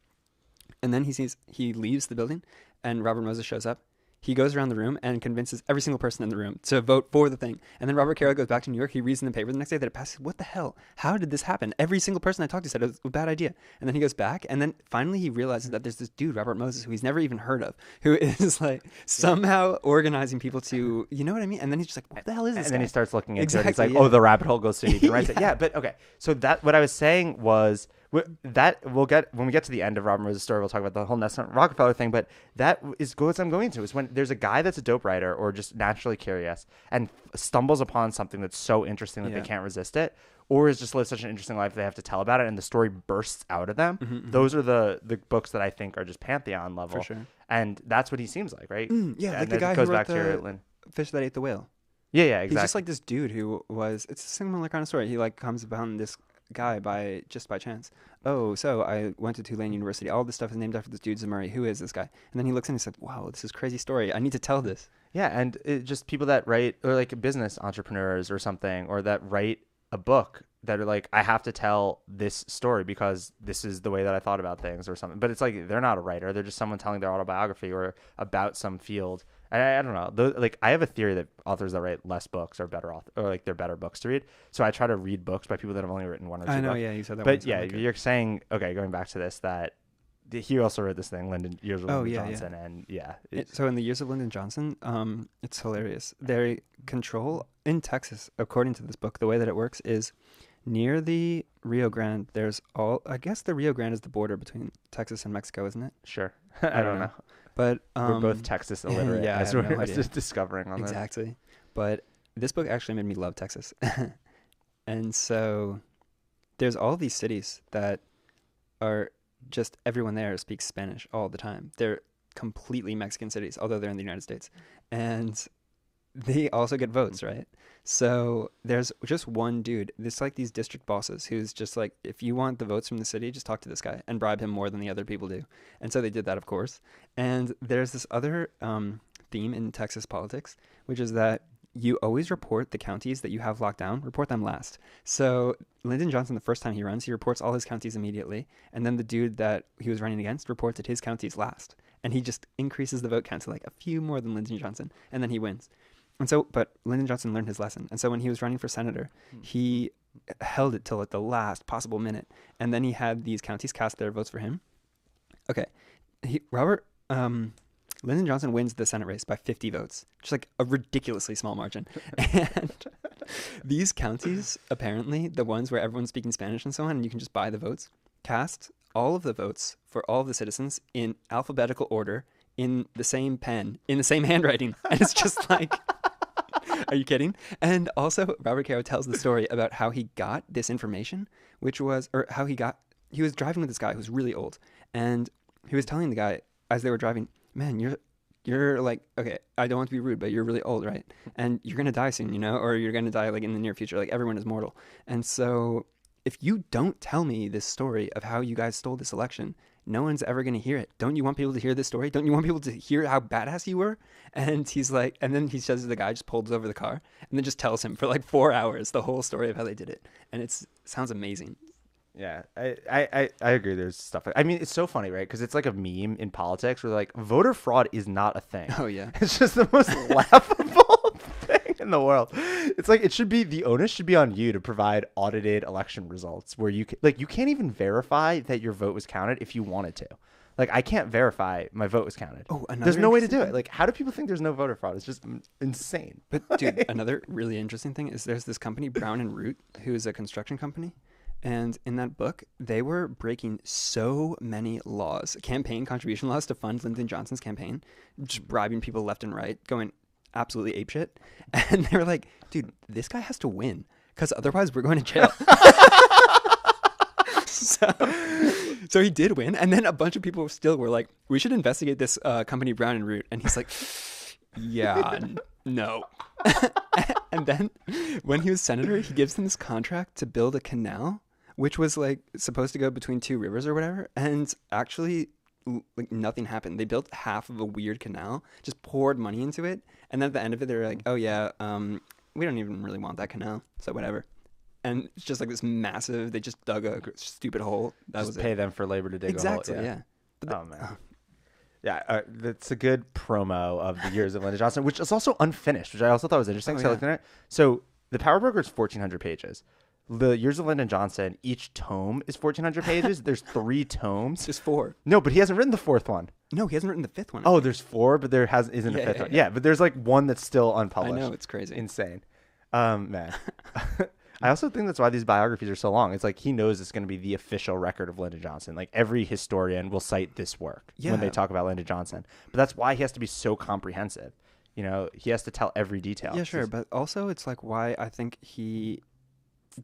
And then he leaves the building, and Robert Moses shows up. He goes around the room and convinces every single person in the room to vote for the thing. And then Robert Caro goes back to New York. He reads in the paper the next day that it passes. What the hell? How did this happen? Every single person I talked to said it was a bad idea. And then he goes back, and then finally he realizes that there's this dude, Robert Moses, who he's never even heard of, who is like somehow organizing people to, you know what I mean? And then he's just like, what the hell is this? And then guy? he starts looking into Exactly, it. He's like, yeah. oh, the rabbit hole goes so deep. Right? Yeah. Yeah, but okay. So that what I was saying was that we'll get when we get to the end of Robert Moses' story. We'll talk about the whole Nelson Rockefeller thing. But that is what I'm going to is when there's a guy that's a dope writer or just naturally curious and stumbles upon something that's so interesting that they can't resist it, or has just lived such an interesting life they have to tell about it, and the story bursts out of them. Mm-hmm. Those are the books that I think are just pantheon level. For sure. And that's what he seems like, right? Yeah, and like the it guy goes who wrote back to your Lynn. Fish That Ate the Whale. Yeah, yeah, exactly. He's just like this dude who was, it's a similar kind of story. He like comes upon this guy by chance. Oh, so I went to Tulane University. All this stuff is named after this dude, Murray. Who is this guy? And then he looks in and said, wow, this is a crazy story. I need to tell this. Yeah, and it just people that write, or like business entrepreneurs or something, or that write a book that are like, I have to tell this story because this is the way that I thought about things or something. But it's like they're not a writer. They're just someone telling their autobiography or about some field. I don't know. Like I have a theory that authors that write less books are better or like they're better books to read. So I try to read books by people that have only written one or two I know, books. yeah, you said that. But yeah, you're saying, okay, going back to this, that he also wrote this thing, Years of Lyndon Johnson, and yeah. So in the Years of Lyndon Johnson, it's hilarious. They control in Texas, according to this book, the way that it works is near the Rio Grande. I guess the Rio Grande is the border between Texas and Mexico, isn't it? Sure. I don't know. But we're both Texas illiterate, yeah, as we're just discovering on exactly. But this book actually made me love Texas. And so there's all these cities that are just, everyone there speaks Spanish all the time. They're completely Mexican cities, although they're in the United States. And they also get votes, right? So there's just one dude. There's like these district bosses who's just like, if you want the votes from the city, just talk to this guy and bribe him more than the other people do. And so they did that, of course. And there's this other theme in Texas politics, which is that you always report the counties that you have locked down, report them last. So Lyndon Johnson, the first time he runs, he reports all his counties immediately. And then the dude that he was running against reports at his counties last. And he just increases the vote count to like a few more than Lyndon Johnson. And then he wins. And so, but Lyndon Johnson learned his lesson. And so when he was running for senator, he held it till at the last possible minute. And then he had these counties cast their votes for him. Okay. Lyndon Johnson wins the Senate race by 50 votes, just like a ridiculously small margin. And these counties, apparently, the ones where everyone's speaking Spanish and so on, and you can just buy the votes, cast all of the votes for all of the citizens in alphabetical order, in the same pen, in the same handwriting. And it's just like, are you kidding? And also, Robert Caro tells the story about how he got this information, he was driving with this guy who's really old. And he was telling the guy, as they were driving, man, you're like, okay, I don't want to be rude, but you're really old, right? And you're going to die soon, you know, or you're going to die like in the near future. Like everyone is mortal. And so if you don't tell me this story of how you guys stole this election, no one's ever going to hear it. Don't you want people to hear this story? Don't you want people to hear how badass you were? And he's like, and then he says to the guy, just pulls over the car and then just tells him for like 4 hours the whole story of how they did it. And it sounds amazing. Yeah, I agree. There's stuff. I mean, it's so funny, right? Because it's like a meme in politics where like voter fraud is not a thing. Oh yeah, it's just the most laughable thing in the world. It's like the onus should be on you to provide audited election results where you can't even verify that your vote was counted if you wanted to. Like I can't verify my vote was counted. Oh, there's no way to do it. Like how do people think there's no voter fraud? It's just insane. But dude, another really interesting thing is there's this company Brown and Root, who is a construction company. And in that book, they were breaking so many laws, campaign contribution laws to fund Lyndon Johnson's campaign, just bribing people left and right, going absolutely apeshit. And they were like, dude, this guy has to win because otherwise we're going to jail. So he did win. And then a bunch of people still were like, we should investigate this company Brown and Root. And he's like, yeah, no. And then when he was senator, he gives them this contract to build a canal, which was like supposed to go between two rivers or whatever. And actually, like nothing happened. They built half of a weird canal, just poured money into it. And then at the end of it, they were like, oh yeah, we don't even really want that canal. So whatever. And it's just like this massive, they just dug a stupid hole. That Just was pay it. them for labor to dig Exactly, a hole. yeah. But Oh man. Yeah, that's a good promo of the years of Lyndon Johnson, which is also unfinished, which I also thought was interesting. Oh, So I yeah. looked at it. So the Power Broker is 1,400 pages. The Years of Lyndon Johnson, each tome is 1,400 pages. There's 3 tomes. Just 4. No, but he hasn't written the 4th one. No, he hasn't written the 5th one. I Oh, think. there's 4, but there isn't a 5th one. Yeah, but there's like one that's still I unpublished. know, it's crazy. Insane. Man. I also think that's why these biographies are so long. It's like he knows it's going to be the official record of Lyndon Johnson. Like every historian will cite this work when they Yeah. talk about Lyndon Johnson. But that's why he has to be so comprehensive. You know, he has to tell every detail. Yeah, sure. But also, it's like why I think he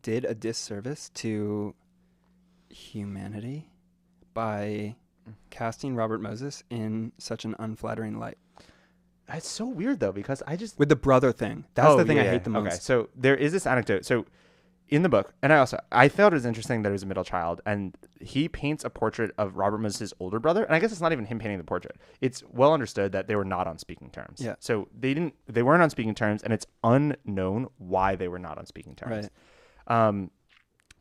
did a disservice to humanity by casting Robert Moses in such an unflattering light. It's so weird though, because I just With the brother thing. That's the thing I hate the most. Okay, so there is this anecdote. So in the book, and I thought it was interesting that he was a middle child, and he paints a portrait of Robert Moses' older brother, and I guess it's not even him painting the portrait. It's well understood that they were not on speaking terms. Yeah. So they weren't on speaking terms, and it's unknown why they were not on speaking terms. Right.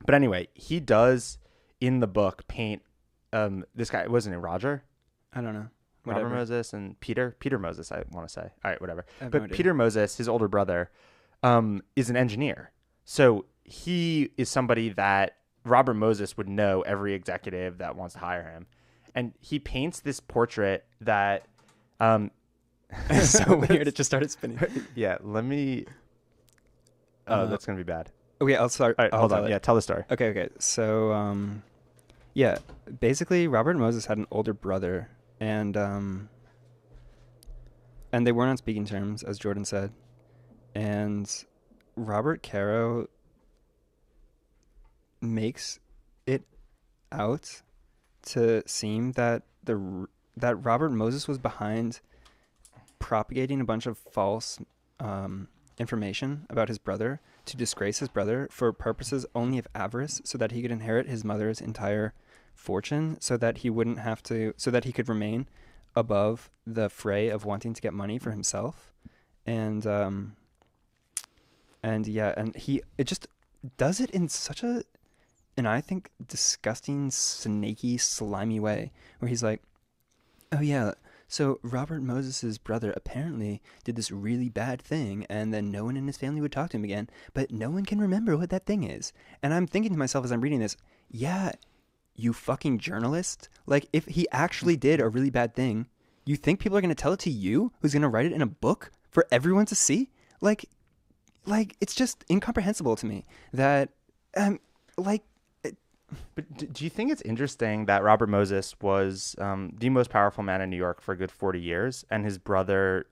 But anyway, he does in the book paint this guy, wasn't it Roger? I don't know. Robert Whatever. Moses and Peter Moses, I want to say. All right, whatever. I have But no idea. Peter Moses, his older brother, is an engineer. So he is somebody that Robert Moses would know, every executive that wants to hire him. And he paints this portrait that It's so weird. It just started spinning. yeah, let me that's going to be bad. Okay, I'll start. All right, I'll hold tell on. it. Yeah, tell the story. Okay. So, yeah, basically, Robert Moses had an older brother, and they weren't on speaking terms, as Jordan said. And Robert Caro makes it out to seem that that Robert Moses was behind propagating a bunch of false information about his brother to disgrace his brother for purposes only of avarice, so that he could inherit his mother's entire fortune, so that he wouldn't have to, so that he could remain above the fray of wanting to get money for himself. And he just does it in such a, and I think disgusting, snaky, slimy way, where he's like, oh yeah, so Robert Moses' brother apparently did this really bad thing, and then no one in his family would talk to him again, but no one can remember what that thing is. And I'm thinking to myself as I'm reading this, yeah, you fucking journalist. Like, if he actually did a really bad thing, you think people are going to tell it to you, who's going to write it in a book for everyone to see? Like, it's just incomprehensible to me that, But do you think it's interesting that Robert Moses was the most powerful man in New York for a good 40 years, and his brother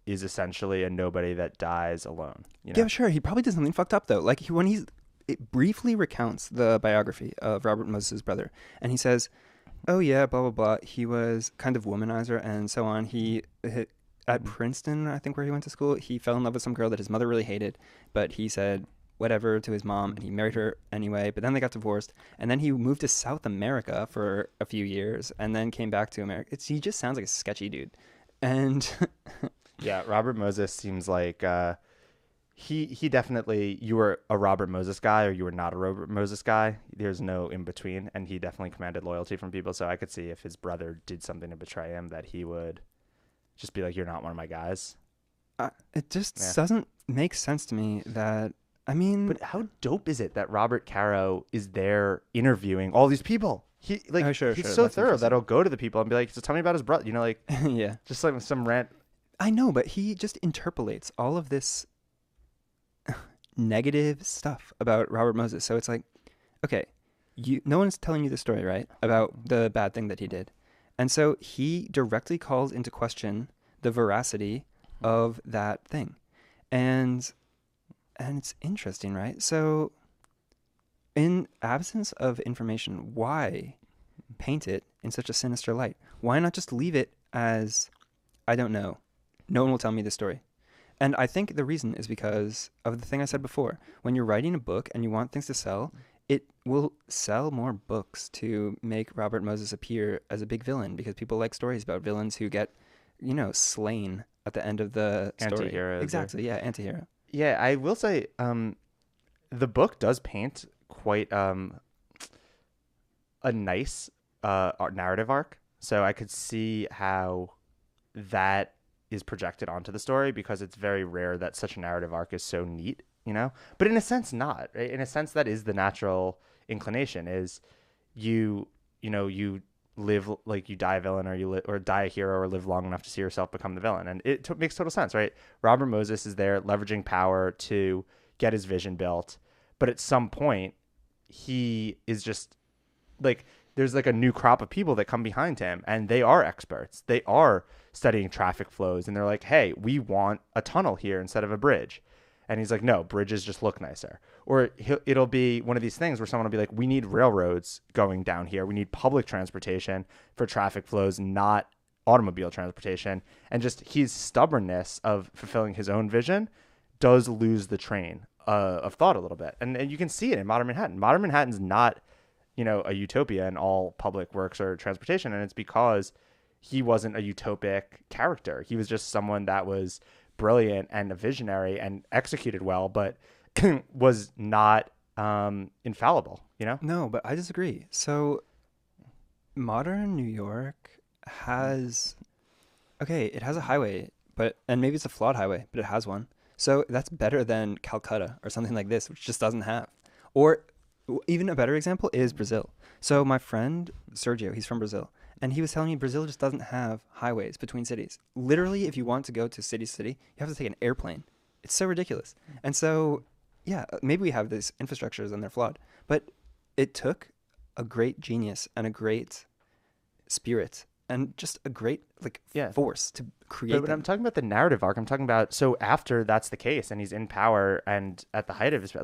is essentially a nobody that dies alone? You know? Yeah, sure. He probably did something fucked up, though. Like, it briefly recounts the biography of Robert Moses' brother, and he says, oh yeah, blah, blah, blah. He was kind of womanizer and so on. At Princeton, I think, where he went to school, he fell in love with some girl that his mother really hated, but he said whatever to his mom, and he married her anyway, but then they got divorced, and then he moved to South America for a few years, and then came back to America. He just sounds like a sketchy dude. And yeah, Robert Moses seems like he definitely, you were a Robert Moses guy or you were not a Robert Moses guy. There's no in between, and he definitely commanded loyalty from people. So I could see if his brother did something to betray him, that he would just be like, you're not one of my guys. it just doesn't make sense to me that, I mean, But how dope is it that Robert Caro is there interviewing all these people? He like Oh, sure, he's sure, so that's thorough that interesting. he'll go to the people and be like, so tell me about his brother. You know, like yeah. just like some rant. I know, but he just interpolates all of this negative stuff about Robert Moses. So it's like, okay, no one's telling you the story, right, about the bad thing that he did. And so he directly calls into question the veracity of that thing. And it's interesting, right? So in absence of information, why paint it in such a sinister light? Why not just leave it as, I don't know, no one will tell me this story. And I think the reason is because of the thing I said before. When you're writing a book and you want things to sell, it will sell more books to make Robert Moses appear as a big villain, because people like stories about villains who get, slain at the end of the story. Anti-heroes. Exactly, yeah, anti-hero. Yeah, I will say the book does paint quite a nice narrative arc. So I could see how that is projected onto the story, because it's very rare that such a narrative arc is so neat, But in a sense, not. Right? In a sense, that is the natural inclination: is you live, like, you die a villain, or die a hero, or live long enough to see yourself become the villain, and it makes total sense, right? Robert Moses is there leveraging power to get his vision built, but at some point, he is just like, there's like a new crop of people that come behind him, and they are experts. They are studying traffic flows, and they're like, hey, we want a tunnel here instead of a bridge. And he's like, no, bridges just look nicer. Or it'll be one of these things where someone will be like, we need railroads going down here. We need public transportation for traffic flows, not automobile transportation. And just his stubbornness of fulfilling his own vision does lose the train of thought a little bit. And you can see it in Modern Manhattan. Modern Manhattan's not, a utopia in all public works or transportation. And it's because he wasn't a utopic character. He was just someone that was brilliant and a visionary and executed well, but was not infallible, No, but I disagree. So modern New York has, it has a highway, and maybe it's a flawed highway, but it has one. So that's better than Calcutta or something like this, which just doesn't have. Or even a better example is Brazil. So my friend Sergio, he's from Brazil, and he was telling me Brazil just doesn't have highways between cities. Literally, if you want to go to city to city, you have to take an airplane. It's so ridiculous. And so, yeah, maybe we have these infrastructures and they're flawed, but it took a great genius and a great spirit and just a great force to create. But I'm talking about the narrative arc. I'm talking about, so after that's the case and he's in power and at the height of his,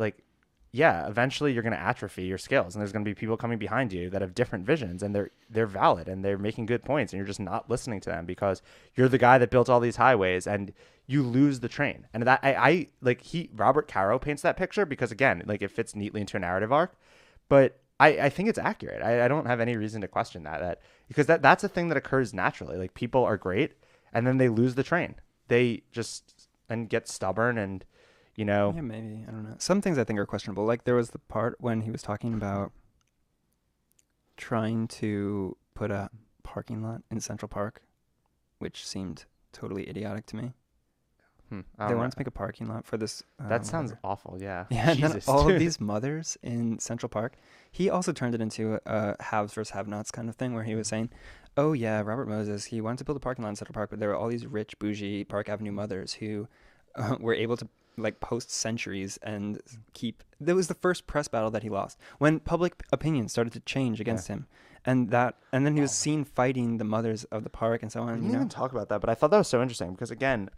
eventually you're going to atrophy your skills, and there's going to be people coming behind you that have different visions, and they're valid and they're making good points, and you're just not listening to them because you're the guy that built all these highways, and you lose the train. And that Robert Caro paints that picture because, again, it fits neatly into a narrative arc, but I think it's accurate. I don't have any reason to question that because that's a thing that occurs naturally. Like, people are great and then they lose the train. They just and get stubborn and, Yeah, maybe. I don't know. Some things I think are questionable. Like, there was the part when he was talking about trying to put a parking lot in Central Park, which seemed totally idiotic to me. They wanted to make a parking lot for this. That sounds awful, yeah. Yeah, and Jesus, all dude. of these mothers in Central Park. He also turned it into a haves versus have-nots kind of thing, where he was saying, oh, yeah, Robert Moses, he wanted to build a parking lot in Central Park, but there were all these rich, bougie Park Avenue mothers who were able to post centuries and keep. That was the first press battle that he lost when public opinion started to change against him, and then he was seen fighting the mothers of the park and so on. We didn't even talk about that, but I thought that was so interesting because, again,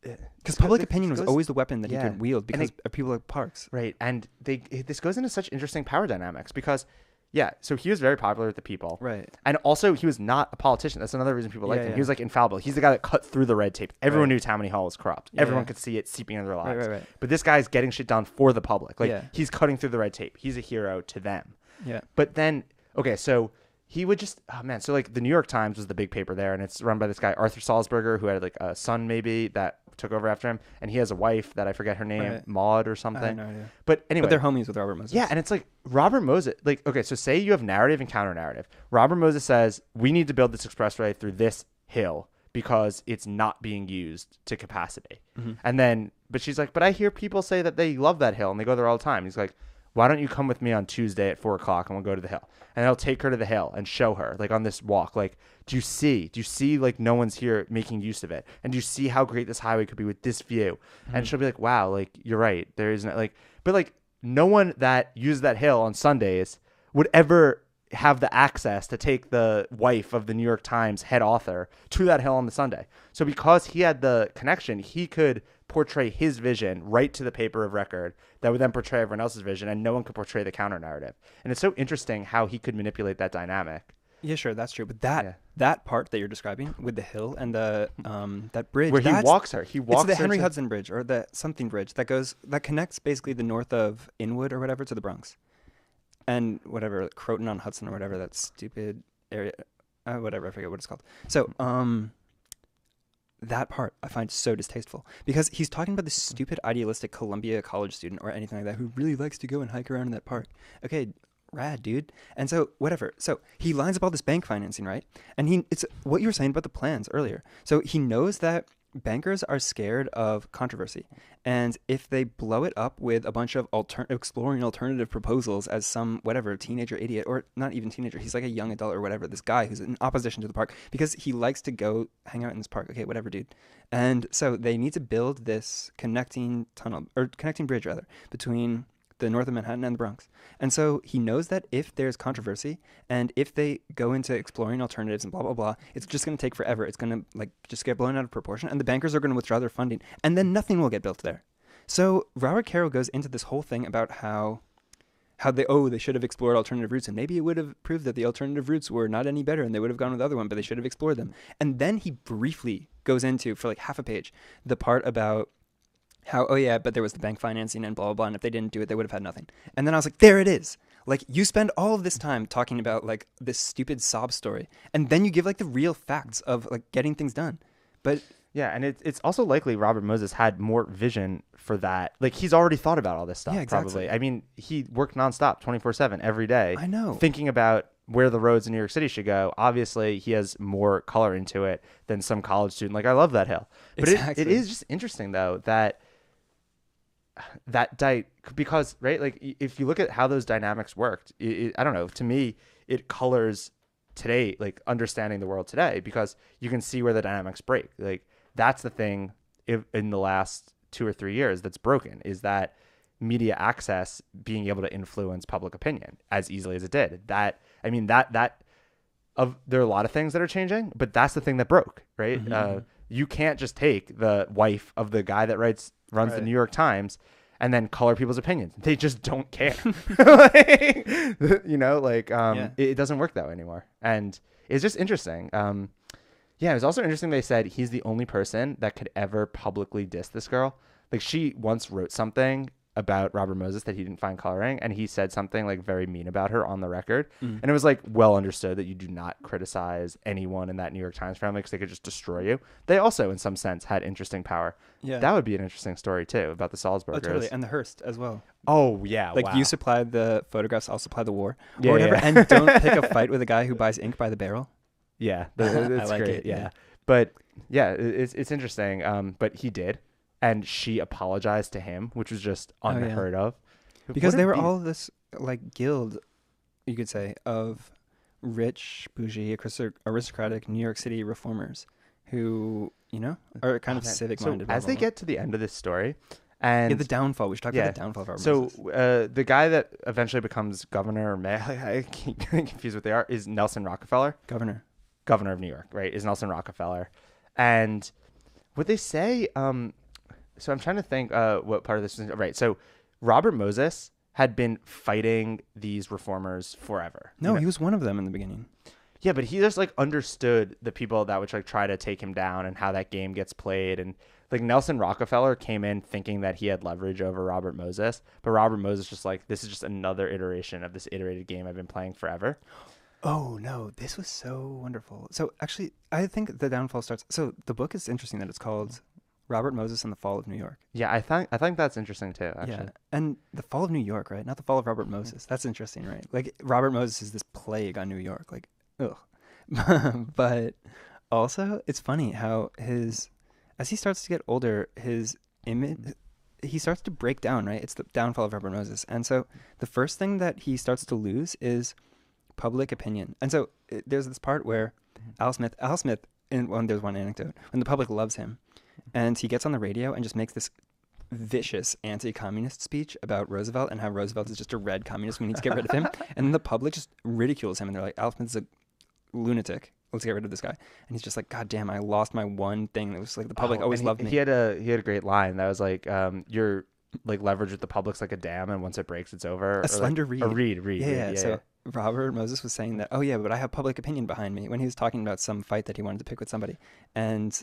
because public opinion was always the weapon that he could wield because of people like parks, right? And this goes into such interesting power dynamics because. Yeah, so he was very popular with the people. Right. And also, he was not a politician. That's another reason people liked him. He was infallible. He's the guy that cut through the red tape. Everyone knew Tammany Hall was corrupt. Everyone could see it seeping into their lives. Right. But this guy's getting shit done for the public. He's cutting through the red tape. He's a hero to them. Yeah. But then, so he would just, so the New York Times was the big paper there, and it's run by this guy, Arthur Salzberger, who had a son maybe that took over after him, and he has a wife that I forget her name, Maud or something. I have no idea. But anyway. But they're homies with Robert Moses. Yeah, and it's Robert Moses, so say you have narrative and counter narrative. Robert Moses says, we need to build this expressway through this hill because it's not being used to capacity. Mm-hmm. And then, but she's like, but I hear people say that they love that hill and they go there all the time. He's like, why don't you come with me on Tuesday at 4:00 and we'll go to the hill? And I'll take her to the hill and show her, on this walk, do you see, no one's here making use of it? And do you see how great this highway could be with this view? Mm-hmm. And she'll be like, wow, you're right. There isn't, but no one that used that hill on Sundays would ever have the access to take the wife of the New York Times head author to that hill on the Sunday. So because he had the connection, he could portray his vision right to the paper of record that would then portray everyone else's vision, and no one could portray the counter narrative. And it's so interesting how he could manipulate that dynamic Yeah, sure, that's true. But Yeah. that part that you're describing with the hill and the that bridge, Where he that's walks her. He it's walks the her Henry to, Hudson Bridge or the something bridge that connects basically the north of Inwood or whatever to the Bronx and whatever Croton on Hudson or whatever that stupid area, whatever I forget what it's called. So that part I find so distasteful because he's talking about this stupid idealistic Columbia college student or anything like that who really likes to go and hike around in that park. Okay, rad, dude. And so whatever. So he lines up all this bank financing, right? And it's what you were saying about the plans earlier. So he knows that bankers are scared of controversy, and if they blow it up with a bunch of exploring alternative proposals as some whatever teenager idiot, or not even teenager, he's like a young adult or whatever, this guy who's in opposition to the park because he likes to go hang out in this park. Okay, whatever, dude. And so they need to build this connecting bridge rather between the north of Manhattan and the Bronx. And so he knows that if there's controversy and if they go into exploring alternatives and blah, blah, blah, it's just going to take forever. It's going to like just get blown out of proportion and the bankers are going to withdraw their funding and then nothing will get built there. So Robert Caro goes into this whole thing about how they should have explored alternative routes and maybe it would have proved that the alternative routes were not any better and they would have gone with the other one, but they should have explored them. And then he briefly goes into, for like half a page, the part about how, oh yeah, but there was the bank financing and blah, blah, blah, and if they didn't do it, they would have had nothing. And then I was like, there it is. Like, you spend all of this time talking about, like, this stupid sob story, and then you give, like, the real facts of, like, getting things done. But yeah, and it's also likely Robert Moses had more vision for that. Like, he's already thought about all this stuff, Yeah, exactly. probably. I mean, he worked nonstop, 24/7, every day. I know. Thinking about where the roads in New York City should go. Obviously, he has more color into it than some college student. Like, I love that hill. But Exactly. it is just interesting, though, because right, like if you look at how those dynamics worked, I don't know, to me it colors today, like understanding the world today, because you can see where the dynamics break. Like that's the thing in the last 2 or 3 years that's broken, is that media access being able to influence public opinion as easily as it did. That I mean that there are a lot of things that are changing, but that's the thing that broke, right? Mm-hmm. You can't just take the wife of the guy that runs Right. the New York Times and then color people's opinions. They just don't care. Like, it doesn't work that way anymore. And it's just interesting. Yeah, it was also interesting they said he's the only person that could ever publicly diss this girl. Like, she once wrote something about Robert Moses that he didn't find coloring, and he said something like very mean about her on the record. And it was like well understood that you do not criticize anyone in that New York Times family because they could just destroy you. They also, in some sense, had interesting power. Yeah. That would be an interesting story too, about the Salzburgers. Oh, totally. And the Hearst as well. Oh yeah, Like, wow. you supply the photographs, I'll supply the war. Yeah, or whatever. yeah. And don't pick a fight with a guy who buys ink by the barrel. Yeah, that's like great. it, Yeah. yeah. But yeah, it's interesting. But he did, and she apologized to him, which was just yeah. unheard of. Because What they a were beast. all this, like, guild, you could say, of rich, bougie, aristocratic New York City reformers who, you know, are kind of Man. civic-minded. So as they get to the end of this story, and yeah, the downfall. We should talk Yeah. about the downfall of our so Moses. the guy that eventually becomes governor or mayor, I keep getting confused what they are, is Nelson Rockefeller. Governor Of New York, right? Is Nelson Rockefeller. And what they say, so I'm trying to think what part of this is, right? So Robert Moses had been fighting these reformers forever. No, You know? he was one of them in the beginning. Yeah, but he just like understood the people that would like try to take him down and how that game gets played. And like Nelson Rockefeller came in thinking that he had leverage over Robert Moses, but Robert Moses just like, this is just another iteration of this iterated game I've been playing forever. Oh, no, this was so wonderful. So actually, I think the downfall starts. So the book is interesting that it's called Robert Moses and the Fall of New York. Yeah, I think that's interesting too, actually. Yeah, and the Fall of New York, right? Not the Fall of Robert Moses. That's interesting, right? Like, Robert Moses is this plague on New York. Like, ugh. But also, it's funny how as he starts to get older, his image, he starts to break down, right? It's the downfall of Robert Moses. And so the first thing that he starts to lose is public opinion. And so there's this part where Al Smith, there's one anecdote, when the public loves him, and he gets on the radio and just makes this vicious anti-communist speech about Roosevelt and how Roosevelt is just a red communist. We need to get rid of him. And the public just ridicules him, and they're like, Al Smith's a lunatic. Let's get rid of this guy. And he's just like, God damn, I lost my one thing. It was like the public always loved me. He had a great line that was like, your like leverage with the public's like a dam, and once it breaks, it's over. A slender reed. A reed. Yeah. So Robert Moses was saying that, oh yeah, but I have public opinion behind me, when he was talking about some fight that he wanted to pick with somebody. And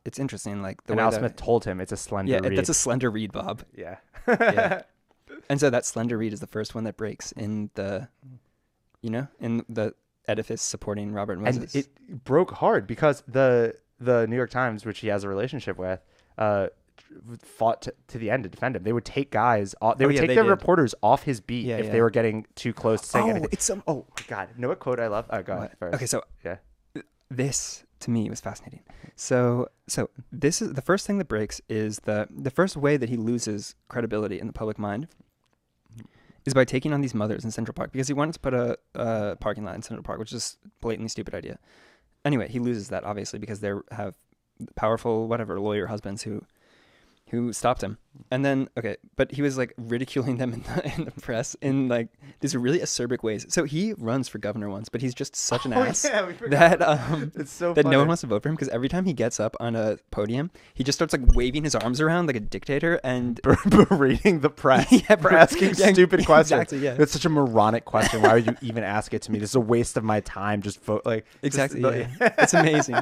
it's interesting, like the And way Al that, Smith told him it's a slender reed. that's a slender reed, Bob. Yeah. Yeah. And so that slender reed is the first one that breaks in the, in the edifice supporting Robert Moses. And it broke hard because the New York Times, which he has a relationship with, fought to the end to defend him. They would take guys off, they would take their reporters off his beat if they were getting too close to saying anything. Oh my God. You know what quote I love? Go ahead first. Okay, so yeah. This to me was fascinating. So this is the first thing that breaks, is the first way that he loses credibility in the public mind is by taking on these mothers in Central Park, because he wanted to put a parking lot in Central Park, which is a blatantly stupid idea. Anyway, he loses that obviously because they have powerful lawyer husbands who stopped him. And then, but he was like ridiculing them in the press in like these really acerbic ways. So he runs for governor once, but he's just such an ass that it's so that funny. No one wants to vote for him, because every time he gets up on a podium, he just starts like waving his arms around like a dictator and berating the press for asking stupid questions. Exactly, yeah. That's such a moronic question. Why would you even ask it to me? This is a waste of my time. Just vote. Exactly. It's amazing.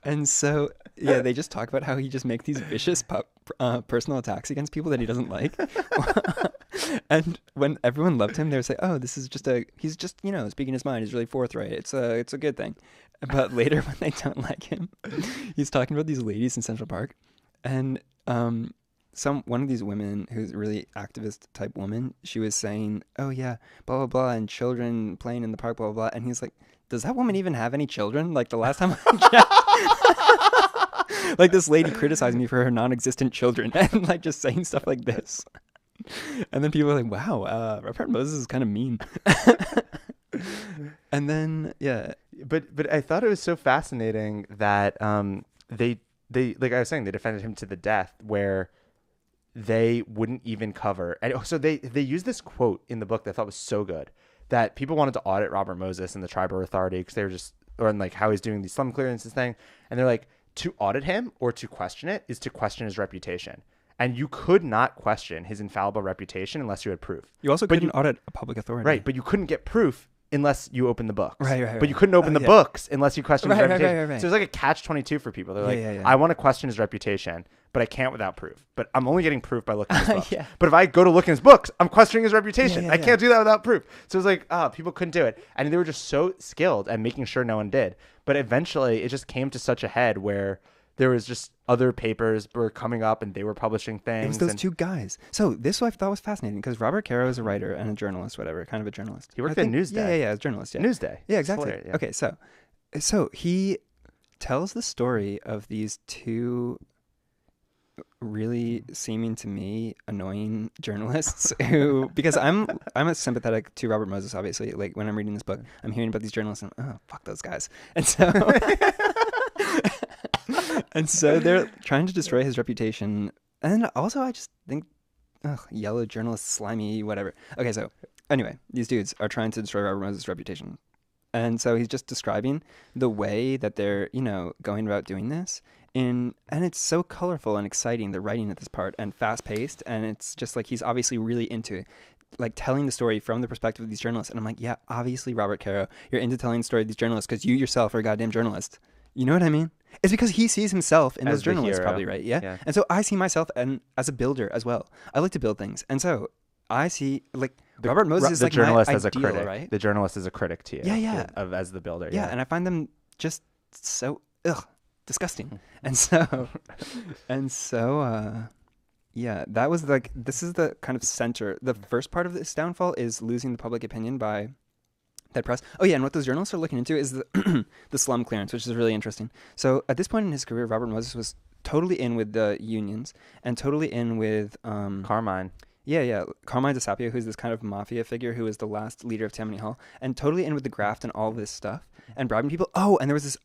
And so, they just talk about how he just makes these vicious personal attacks against people that he doesn't like. And when everyone loved him, they would say, "Oh, this is he's just speaking his mind. He's really forthright. It's a good thing." But later, when they don't like him, he's talking about these ladies in Central Park, and one of these women who's a really activist type woman, she was saying, "Oh yeah, blah blah blah," and children playing in the park, blah blah blah, and he's like, "Does that woman even have any children?" Like the last time I checked, like this lady criticized me for her non-existent children, and like just saying stuff like this. And then people are like, "Wow, Robert Moses is kind of mean." And then but I thought it was so fascinating that they like I was saying, they defended him to the death, where they wouldn't even cover. And so they used this quote in the book that I thought was so good, that people wanted to audit Robert Moses and the Triborough Authority because they were just, or like how he's doing these slum clearances thing. And they're like, to audit him or to question it is to question his reputation. And you could not question his infallible reputation unless you had proof. You also couldn't audit a public authority. Right, but you couldn't get proof unless you opened the books. Right. But you couldn't open the books unless you questioned his reputation. Right. So it's like a catch-22 for people. They're like, I want to question his reputation, but I can't without proof. But I'm only getting proof by looking at his books. But if I go to look in his books, I'm questioning his reputation. I can't do that without proof. So it's like, people couldn't do it. And they were just so skilled at making sure no one did. But eventually it just came to such a head where there was just other papers were coming up and they were publishing things. It was those two guys. So this I thought was fascinating, because Robert Caro is a writer and a journalist, whatever, kind of a journalist. He worked at Newsday. Yeah, as a journalist. Yeah. Newsday. Yeah, exactly. Okay, so he tells the story of these two really seeming to me annoying journalists who, because I'm a sympathetic to Robert Moses, obviously. Like when I'm reading this book, I'm hearing about these journalists and fuck those guys. And so and so they're trying to destroy his reputation. And also I just think, yellow journalists, slimy, whatever. Okay, so anyway, these dudes are trying to destroy Robert Moses' reputation. And so he's just describing the way that they're, going about doing this. And it's so colorful and exciting, the writing at this part, and fast-paced. And it's just like he's obviously really into like telling the story from the perspective of these journalists. And I'm like, yeah, obviously, Robert Caro, you're into telling the story of these journalists because you yourself are a goddamn journalist. You know what I mean? It's because he sees himself in those journalists, probably, right? Yeah? And so I see myself as a builder as well. I like to build things. And so I see, like, Robert Moses is like journalist my as ideal, a critic, right? The journalist is a critic to you. Yeah. As the builder. Yeah, and I find them just so disgusting. And so that was like, this is the kind of center. The first part of this downfall is losing the public opinion by that press. Oh yeah, and what those journalists are looking into is the the slum clearance, which is really interesting. So at this point in his career, Robert Moses was totally in with the unions and totally in with Carmine. Yeah. Carmine DeSapio, who's this kind of mafia figure who was the last leader of Tammany Hall, and totally in with the graft and all this stuff and bribing people. Oh, and there was this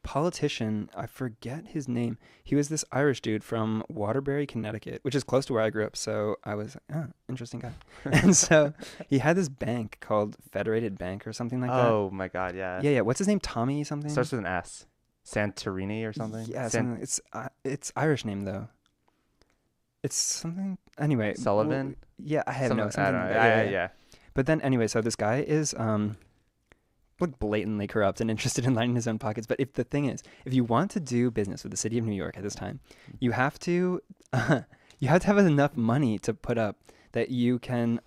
politician, I forget his name. He was this Irish dude from Waterbury, Connecticut, which is close to where I grew up. So I was like, interesting guy. And so he had this bank called Federated Bank or something like that. Oh my God, yeah. Yeah. What's his name? Tommy something? Starts with an S. Santorini or something? Yeah, it's Irish name though. It's something, anyway. Sullivan? Yeah, I have no. I don't know. Yeah. But then anyway, so this guy is like blatantly corrupt and interested in lining his own pockets. But if the thing is, if you want to do business with the city of New York at this time, you have to you have to have enough money to put up that you can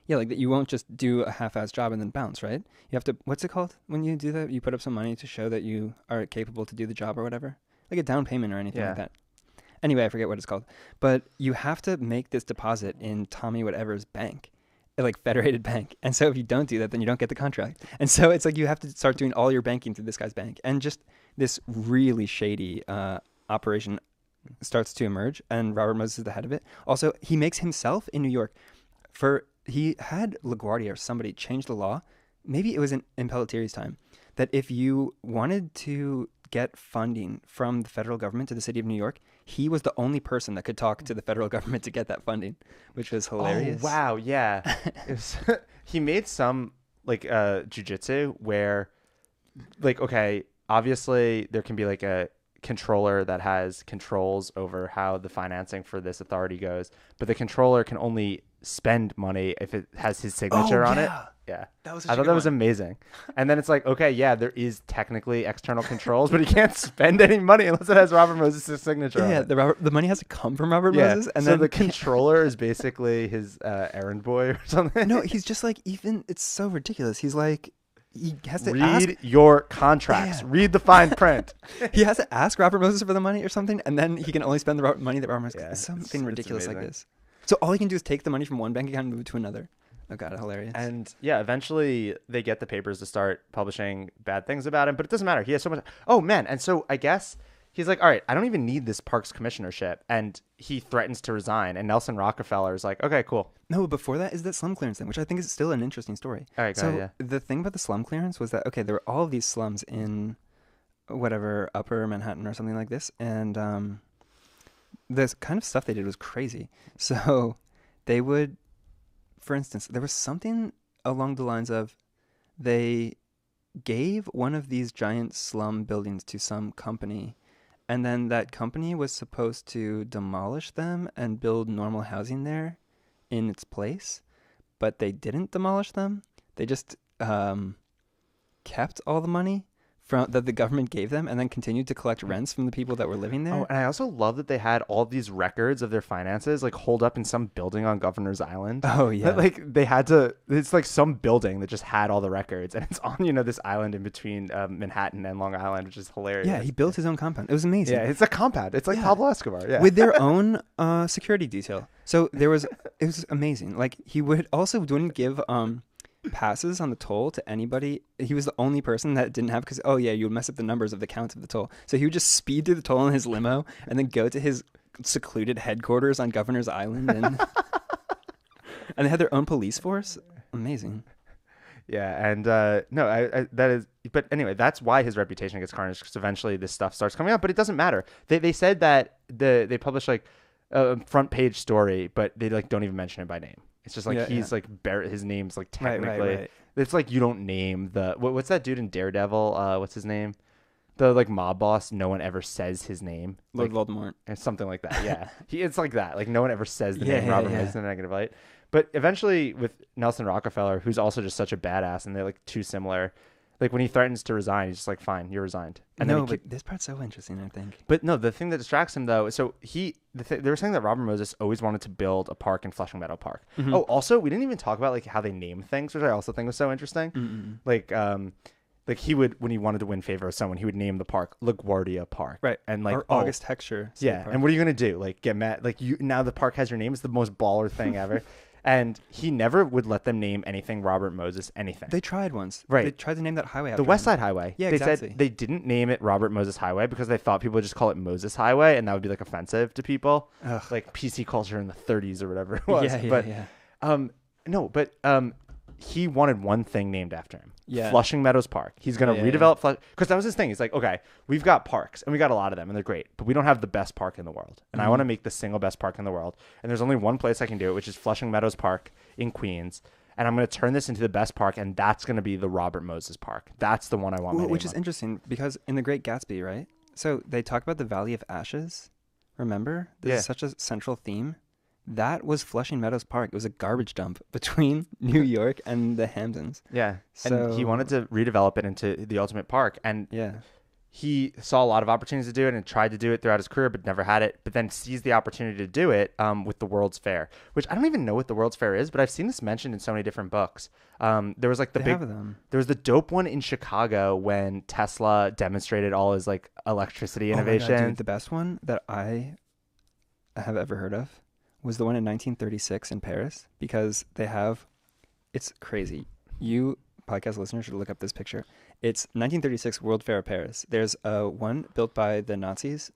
yeah, like that you won't just do a half-ass job and then bounce, right? You have to, what's it called when you do that? You put up some money to show that you are capable to do the job or whatever, like a down payment or anything like that. Anyway, I forget what it's called, but you have to make this deposit in Tommy whatever's bank, like Federated Bank. And so if you don't do that, then you don't get the contract. And so it's like you have to start doing all your banking through this guy's bank. And just this really shady operation starts to emerge, and Robert Moses is the head of it. Also, he makes himself in New York he had LaGuardia or somebody change the law. Maybe it was in Pelletier's time, that if you wanted to get funding from the federal government to the city of New York, he was the only person that could talk to the federal government to get that funding, which was hilarious. Oh, wow. Yeah. He made some like jujitsu where like, okay, obviously there can be like a controller that has controls over how the financing for this authority goes, but the controller can only spend money if it has his signature on it. Yeah. That was I thought that was amazing. And then it's like, okay, yeah, there is technically external controls, but he can't spend any money unless it has Robert Moses' signature on it. The money has to come from Robert Moses. And so then the controller is basically his errand boy or something. No, he's just like, even, it's so ridiculous. He's like, he has to read your contracts. Read the fine print. He has to ask Robert Moses for the money or something, and then he can only spend the money that Robert Moses. Yeah, it's something ridiculous like this. amazing. So all he can do is take the money from one bank account and move it to another. Oh god, hilarious. And yeah, eventually they get the papers to start publishing bad things about him, but it doesn't matter. He has so much. Oh man, and so I guess he's like, all right, I don't even need this parks commissionership, and he threatens to resign. And Nelson Rockefeller is like, okay, cool. No, before that is that slum clearance thing, which I think is still an interesting story. All right, go ahead, yeah. The thing about the slum clearance was that, okay, there were all of these slums in whatever, Upper Manhattan or something like this, and this kind of stuff they did was crazy. So they would, for instance, there was something along the lines of they gave one of these giant slum buildings to some company, and then that company was supposed to demolish them and build normal housing there in its place, but they didn't demolish them. They just kept all the money that the government gave them and then continued to collect rents from the people that were living there. Oh, and I also love that they had all these records of their finances like holed up in some building on Governor's Island. Oh, yeah. Like they had to, it's like some building that just had all the records, and it's on, this island in between Manhattan and Long Island, which is hilarious. Yeah, he built his own compound. It was amazing. Yeah, it's a compound. It's like Pablo Escobar. Yeah. With their own security detail. So it was amazing. Like he wouldn't give passes on the toll to anybody. He was the only person that didn't have, because you would mess up the numbers of the count of the toll. So he would just speed through the toll in his limo and then go to his secluded headquarters on Governor's Island, and and they had their own police force. Amazing. Yeah, and but anyway, that's why his reputation gets tarnished, because eventually this stuff starts coming out, but it doesn't matter. They said that they published like a front page story, but they like don't even mention it by name. It's just like like his name's like technically. Right. It's like you don't name the what's that dude in Daredevil? What's his name? The like mob boss. No one ever says his name. Lord Voldemort. And something like that. Yeah, it's like that. Like no one ever says the name Robert Moses in a negative light. But eventually, with Nelson Rockefeller, who's also just such a badass, and they're like too similar. Like when he threatens to resign, he's just like, "Fine, you're resigned." And but this part's so interesting, I think. But no, the thing that distracts him though, so they were saying that Robert Moses always wanted to build a park in Flushing Meadow Park. Mm-hmm. Oh, also, we didn't even talk about like how they name things, which I also think was so interesting. Mm-hmm. Like he would, when he wanted to win favor of someone, he would name the park LaGuardia Park, right? And like August Texture, yeah. Park. And what are you gonna do? Like get mad? Like now the park has your name. It's the most baller thing ever. And he never would let them name anything Robert Moses anything. They tried once. Right. They tried to name that highway after the West Side Highway. Yeah, exactly. They said they didn't name it Robert Moses Highway because they thought people would just call it Moses Highway, and that would be like offensive to people. Ugh. Like PC culture in the 30s or whatever it was. He wanted one thing named after him. Yeah. Flushing Meadows Park. He's going to redevelop because that was his thing. He's like, okay, we've got parks and we got a lot of them and they're great, but we don't have the best park in the world. And I want to make the single best park in the world. And there's only one place I can do it, which is Flushing Meadows Park in Queens. And I'm going to turn this into the best park, and that's going to be the Robert Moses Park. That's the one I want. Which is interesting because in The Great Gatsby, right? So they talk about the Valley of Ashes. Remember? This is such a central theme. that was Flushing Meadows Park. It was a garbage dump between New York and the Hamptons. Yeah. So And he wanted to redevelop it into the ultimate park. And yeah, he saw a lot of opportunities to do it and tried to do it throughout his career, but never had it. But then seized the opportunity to do it with the World's Fair, which I don't even know what the World's Fair is, but I've seen this mentioned in so many different books. There was like they have them. there was the dope one in Chicago when Tesla demonstrated all his like electricity innovation. Oh my God, dude, the best one that I have ever heard of was the one in 1936 in Paris, because they have, it's crazy. You podcast listeners should look up this picture. It's 1936 World Fair of Paris. There's one built by the Nazis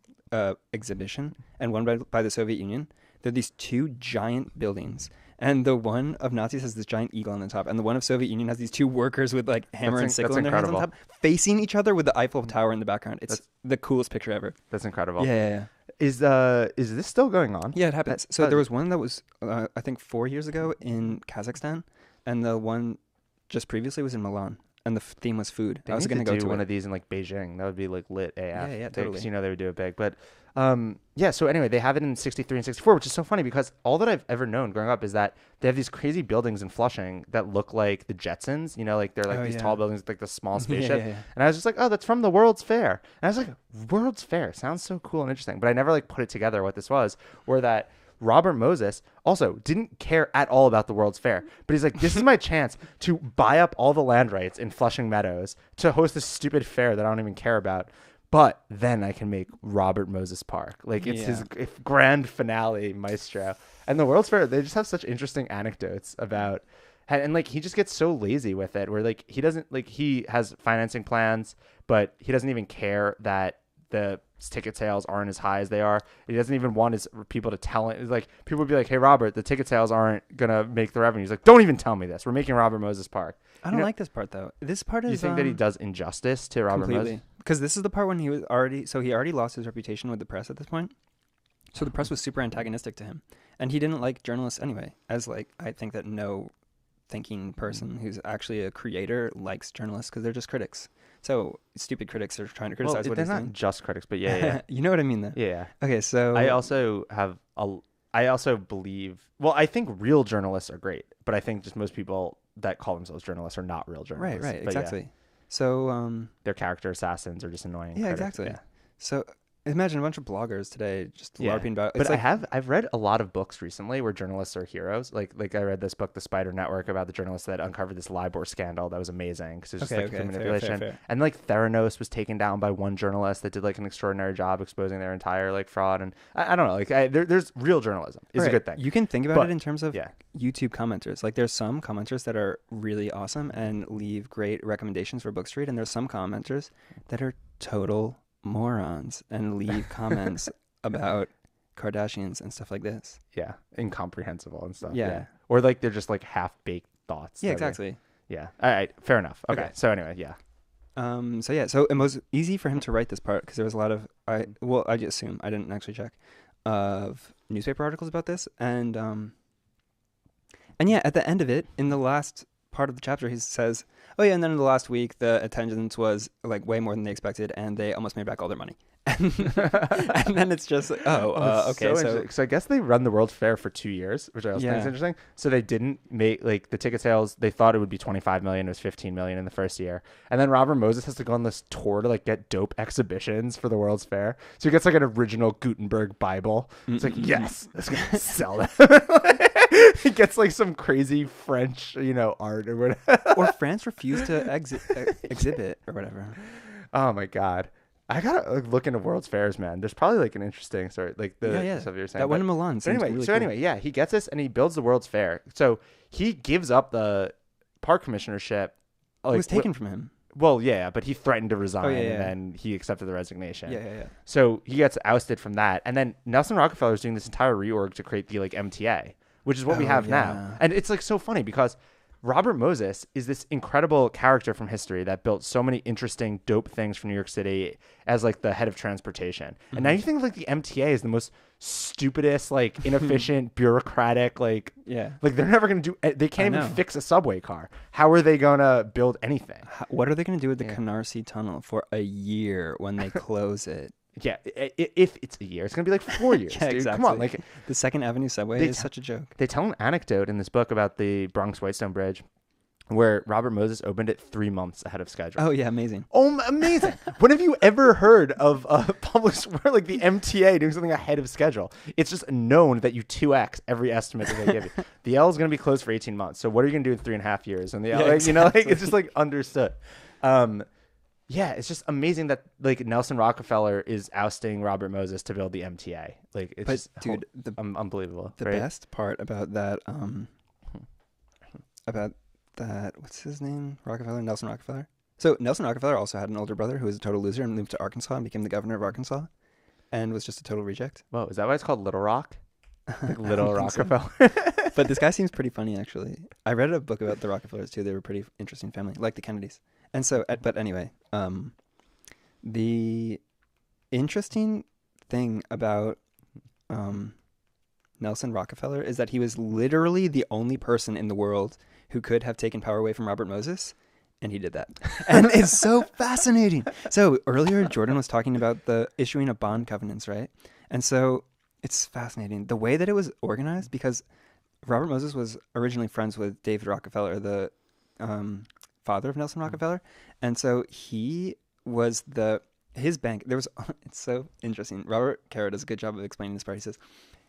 exhibition and one by the Soviet Union. There are these two giant buildings. And the one of Nazis has this giant eagle on the top, and the one of Soviet Union has these two workers with like hammer and sickle in their hands on top, facing each other with the Eiffel Tower in the background. It's the coolest picture ever. That's incredible. Yeah. Is this still going on? Yeah, it happens. So there was one that was I think 4 years ago in Kazakhstan, and the one just previously was in Milan, and the theme was food. I was was going to to do go one to of these in like Beijing. That would be like lit AF. Yeah, totally. Because they would do it big. But yeah, so anyway, they have it in 63 and 64, which is so funny because all that I've ever known growing up is that they have these crazy buildings in Flushing that look like the Jetsons. You know, like they're like these tall buildings with like the small spaceship. Yeah. And I was just like, oh, that's from the World's Fair. And I was like, World's Fair sounds so cool and interesting. But I never like put it together what this was, or that Robert Moses also didn't care at all about the World's Fair, but he's like, this is my chance to buy up all the land rights in Flushing Meadows to host this stupid fair that I don't even care about. But then I can make Robert Moses Park. Like it's his grand finale maestro. And the World's Fair, they just have such interesting anecdotes about, and like he just gets so lazy with it, where like he doesn't, like he has financing plans, but he doesn't even care that the ticket sales aren't as high as they are. He doesn't even want his people to tell it. It's like people would be like, hey, Robert, the ticket sales aren't going to make the revenue. He's like, don't even tell me this. We're making Robert Moses Park. I don't like this part though. This part is, you think that he does injustice to Robert Moses? Because this is the part when he already lost his reputation with the press at this point. So the press was super antagonistic to him, and he didn't like journalists anyway, as like, I think that no thinking person who's actually a creator likes journalists, because they're just critics. So stupid critics are trying to criticize what he's doing. They're not just critics, but yeah. You know what I mean, though. Yeah. Okay, so I also believe. Well, I think real journalists are great, but I think just most people that call themselves journalists are not real journalists. Right, But exactly. Yeah, so they're character assassins or just annoying. yeah, critics. exactly. Yeah. So imagine a bunch of bloggers today just LARPing about. But like, I've read a lot of books recently where journalists are heroes. Like I read this book, The Spider Network, about the journalist that uncovered this LIBOR scandal. That was amazing because it's just like manipulation. Fair. And like Theranos was taken down by one journalist that did like an extraordinary job exposing their entire like fraud. And I don't know, like there's real journalism is a good thing. You can think about it in terms of yeah. YouTube commenters. Like there's some commenters that are really awesome and leave great recommendations for books to read, and there's some commenters that are total morons and leave comments about Kardashians and stuff like this. Yeah, incomprehensible and stuff. Yeah. Or like they're just like half-baked thoughts. Yeah, exactly. Yeah. All right, fair enough. Okay. So anyway, yeah. So it was easy for him to write this part because there was a lot of I assume, I didn't actually check, of newspaper articles about this, and yeah, at the end of it, in the last part of the chapter, he says, oh yeah, and then in the last week the attendance was like way more than they expected, and they almost made back all their money. And then it's just like, okay, so I guess they run the World's Fair for 2 years, which I also think is interesting. So they didn't make like the ticket sales. They thought it would be 25 million. It was 15 million in the first year. And then Robert Moses has to go on this tour to like get dope exhibitions for the World's Fair. So he gets like an original Gutenberg Bible. It's like, yes, let's go sell that. He gets like some crazy French, art or whatever. Or France refused to exhibit or whatever. Oh my God. I gotta look into World's Fairs, man. There's probably like an interesting story, like the stuff you're saying. That one in Milan. Anyway, yeah, he gets this and he builds the World's Fair. So he gives up the park commissionership. It was taken from him. Well, yeah, but he threatened to resign, and then he accepted the resignation. Yeah. So he gets ousted from that, and then Nelson Rockefeller is doing this entire reorg to create the like MTA, which is what we have now. And it's like so funny because Robert Moses is this incredible character from history that built so many interesting, dope things for New York City as like the head of transportation. Mm-hmm. And now you think of like the MTA is the most stupidest, like inefficient, bureaucratic, like they're never going to do, they can't even fix a subway car. How are they going to build anything? What are they going to do with the Canarsie Tunnel for a year when they close it? Yeah, if it's a year, it's gonna be like 4 years, Yeah, dude. exactly. Come on, like The Second Avenue subway They is t- such a joke. they tell an anecdote in this book about the Bronx Whitestone Bridge, where Robert Moses opened it 3 months ahead of schedule. Oh yeah, amazing. Oh, amazing! When have you ever heard of a public like the MTA doing something ahead of schedule? It's just known that you 2x every estimate that they give you. The L is going to be closed for 18 months. So what are you going to do in 3.5 years? And the L, Yeah, like, you know, like exactly. it's just like understood. Yeah, it's just amazing that like Nelson Rockefeller is ousting Robert Moses to build the MTA. Like, it's But just dude, unbelievable. the right? best part about that, what's his name? Rockefeller, Nelson Rockefeller. So Nelson Rockefeller also had an older brother who was a total loser and moved to Arkansas and became the governor of Arkansas, and was just a total reject. Whoa, is that why it's called Little Rock? Like I Little don't think so. Rockefeller. But this guy seems pretty funny, actually. I read a book about the Rockefellers too. They were a pretty interesting family, like the Kennedys. And so, but anyway, the interesting thing about Nelson Rockefeller is that he was literally the only person in the world who could have taken power away from Robert Moses, and he did that. And it's so fascinating. So earlier, Jordan was talking about the issuing of bond covenants, right? And so it's fascinating the way that it was organized, because Robert Moses was originally friends with David Rockefeller, the father of Nelson Rockefeller, and so he was his bank. There was it's so interesting. Robert Caro does a good job of explaining this part. He says,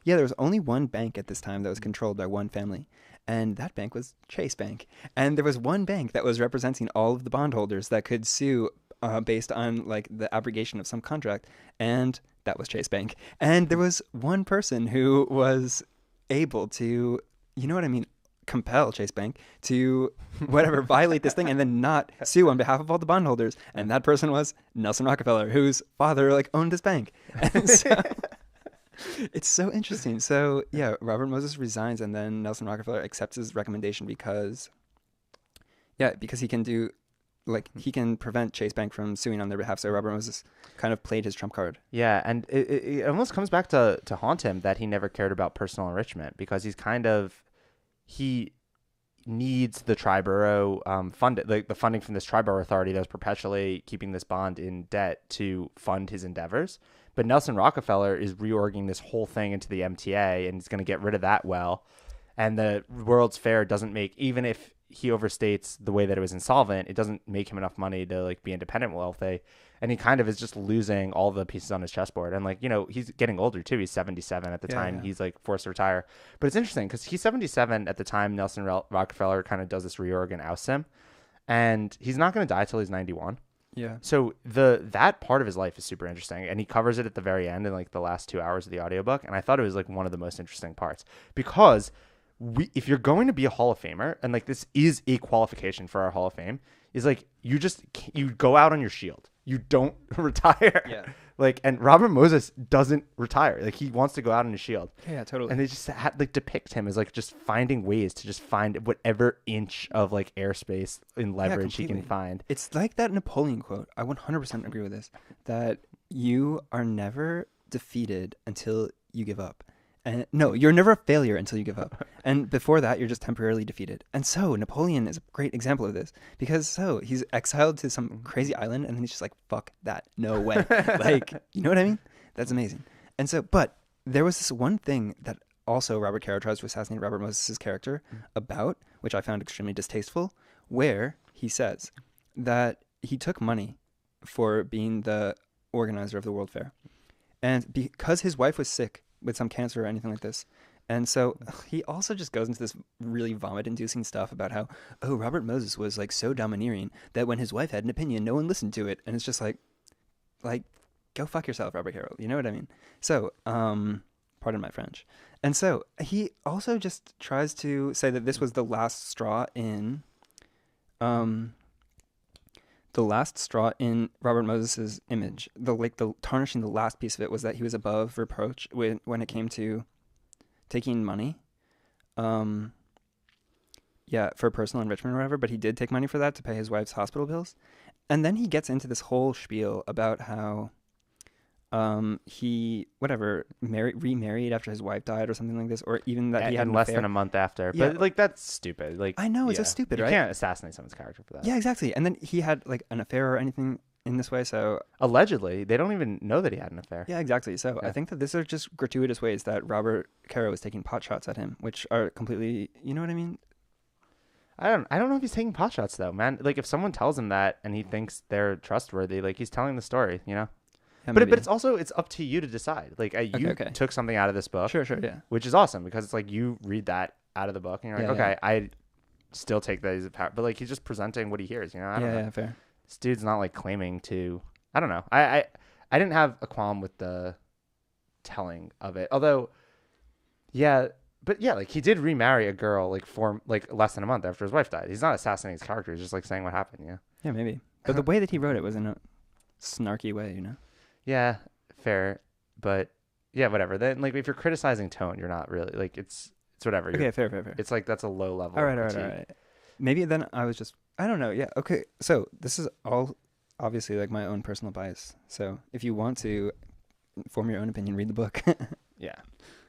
"Yeah, there was only one bank at this time that was controlled by one family, and that bank was Chase Bank. And there was one bank that was representing all of the bondholders that could sue based on like the abrogation of some contract, and that was Chase Bank. And there was one person who was able to, you know what I mean, compel Chase Bank to whatever violate this thing and then not sue on behalf of all the bondholders, and that person was Nelson Rockefeller, whose father like owned this bank." And so it's so interesting. So yeah, Robert Moses resigns, and then Nelson Rockefeller accepts his recommendation because he can do, like, he can prevent Chase Bank from suing on their behalf. So Robert Moses kind of played his trump card. Yeah, and it almost comes back to haunt him that he never cared about personal enrichment, because he needs the Triborough funded, like the funding from this Triborough authority that was perpetually keeping this bond in debt to fund his endeavors. But Nelson Rockefeller is reorging this whole thing into the MTA, and he's going to get rid of that well. And the World's Fair doesn't make, even if he overstates the way that it was insolvent, it doesn't make him enough money to like be independent wealthy. And he kind of is just losing all the pieces on his chessboard. And like, you know, he's getting older too. He's 77 at the time. He's like forced to retire. But it's interesting because he's 77 at the time Nelson Rockefeller kind of does this reorg and ousts him. And he's not going to die till he's 91. Yeah. So that part of his life is super interesting, and he covers it at the very end in like the last 2 hours of the audiobook, and I thought it was like one of the most interesting parts, because if you're going to be a Hall of Famer, and like this is a qualification for our Hall of Fame, is like you go out on your shield. You don't retire. Yeah. Like, and Robert Moses doesn't retire. Like, he wants to go out on his shield. Yeah, totally. And they just depict him as like just finding ways to just find whatever inch of like airspace and leverage he can find. It's like that Napoleon quote. I 100% agree with this. That you are never defeated until you give up. And no, you're never a failure until you give up. And before that, you're just temporarily defeated. And so Napoleon is a great example of this, because he's exiled to some crazy island, and then he's just like, fuck that. No way. Like, you know what I mean? That's amazing. And so, but there was this one thing that also Robert Caro tries to assassinate Robert Moses' character about, which I found extremely distasteful, where he says that he took money for being the organizer of the World Fair. And because his wife was sick with some cancer or anything like this. And so he also just goes into this really vomit-inducing stuff about how, Robert Moses was like so domineering that when his wife had an opinion, no one listened to it. And it's just like, go fuck yourself, Robert Caro. You know what I mean? So, pardon my French. And so he also just tries to say that this was the last straw in Robert Moses' image. The tarnishing the last piece of it was that he was above reproach when it came to taking money. For personal enrichment or whatever, but he did take money for that to pay his wife's hospital bills. And then he gets into this whole spiel about how he remarried after his wife died or something like this, or even that he had less than a month after. Yeah. But like, that's stupid. Like, I know, it's so stupid, right? You can't assassinate someone's character for that. Yeah, exactly. And then he had like an affair or anything in this way. So Allegedly, they don't even know that he had an affair. yeah, exactly. So I Yeah. think that these are just gratuitous ways that Robert Caro is taking pot shots at him, which are completely, you know what I mean? I don't know if he's taking pot shots though, man. Like if someone tells him that and he thinks they're trustworthy, like he's telling the story, you know. Yeah, But maybe. it's also it's up to you to decide. Like you Okay. took something out of this book, Sure, yeah. which is awesome because it's like you read that out of the book and you're like, Yeah, okay, I still take that as a power. But like he's just presenting what he hears, you know. I don't know. Yeah, fair. This dude's not like claiming to. I don't know. I didn't have a qualm with the telling of it, although, yeah. But yeah, like he did remarry a girl like for like less than a month after his wife died. He's not assassinating his character. He's just like saying what happened. Yeah. Yeah, maybe. But the way that he wrote it was in a snarky way, you know? Yeah, fair. But yeah, whatever. Then like if you're criticizing tone, you're not really like it's whatever. Okay, fair. It's like that's a low level. All of right. critique. Maybe then I was just, I don't know. Yeah, okay. So this is all obviously like my own personal bias. So if you want to form your own opinion, read the book. Yeah.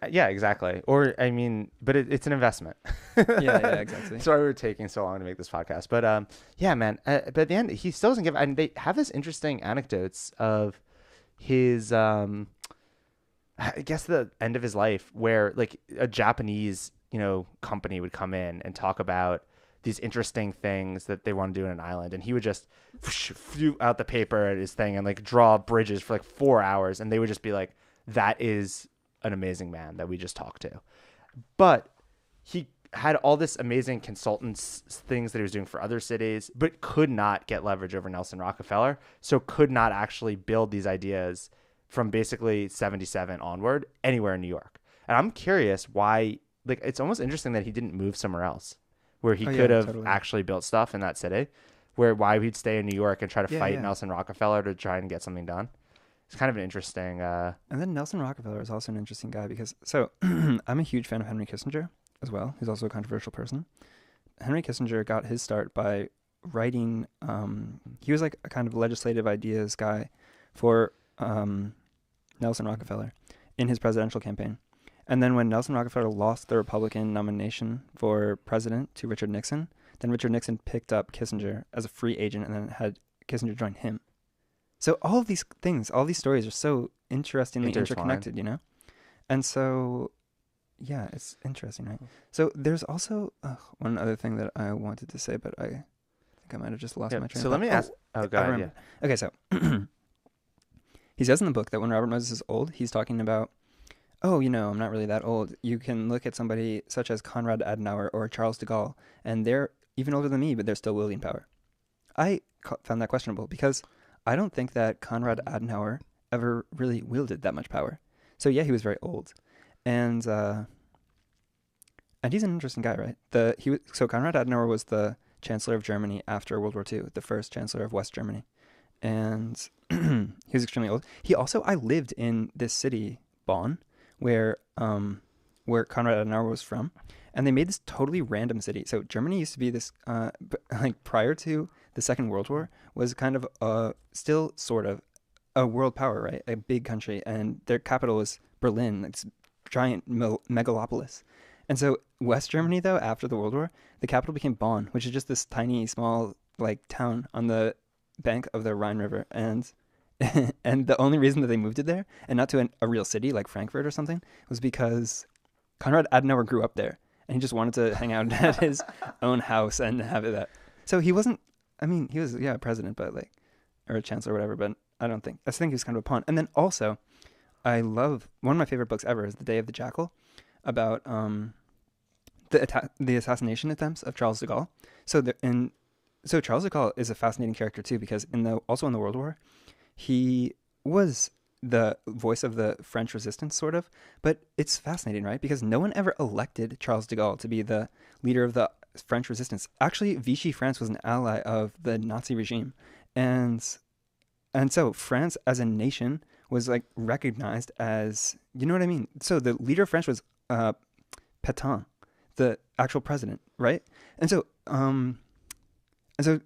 Yeah, exactly. Or I mean, but it's an investment. Yeah, exactly. Sorry we're taking so long to make this podcast, but yeah, man. But at the end, he still doesn't give. And they have this interesting anecdotes of his I guess the end of his life where like a Japanese company would come in and talk about these interesting things that they want to do in an island, and he would just shoot out the paper at his thing and like draw bridges for like 4 hours, and they would just be like, that is an amazing man that we just talked to. But he had all this amazing consultants things that he was doing for other cities, but could not get leverage over Nelson Rockefeller, so could not actually build these ideas from basically 77 onward anywhere in New York. And I'm curious why, like, it's almost interesting that he didn't move somewhere else where he could have totally. actually built stuff in that city, why he'd stay in New York and try to fight Yeah. Nelson Rockefeller to try and get something done. It's kind of an interesting. And then Nelson Rockefeller is also an interesting guy because, so I'm a huge fan of Henry Kissinger as well. He's also a controversial person. Henry Kissinger got his start by writing, he was like a kind of legislative ideas guy for Nelson Rockefeller in his presidential campaign. And then when Nelson Rockefeller lost the Republican nomination for president to Richard Nixon, then Richard Nixon picked up Kissinger as a free agent and then had Kissinger join him. So all of these things, all these stories are so interestingly interconnected, you know? And so, yeah, it's interesting, right? So there's also one other thing that I wanted to say, but I think I might have just lost my train of thought. So let me ask. Oh, go ahead. Yeah. Okay, so he says in the book that when Robert Moses is old, he's talking about, oh, I'm not really that old. You can look at somebody such as Konrad Adenauer or Charles de Gaulle, and they're even older than me, but they're still wielding power. I found that questionable because I don't think that Konrad Adenauer ever really wielded that much power. So yeah, he was very old, and he's an interesting guy, right? So Konrad Adenauer was the Chancellor of Germany after World War II, the first Chancellor of West Germany, and he was extremely old. I lived in this city, Bonn, where Konrad Adenauer was from, and they made this totally random city. So Germany used to be this, like prior to the Second World War, was kind of still sort of a world power, right? A big country, and their capital was Berlin. It's giant megalopolis. And so West Germany, though, after the World War, the capital became Bonn, which is just this tiny, small, like town on the bank of the Rhine River, and and the only reason that they moved it there, and not to a real city like Frankfurt or something, was because Konrad Adenauer grew up there, and he just wanted to hang out at his own house and have it that. So he wasn't. I mean, he was a president, but like, or a chancellor or whatever. But I think he was kind of a pawn. And then also, I love one of my favorite books ever is The Day of the Jackal, about the assassination attempts of Charles de Gaulle. So Charles de Gaulle is a fascinating character too, because also in the World War, he was the voice of the French resistance, sort of. But it's fascinating, right? Because no one ever elected Charles de Gaulle to be the leader of the French resistance. Actually, Vichy France was an ally of the Nazi regime, and so France as a nation was like recognized as, you know what I mean? So the leader of France was Pétain, the actual president, right? And so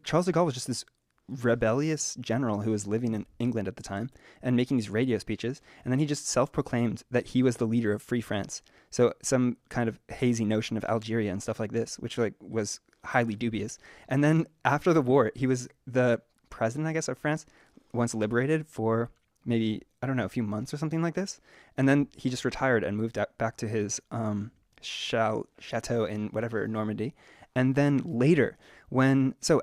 Charles de Gaulle was just this rebellious general who was living in England at the time and making these radio speeches, and then he just self-proclaimed that he was the leader of Free France. So some kind of hazy notion of Algeria and stuff like this, which like was highly dubious. And then after the war, he was the president, I guess, of France, once liberated for maybe, I don't know, a few months or something like this. And then he just retired and moved back to his chateau in whatever, Normandy. And then later,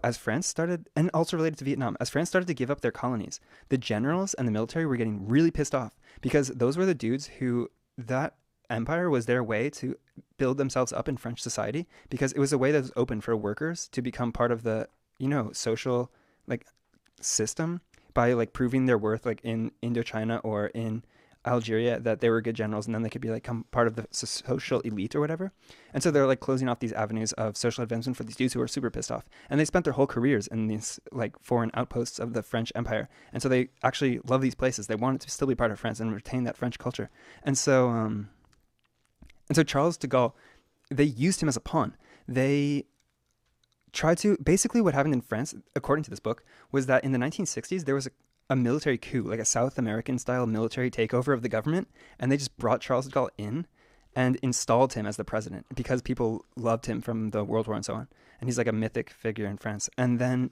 as France started, and also related to Vietnam, as France started to give up their colonies, the generals and the military were getting really pissed off because those were the dudes who, that empire was their way to build themselves up in French society, because it was a way that was open for workers to become part of the, social like system by like proving their worth, like in Indochina or in Algeria, that they were good generals, and then they could be like become part of the social elite or whatever. And so they're like closing off these avenues of social advancement for these dudes who are super pissed off, and they spent their whole careers in these like foreign outposts of the French Empire, and so they actually love these places. They wanted to still be part of France and retain that French culture. And so Charles de Gaulle, they used him as a pawn. They tried to, basically what happened in France, according to this book, was that in the 1960s, there was a military coup, like a South American style military takeover of the government. And they just brought Charles de Gaulle in and installed him as the president because people loved him from the World War and so on. And he's like a mythic figure in France. But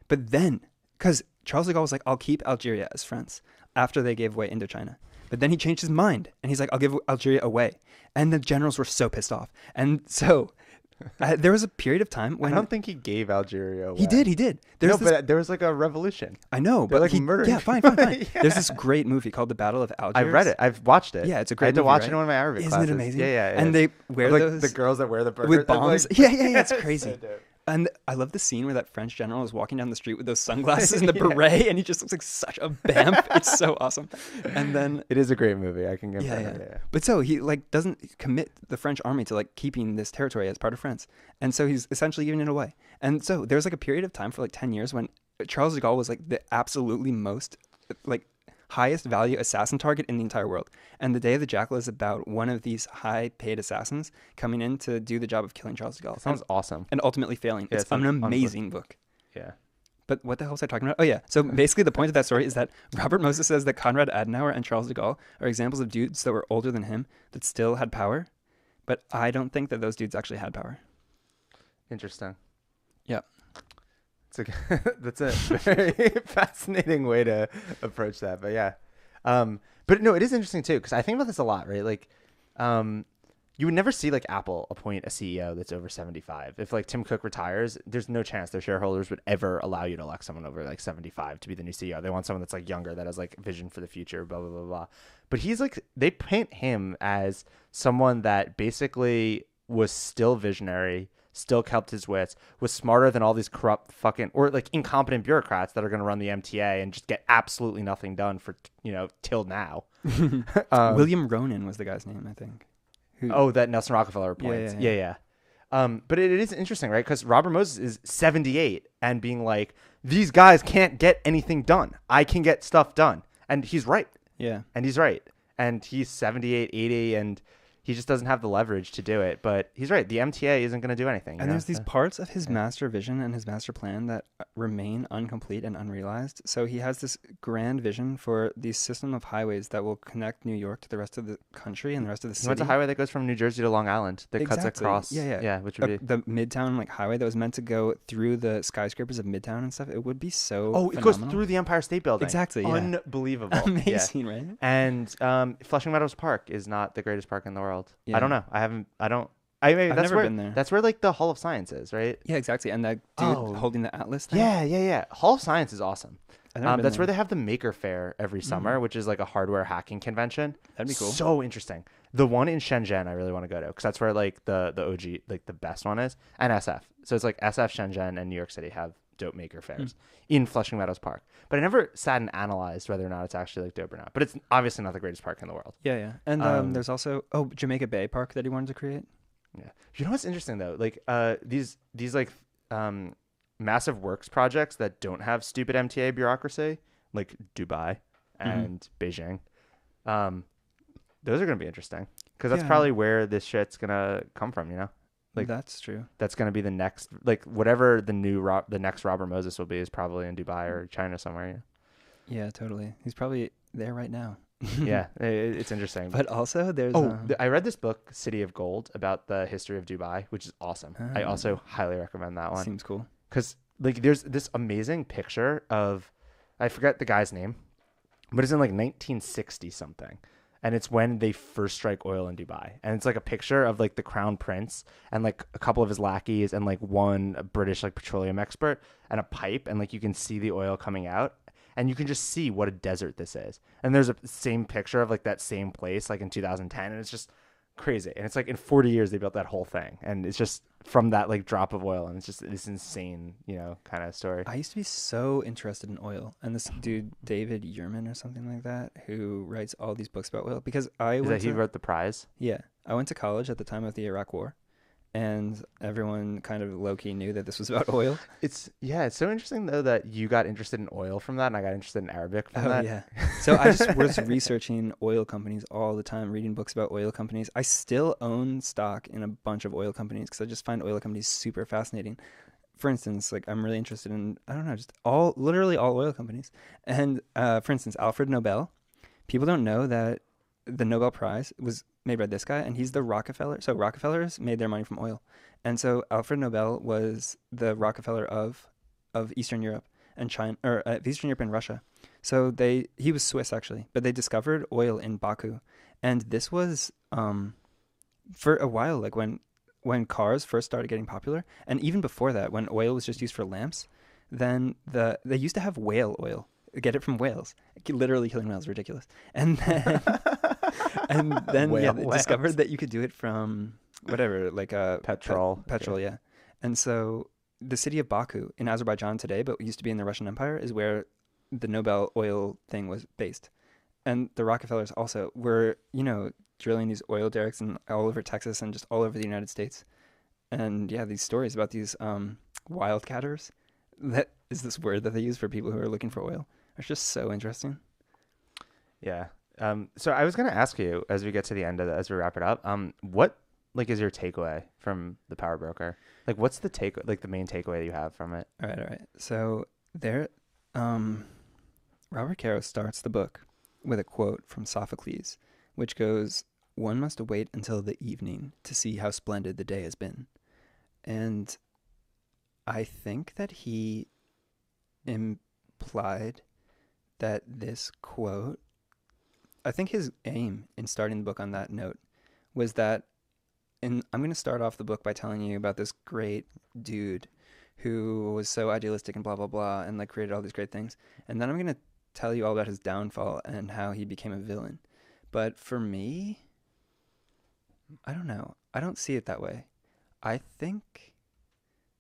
then, because Charles de Gaulle was like, I'll keep Algeria as France after they gave away Indochina. But then he changed his mind and he's like, I'll give Algeria away. And the generals were so pissed off. And so there was a period of time when I don't think he gave Algeria away. He did. But there was like a revolution. I know, They're but like murdering. Yeah, fine. Yeah. There's this great movie called The Battle of Algiers. I've read it. I've watched it. Yeah, it's a I great had to movie, watch right? it in one of my Arabic Isn't classes. it amazing? Yeah. And they wear like those the girls that wear the burqas with bombs. Like, Yeah, it's crazy. So dope. And I love the scene where that French general is walking down the street with those sunglasses and the beret, and he just looks like such a bamf. It's so awesome. And then it is a great movie. I can get yeah. But so he like doesn't commit the French army to like keeping this territory as part of France, and so he's essentially giving it away. And so there's like a period of time for like 10 years when Charles de Gaulle was like the absolutely most like highest value assassin target in the entire world. And The Day of the Jackal is about one of these high paid assassins coming in to do the job of killing Charles de Gaulle. Sounds awesome. And ultimately failing. Yeah, it's an amazing book. Yeah. But what the hell was I talking about? Oh yeah. So basically the point of that story is that Robert Moses says that Konrad Adenauer and Charles de Gaulle are examples of dudes that were older than him that still had power. But I don't think that those dudes actually had power. Interesting. Yeah. That's a very fascinating way to approach that. But yeah. But no, it is interesting too, because I think about this a lot, right? Like, you would never see like Apple appoint a CEO that's over 75. If like Tim Cook retires, there's no chance their shareholders would ever allow you to elect someone over like 75 to be the new CEO. They want someone that's like younger, that has like vision for the future, blah, blah, blah, blah. But he's like, they paint him as someone that basically was still visionary, still kept his wits, was smarter than all these corrupt fucking or like incompetent bureaucrats that are going to run the MTA and just get absolutely nothing done for, till now. William Ronan was the guy's name, I think. That Nelson Rockefeller appoints. Yeah. But it is interesting, right? Because Robert Moses is 78 and being like, these guys can't get anything done. I can get stuff done. And he's right. Yeah. And he's right. And he's 78, 80, and he just doesn't have the leverage to do it. But he's right. The MTA isn't going to do anything. And there's these parts of his master vision and his master plan that remain incomplete and unrealized. So he has this grand vision for the system of highways that will connect New York to the rest of the country and the rest of the city. What's a highway that goes from New Jersey to Long Island that cuts across? Yeah. Which would be the Midtown like highway that was meant to go through the skyscrapers of Midtown and stuff. It would be so it goes through the Empire State Building. Exactly. Yeah. Unbelievable. Amazing, right? And Flushing Meadows Park is not the greatest park in the world. Yeah. I don't know. I've never been there. That's where like the Hall of Science is, right? Yeah, exactly. And that dude holding the atlas thing. Yeah. Hall of Science is awesome. That's where there. they have the Maker Faire every summer, which is like a hardware hacking convention. That'd be cool. So interesting. The one in Shenzhen, I really want to go to because that's where like the OG, like the best one is, and SF. So it's like SF, Shenzhen, and New York City have dope Maker Fairs in Flushing Meadows Park. But I never sat and analyzed whether or not it's actually like dope or not. But it's obviously not the greatest park in the world. Yeah. And there's also Jamaica Bay Park that he wanted to create. Yeah. You know what's interesting though? Like these like massive works projects that don't have stupid MTA bureaucracy, like Dubai and Beijing. Those are going to be interesting because that's probably where this shit's going to come from, Like that's true. That's going to be the next, like whatever the next Robert Moses will be is probably in Dubai or China somewhere. Yeah, totally. He's probably there right now. Yeah, it's interesting. But also there's... I read this book, City of Gold, about the history of Dubai, which is awesome. I also highly recommend that one. Seems cool. Because like there's this amazing picture of I forget the guy's name, but it's in like 1960 something. And it's when they first strike oil in Dubai. And it's like a picture of like the crown prince and like a couple of his lackeys and like one British like petroleum expert and a pipe. And like you can see the oil coming out and you can just see what a desert this is. And there's a same picture of like that same place like in 2010. And it's just crazy. And it's like in 40 years they built that whole thing. And it's just from that like drop of oil. And it's just this insane, kind of story. I used to be so interested in oil, and this dude David Yurman or something like that, who writes all these books about oil, because He wrote the prize? Yeah, I went to college at the time of the Iraq War, and everyone kind of low-key knew that this was about oil. It's so interesting though that you got interested in oil from that and I got interested in Arabic from that. Yeah. So I just was researching oil companies all the time, reading books about oil companies. I still own stock in a bunch of oil companies because I just find oil companies super fascinating. For instance, like I'm really interested in, I don't know, just literally all oil companies. And for instance, Alfred Nobel, people don't know that the Nobel Prize was made by this guy, and he's the Rockefeller. So Rockefellers made their money from oil. And so Alfred Nobel was the Rockefeller of Eastern Europe and China, or Eastern Europe and Russia. So he was Swiss actually, but they discovered oil in Baku. And this was for a while, like when cars first started getting popular, and even before that, when oil was just used for lamps, then they used to have whale oil. Get it from whales, literally killing whales, ridiculous. And then they discovered that you could do it from whatever, like petrol. Petrol, yeah. And so the city of Baku in Azerbaijan today, but used to be in the Russian Empire, is where the Nobel oil thing was based. And the Rockefellers also were, drilling these oil derricks all over Texas and just all over the United States. And yeah, these stories about these wildcatters, that is this word that they use for people who are looking for oil. It's just so interesting. Yeah. So I was going to ask you as we get to the end of as we wrap it up, what is your takeaway from The Power Broker? Like, what's the the main takeaway that you have from it? All right. So there, Robert Caro starts the book with a quote from Sophocles, which goes, "One must wait until the evening to see how splendid the day has been." And I think that he implied that this quote, I think his aim in starting the book on that note was that, and I'm going to start off the book by telling you about this great dude who was so idealistic and blah, blah, blah, and created all these great things. And then I'm going to tell you all about his downfall and how he became a villain. But for me, I don't know. I don't see it that way. I think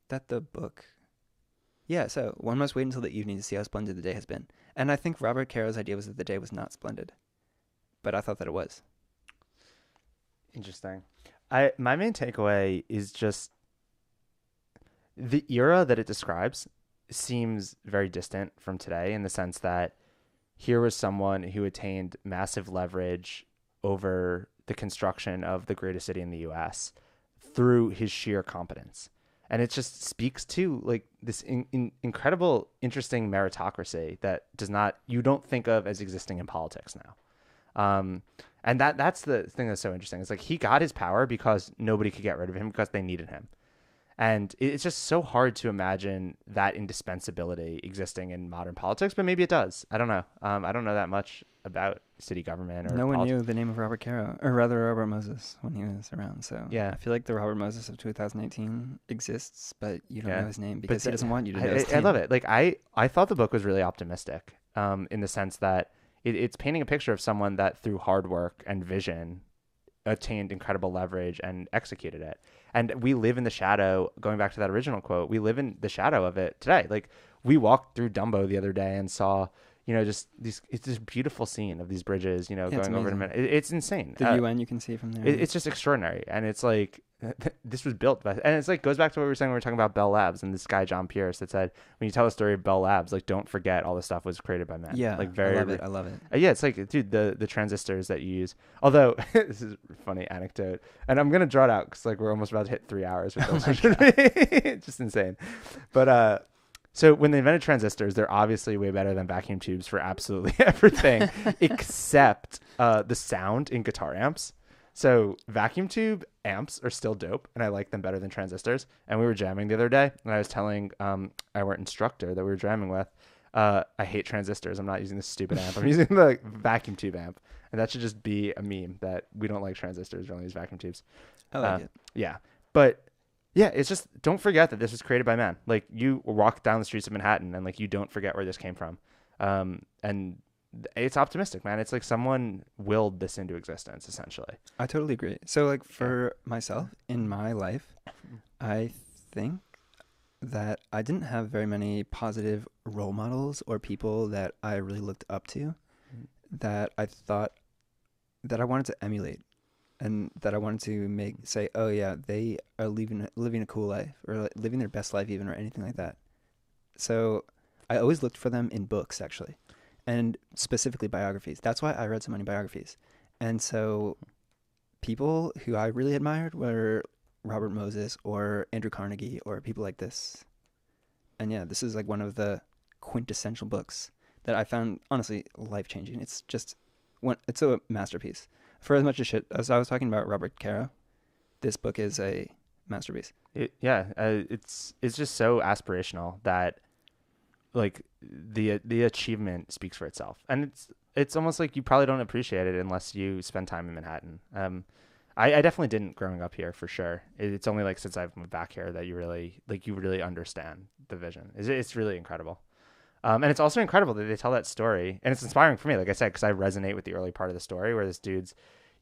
that the book, so one must wait until the evening to see how splendid the day has been. And I think Robert Caro's idea was that the day was not splendid. But I thought that it was. Interesting. My main takeaway is just the era that it describes seems very distant from today, in the sense that here was someone who attained massive leverage over the construction of the greatest city in the U.S. through his sheer competence. And it just speaks to this incredible, interesting meritocracy that you don't think of as existing in politics now. And that's the thing that's so interesting. It's he got his power because nobody could get rid of him because they needed him. And it's just so hard to imagine that indispensability existing in modern politics, but maybe it does. I don't know. I don't know that much about city government or no one knew the name of Robert Caro, or rather Robert Moses, when he was around. So yeah, I feel like the Robert Moses of 2018 exists, but you don't know his name because he doesn't want you to know his name. I love it. I thought the book was really optimistic, in the sense that it's painting a picture of someone that through hard work and vision attained incredible leverage and executed it. And we live in the shadow, going back to that original quote, we live in the shadow of it today. We walked through Dumbo the other day and saw, just it's this beautiful scene of these bridges, going over to it's insane. The UN you can see from there. It's just extraordinary. And it's this was built by, and it's goes back to what we were saying when we were talking about Bell Labs, and this guy John Pierce that said, when you tell the story of Bell Labs, don't forget all the stuff was created by men. Yeah, very I love it. Yeah, it's dude, the transistors that you use. Although this is a funny anecdote, and I'm gonna draw it out because we're almost about to hit 3 hours with this. It's just insane. But so when they invented transistors, they're obviously way better than vacuum tubes for absolutely everything except the sound in guitar amps. So vacuum tube amps are still dope, and I like them better than transistors. And we were jamming the other day, and I was telling our instructor that we were jamming with, I hate transistors. I'm not using this stupid amp. I'm using the vacuum tube amp. And that should just be a meme that we don't like transistors. We only use vacuum tubes. I like it. Yeah. But yeah, it's just, don't forget that this was created by man. Like, you walk down the streets of Manhattan and like, you don't forget where this came from. And it's optimistic, man. It's like someone willed this into existence, essentially. I totally agree. So like for myself in my life, I think that I didn't have very many positive role models or people that I really looked up to that I thought that I wanted to emulate and that I wanted to say, oh yeah, they are living a cool life or like living their best life even or anything like that. So I always looked for them in books actually, and specifically biographies. That's why I read so many biographies. And so people who I really admired were Robert Moses or Andrew Carnegie or people like this. And yeah, this is like one of the quintessential books that I found honestly life-changing. It's a masterpiece. For as much as I was talking about Robert Caro, this book is a masterpiece. It's just so aspirational that like the achievement speaks for itself, and it's almost like you probably don't appreciate it unless you spend time in Manhattan. I definitely didn't growing up here for sure. It's only like since I've moved back here that you really understand the vision. It's really incredible. And it's also incredible that they tell that story, and it's inspiring for me, like I said, because I resonate with the early part of the story where this dude's,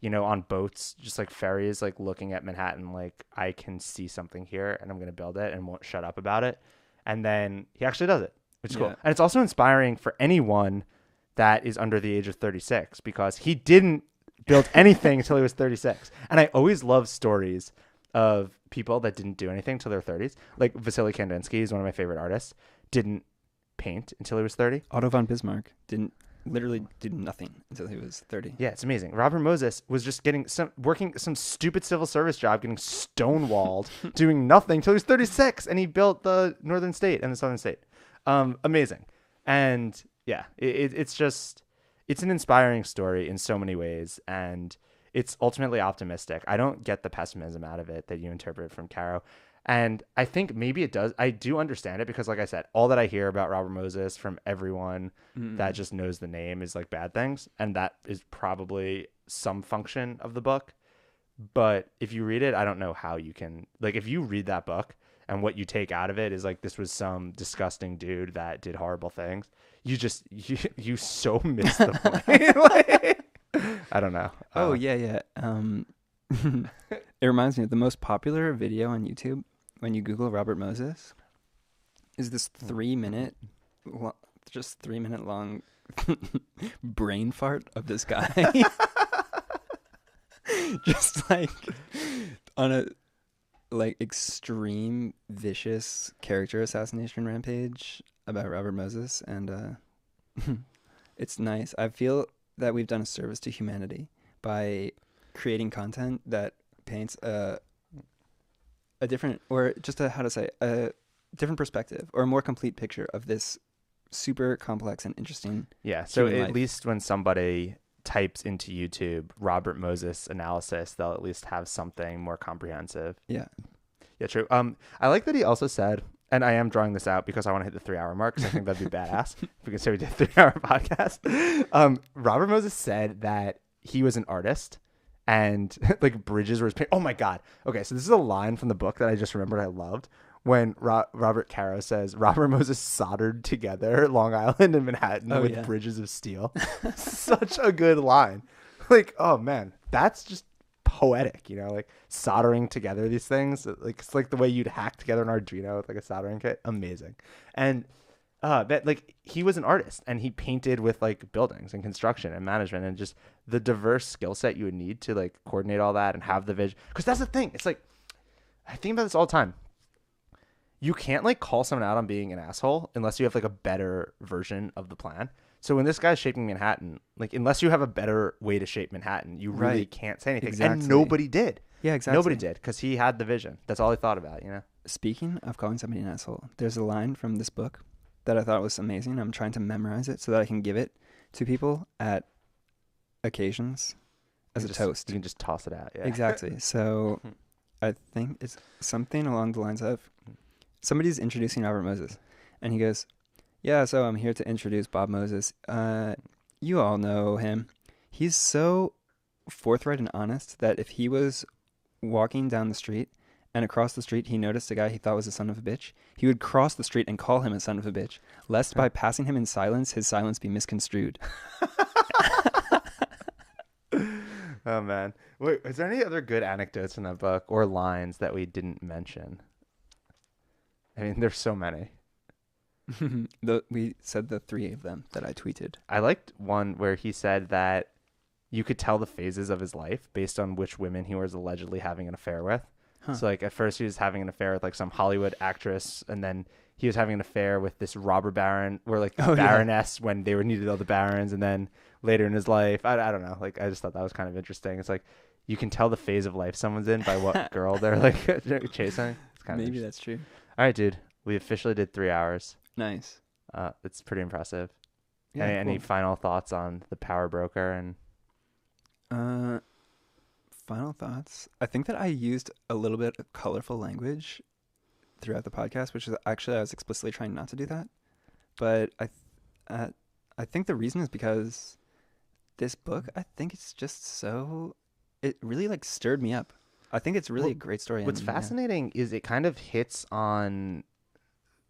on boats, just like ferries, like looking at Manhattan, like I can see something here and I'm going to build it and won't shut up about it. And then he actually does it, which is cool. And it's also inspiring for anyone that is under the age of 36 because he didn't build anything until he was 36. And I always love stories of people that didn't do anything until their 30s. Like Vasily Kandinsky is one of my favorite artists, didn't paint until he was 30. Otto von Bismarck literally did nothing until he was 30. Yeah, it's amazing. Robert Moses was just working some stupid civil service job, getting stonewalled, doing nothing until he was 36, and he built the northern state and the southern state. Amazing. And yeah, it's an inspiring story in so many ways, and it's ultimately optimistic. I don't get the pessimism out of it that you interpret from Caro. And I think maybe it does. I do understand it because, like I said, all that I hear about Robert Moses from everyone that just knows the name is like bad things. And that is probably some function of the book. But if you read it, I don't know how you can, like, if you read that book and what you take out of it is like, this was some disgusting dude that did horrible things. You so miss the point. I don't know. Yeah. It reminds me of the most popular video on YouTube when you Google Robert Moses is this 3 minute long brain fart of this guy. Just like on a like extreme vicious character assassination rampage about Robert Moses, and it's nice. I feel that we've done a service to humanity by creating content that paints a different, or just a different perspective or a more complete picture of this super complex and interesting. Yeah. So at life. Least when somebody types into YouTube Robert Moses analysis, they'll at least have something more comprehensive. Yeah. Yeah, true. I like that he also said, and I am drawing this out because I want to hit the 3 hour mark because I think that'd be badass if we can say we did a 3 hour podcast. Robert Moses said that he was an artist and like bridges were his paint. Oh my God. Okay. So this is a line from the book that I just remembered I loved when Robert Caro says Robert Moses soldered together Long Island and Manhattan with bridges of steel. Such a good line. Like, oh man, that's just poetic, like soldering together these things. Like, it's like the way you'd hack together an Arduino with like a soldering kit. Amazing. And that like he was an artist and he painted with like buildings and construction and management and just the diverse skill set you would need to like coordinate all that and have the vision. Because that's the thing. It's like, I think about this all the time. You can't like call someone out on being an asshole unless you have like a better version of the plan. So when this guy's shaping Manhattan, like unless you have a better way to shape Manhattan, you really can't say anything. Exactly. And nobody did. Yeah, exactly. Nobody did because he had the vision. That's all he thought about, Speaking of calling somebody an asshole, there's a line from this book that I thought was amazing. I'm trying to memorize it so that I can give it to people at occasions as a toast. You can just toss it out. Yeah. Exactly. So I think it's something along the lines of somebody's introducing Robert Moses and he goes, Yeah, so I'm here to introduce Bob Moses. You all know him. He's so forthright and honest that if he was walking down the street and across the street he noticed a guy he thought was a son of a bitch, he would cross the street and call him a son of a bitch, lest by passing him in silence, his silence be misconstrued. Oh man. Wait, is there any other good anecdotes in that book or lines that we didn't mention? I mean, there's so many. We said the three of them that I tweeted. I liked one where he said that you could tell the phases of his life based on which women he was allegedly having an affair with. Huh. So like at first he was having an affair with like some Hollywood actress, and then he was having an affair with this robber baron or like baroness when they were needed all the barons, and then later in his life, I don't know. Like I just thought that was kind of interesting. It's like you can tell the phase of life someone's in by what girl they're like chasing. It's kind of Maybe that's true. All right, dude. We officially did 3 hours. Nice. It's pretty impressive. Yeah, Any final thoughts on the Power Broker and final thoughts? I think that I used a little bit of colorful language throughout the podcast, which is actually I was explicitly trying not to do that. But I think the reason is because this book, I think it's just so, it really like stirred me up. I think it's really a great story. What's fascinating is it kind of hits on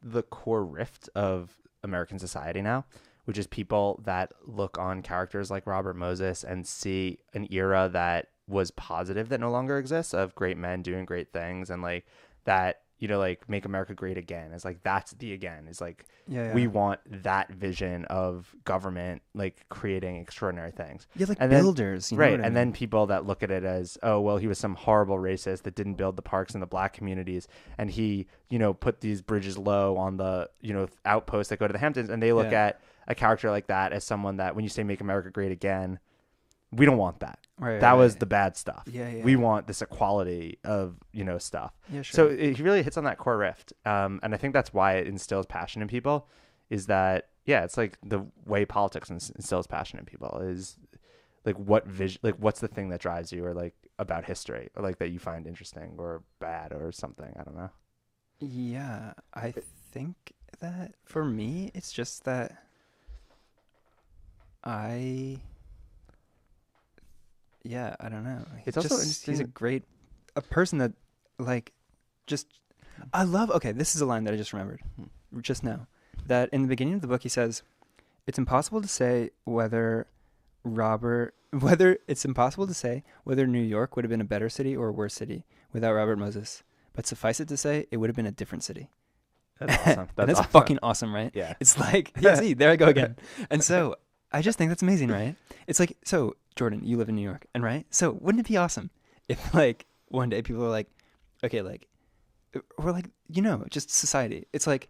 the core rift of American society now, which is people that look on characters like Robert Moses and see an era that was positive that no longer exists, of great men doing great things, and like that, you know, like make America great again. It's like that's the again. It's like we want that vision of government like creating extraordinary things. Yeah, like and builders, then, you know right? what I And mean? then people that look at it as, oh well, he was some horrible racist that didn't build the parks in the black communities, and he, you know, put these bridges low on the, you know, outposts that go to the Hamptons, and they look at a character like that as someone that when you say make America great again, we don't want that. That was the bad stuff. Yeah. We want this equality of, you know, stuff. Yeah, sure. So he really hits on that core rift. And I think that's why it instills passion in people, is that, yeah, it's like the way politics instills passion in people is like what vision, like what's the thing that drives you, or like about history, or like that you find interesting or bad or something. I don't know. Yeah, I think that for me, it's just that I don't know. It's also he's a person that like just I love. Okay, this is a line that I just remembered just now. That in the beginning of the book he says, "It's impossible to say whether it's impossible to say whether New York would have been a better city or a worse city without Robert Moses. But suffice it to say, it would have been a different city." That's awesome. That's awesome. fucking awesome, right? Yeah. It's like, yeah, see, there I go again. And so I just think that's amazing, right? It's like, so Jordan, you live in New York, and right? So wouldn't it be awesome if like one day people are like, okay, like, or like, you know, just society. It's like,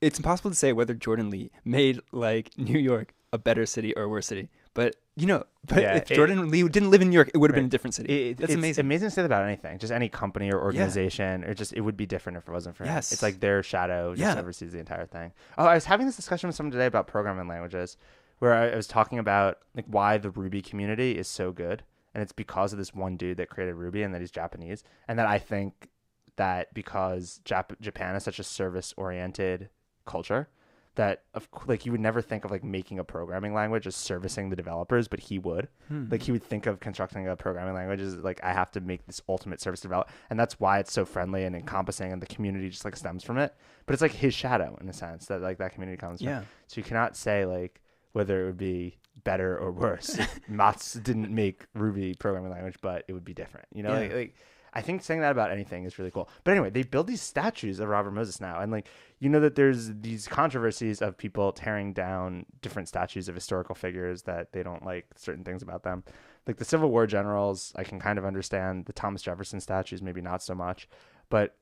it's impossible to say whether Jordan Lee made like New York a better city or a worse city. But, you know, if Jordan Lee didn't live in New York, it would have been a different city. That's amazing. It's amazing to say that about anything, just any company or organization, or just, it would be different if it wasn't for him. It's like their shadow just oversees the entire thing. Oh, I was having this discussion with someone today about programming languages, where I was talking about like why the Ruby community is so good. And it's because of this one dude that created Ruby, and that he's Japanese. And that I think that because Japan is such a service-oriented culture, that like you would never think of like making a programming language as servicing the developers, but he would. Like he would think of constructing a programming language as like, I have to make this ultimate service develop, and that's why it's so friendly and encompassing, and the community just like stems from it. But it's like his shadow in a sense that like that community comes from. So you cannot say like whether it would be better or worse if Mats didn't make Ruby programming language, but it would be different. You know, like I think saying that about anything is really cool. But anyway, they build these statues of Robert Moses now. And like, you know that there's these controversies of people tearing down different statues of historical figures that they don't like certain things about them. Like the Civil War generals, I can kind of understand. The Thomas Jefferson statues, maybe not so much. But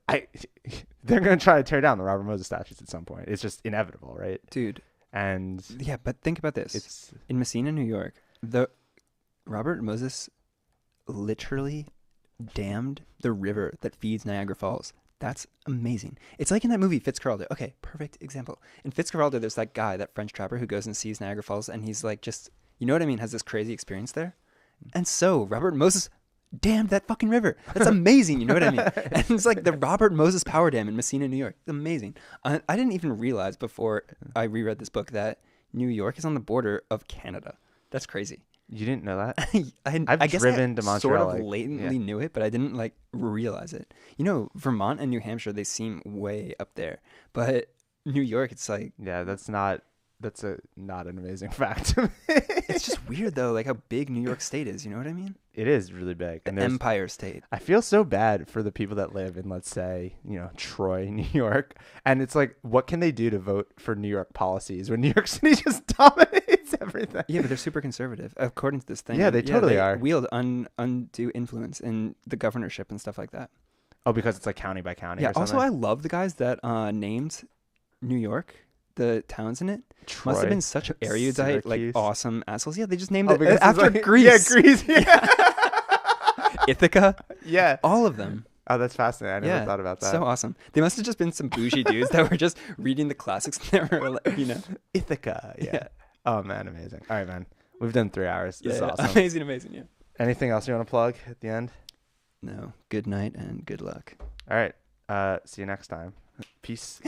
they're going to try to tear down the Robert Moses statues at some point. It's just inevitable, right? Dude. And yeah, but think about this. In Messina, New York, the Robert Moses literally dammed the river that feeds Niagara Falls. That's amazing. It's like in that movie Fitzcarraldo. Okay, perfect example. In Fitzcarraldo, there's that guy, that French trapper who goes and sees Niagara Falls, and he's like, just, you know what I mean, has this crazy experience there. And so Robert Moses damn that fucking river. That's amazing. You know what I mean? And it's like the Robert Moses Power Dam in Messina, New York. It's amazing. I didn't even realize before I reread this book that New York is on the border of Canada. That's crazy. You didn't know that? I guess driven I to Montreal. sort of latently knew it, but I didn't like realize it. You know, Vermont and New Hampshire, they seem way up there, but New York, it's like Yeah, that's not an amazing fact to me. it's just weird though, like how big New York State is. You know what I mean? It is really big. The Empire State. I feel so bad for the people that live in, let's say, Troy, New York. And it's like, what can they do to vote for New York policies when New York City just dominates everything? Yeah, but they're super conservative, according to this thing. Yeah, they totally are. Wield undue influence in the governorship and stuff like that. Oh, because it's like county by county. Yeah. Or something? Also, I love the guys that named New York, the towns in it. Troy, must have been such erudite, like Syracuse. awesome assholes. Yeah, they just named it because after like, Greece. Yeah, Greece. Yeah. Ithaca. Yeah. All of them. Oh, that's fascinating. I never thought about that. So awesome. They must have just been some bougie dudes that were just reading the classics and they were like, Ithaca. Yeah. Oh, man. Amazing. All right, man. We've done 3 hours. This is awesome. Amazing. Yeah. Anything else you want to plug at the end? No. Good night and good luck. All right. See you next time. Peace.